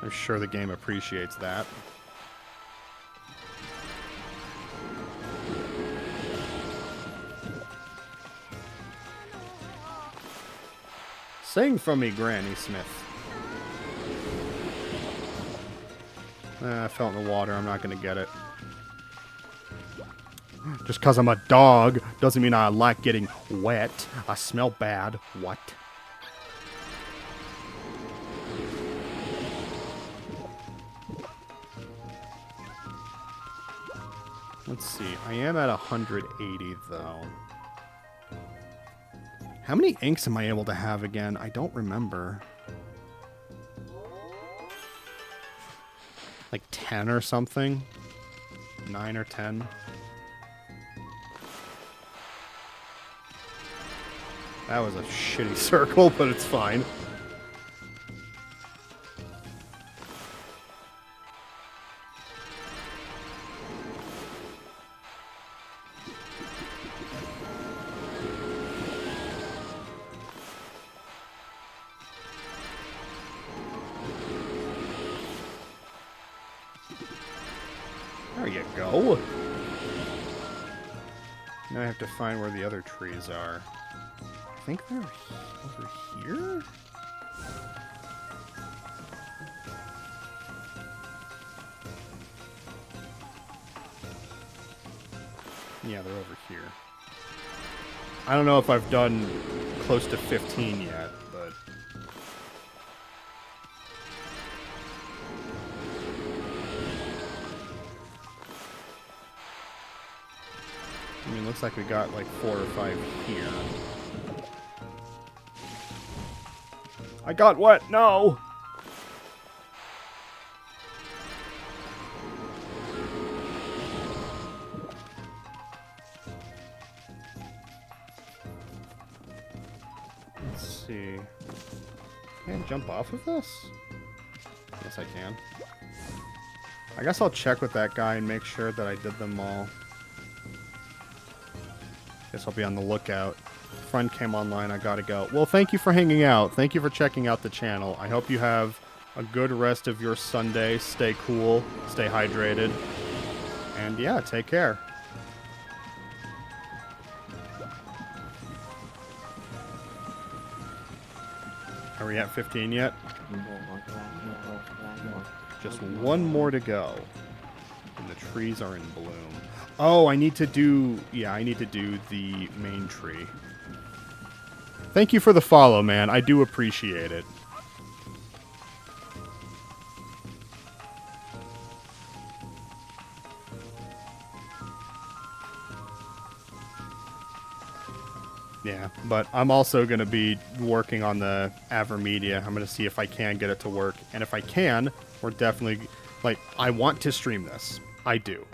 I'm sure the game appreciates that. Sing for me, Granny Smith. I fell in the water. I'm not going to get it. Just because I'm a dog doesn't mean I like getting wet. I smell bad. What? Let's see. I am at 180, though. How many inks am I able to have again? I don't remember. Like 10 or something? 9 or 10? That was a shitty circle, but it's fine. There you go. Now I have to find where the other trees are. I think they're over here? Yeah, they're over here. I don't know if I've done close to 15 yet, but... I mean, looks like we got like 4 or 5 here. I got wet! No! Let's see. Can I jump off of this? Yes, I can. I guess I'll check with that guy and make sure that I did them all. Guess I'll be on the lookout. Friend came online, I gotta go. Well, thank you for hanging out. Thank you for checking out the channel. I hope you have a good rest of your Sunday. Stay cool, stay hydrated, and yeah, take care. Are we at 15 yet? Just one more to go. And the trees are in bloom. Oh, I need to do... Yeah, I need to do the main tree. Thank you for the follow, man. I do appreciate it. Yeah, but I'm also going to be working on the Avermedia. I'm going to see if I can get it to work. And if I can, we're definitely... Like, I want to stream this. I do.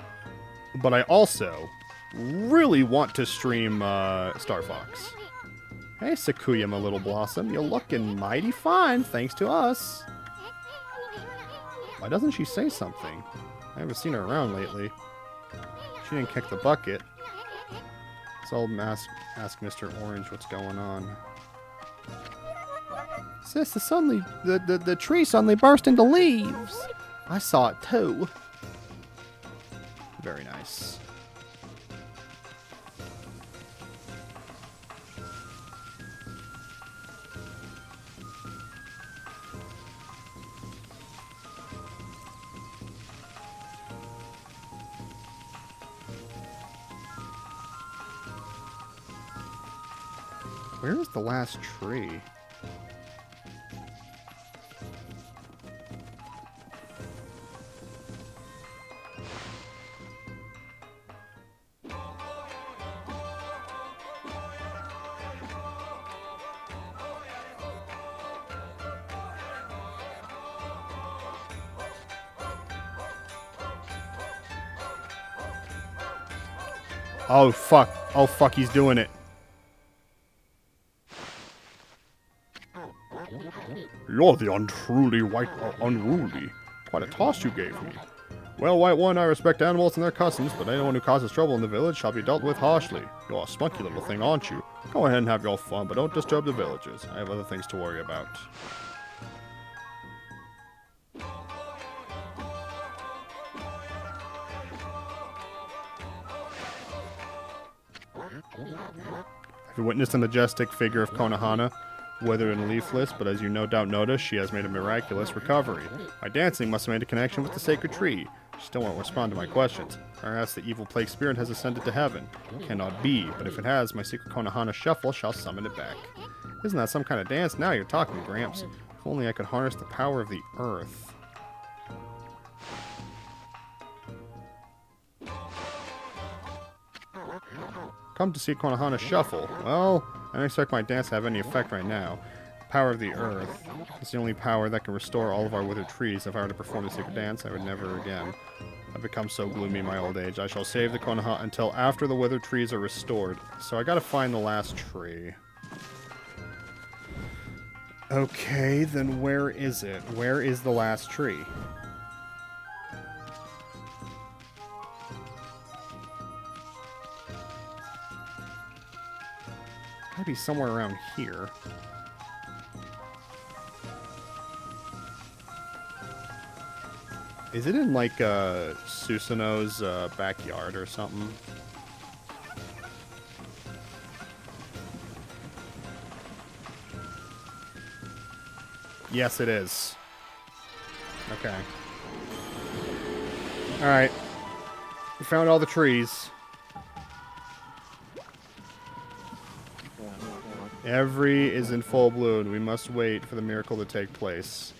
But I also really want to stream Star Fox. Hey, Sakuya, my little blossom. You're looking mighty fine, thanks to us. Why doesn't she say something? I haven't seen her around lately. She didn't kick the bucket. So I'll ask Mr. Orange what's going on. Sis, the tree suddenly burst into leaves. I saw it too. Very nice. Where is the last tree? Oh, fuck. Oh, fuck, he's doing it. You're the unruly. Quite a toss you gave me. Well, White One, I respect animals and their customs, but anyone who causes trouble in the village shall be dealt with harshly. You're a spunky little thing, aren't you? Go ahead and have your fun, but don't disturb the villagers. I have other things to worry about. Have you witnessed the majestic figure of Konohana? Withered and leafless, but as you no doubt noticed, she has made a miraculous recovery. My dancing must have made a connection with the sacred tree. She still won't respond to my questions. Perhaps the evil plague spirit has ascended to heaven. Cannot be, but if it has, my secret Konohana shuffle shall summon it back. Isn't that some kind of dance? Now you're talking, Gramps. If only I could harness the power of the earth. Come to see Konohana shuffle. Well, I don't expect my dance to have any effect right now. The power of the earth is the only power that can restore all of our withered trees. If I were to perform the secret dance, I would never again. I've become so gloomy in my old age. I shall save the Konohana until after the withered trees are restored. So I gotta find the last tree. Okay, then where is it? Where is the last tree? Gotta be somewhere around here. Is it in, like, Susanoo's backyard or something? Yes, it is. Okay. Alright. We found all the trees. Every is in full bloom. We must wait for the miracle to take place.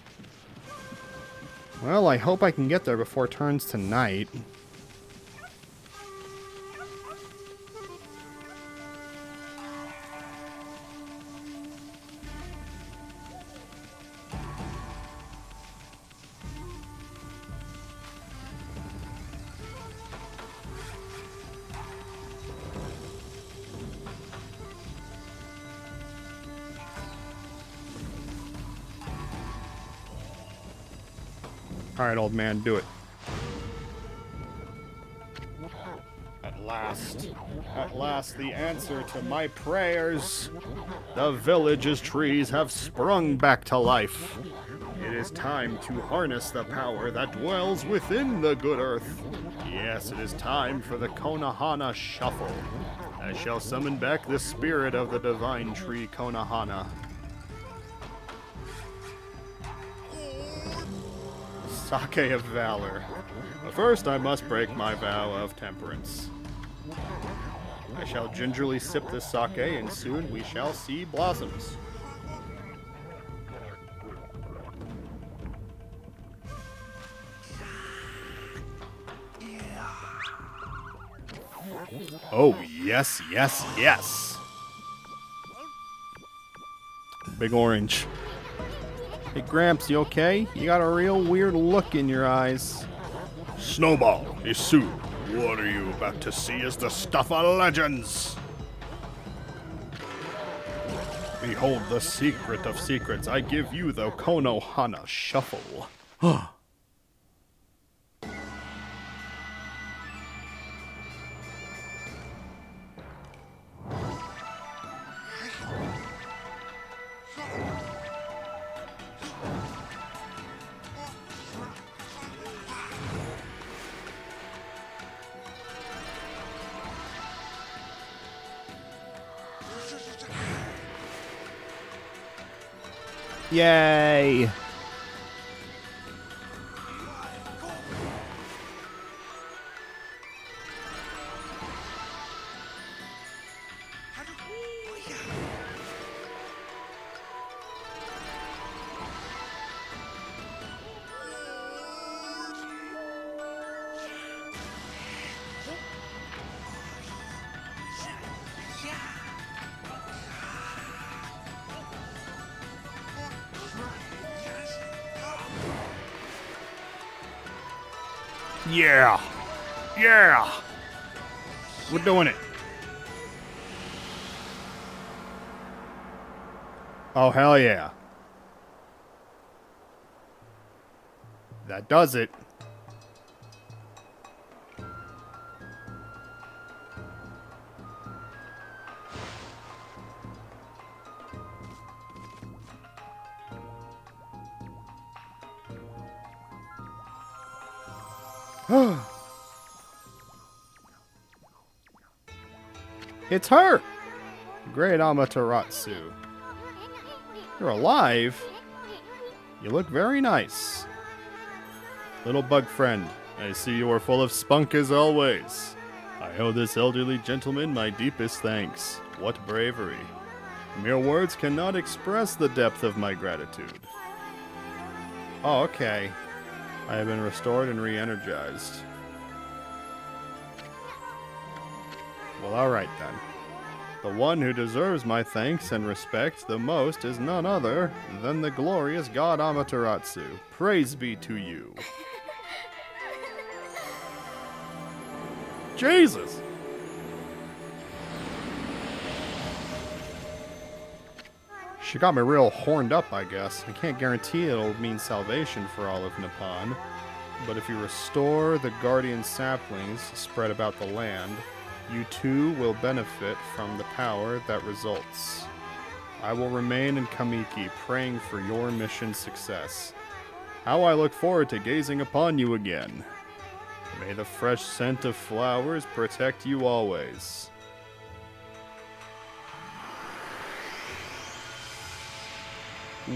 Well, I hope I can get there before it turns to night. Alright, old man, do it. At last, the answer to my prayers. The village's trees have sprung back to life. It is time to harness the power that dwells within the good earth. Yes, it is time for the Konohana Shuffle. I shall summon back the spirit of the divine tree Konohana. Sake of Valor. But first, I must break my vow of temperance. I shall gingerly sip this sake, and soon we shall see blossoms. Oh, yes, yes, yes! Big orange. Hey, Gramps, you okay? You got a real weird look in your eyes. Snowball, Isu, what are you about to see is the stuff of legends! Behold the secret of secrets. I give you the Konohana Shuffle. Yay! Yeah! Yeah! We're doing it. Oh, hell yeah. That does it. It's her! Great Amaterasu. You're alive? You look very nice. Little bug friend, I see you are full of spunk as always. I owe this elderly gentleman my deepest thanks. What bravery. Mere words cannot express the depth of my gratitude. Oh, okay. I have been restored and re-energized. Well, alright then. The one who deserves my thanks and respect the most is none other than the glorious god Amaterasu. Praise be to you. Jesus! She got me real horned up, I guess. I can't guarantee it'll mean salvation for all of Nippon, but if you restore the guardian saplings spread about the land, you too will benefit from the power that results. I will remain in Kamiki, praying for your mission success. How I look forward to gazing upon you again. May the fresh scent of flowers protect you always.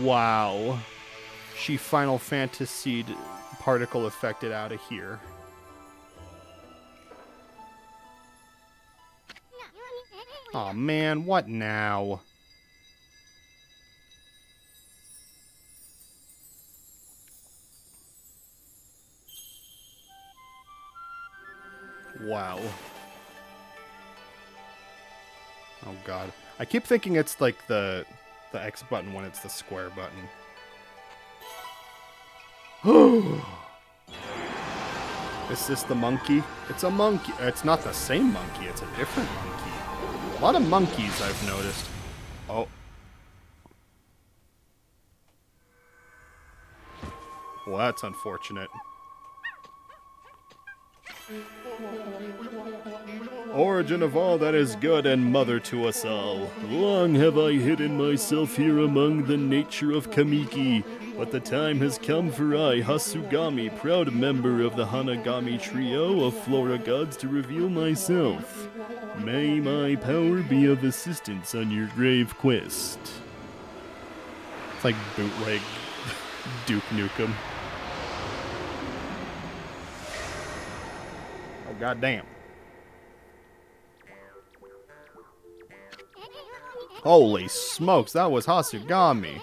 Wow. She Final Fantasied particle affected out of here. Aw, man, what now? Wow. Oh god. I keep thinking it's like the X button when it's the square button. Is this the monkey? It's a monkey. It's not the same monkey, it's a different monkey. A lot of monkeys I've noticed. Oh. Well, that's unfortunate. Origin of all that is good and mother to us all. Long have I hidden myself here among the nature of Kamiki, but the time has come for I, Hasugami, proud member of the Hanagami trio of Flora gods, to reveal myself. May my power be of assistance on your grave quest. It's like bootleg Duke Nukem. Oh, goddamn. Holy smokes, that was Hasugami.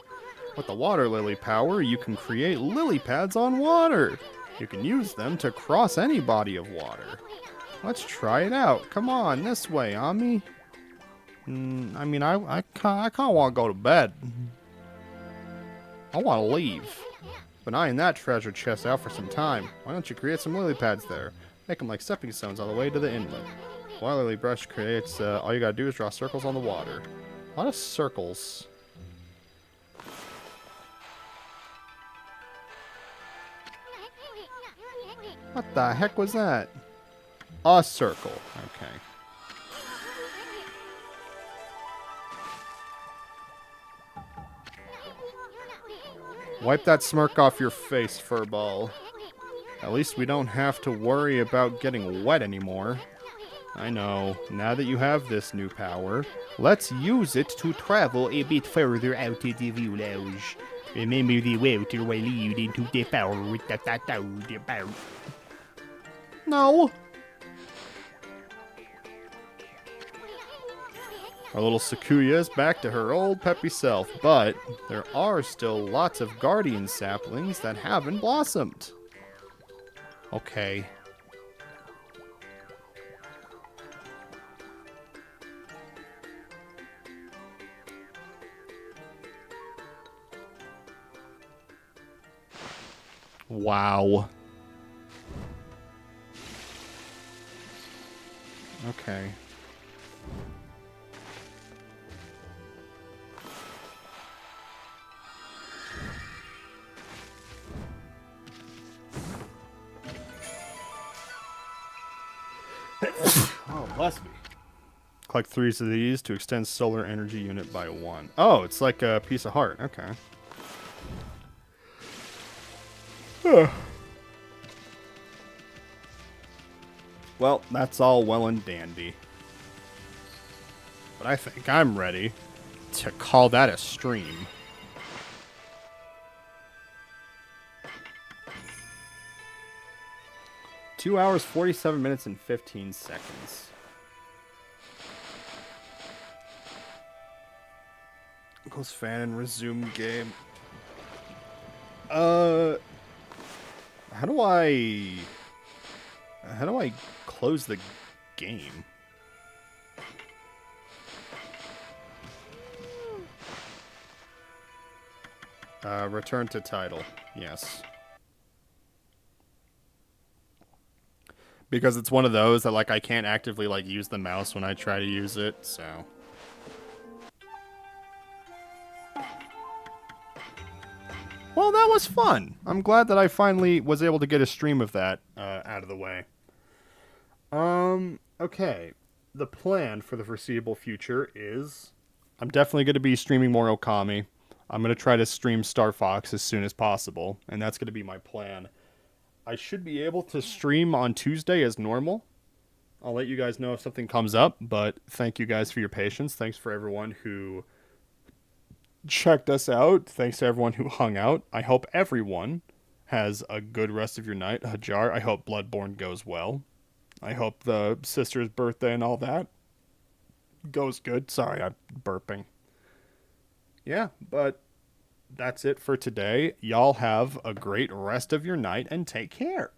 With the water lily power, you can create lily pads on water. You can use them to cross any body of water. Let's try it out. Come on, this way, Ami. I mean, I kind of want to go to bed. I want to leave. Been eyeing that treasure chest out for some time. Why don't you create some lily pads there? Make them like stepping stones on the way to the inlet. Water lily brush creates, all you gotta do is draw circles on the water. A lot of circles. What the heck was that? A circle. Okay. Wipe that smirk off your face, Furball. At least we don't have to worry about getting wet anymore. I know. Now that you have this new power, let's use it to travel a bit further out of the village. Remember the water will lead into the forest that I told you about. No. Our little Sakuya is back to her old peppy self, but there are still lots of guardian saplings that haven't blossomed. Okay. Wow. Okay. Oh, bless me. Collect 3 of these to extend solar energy unit by 1. Oh, it's like a piece of heart. Okay. Well, that's all well and dandy. But I think I'm ready to call that a stream. Two hours, 47 minutes, and 15 seconds. Close fan and resume game. How do I close the game? Return to title. Yes. Because it's one of those that, like, I can't actively, like, use the mouse when I try to use it, so. Well, that was fun. I'm glad that I finally was able to get a stream of that out of the way. Okay. The plan for the foreseeable future is I'm definitely going to be streaming more Okami. I'm going to try to stream Star Fox as soon as possible, and that's going to be my plan. I should be able to stream on Tuesday as normal. I'll let you guys know if something comes up, but thank you guys for your patience. Thanks for everyone who checked us out. Thanks to everyone who hung out. I hope everyone has a good rest of your night. Hajar, I hope Bloodborne goes well. I hope the sister's birthday and all that goes good. Sorry, I'm burping. Yeah, but that's it for today. Y'all have a great rest of your night and take care.